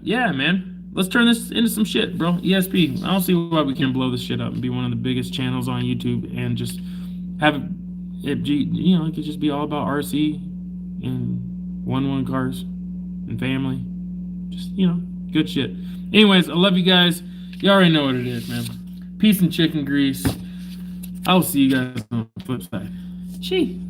yeah, man, let's turn this into some shit, bro. ESP, I don't see why we can't blow this shit up and be one of the biggest channels on YouTube and just have it, you know, it could just be all about RC and 1-1 cars and family. Just, you know, good shit. Anyways, I love you guys. You already know what it is, man. Peace and chicken grease. I'll see you guys on the flip side. Gee.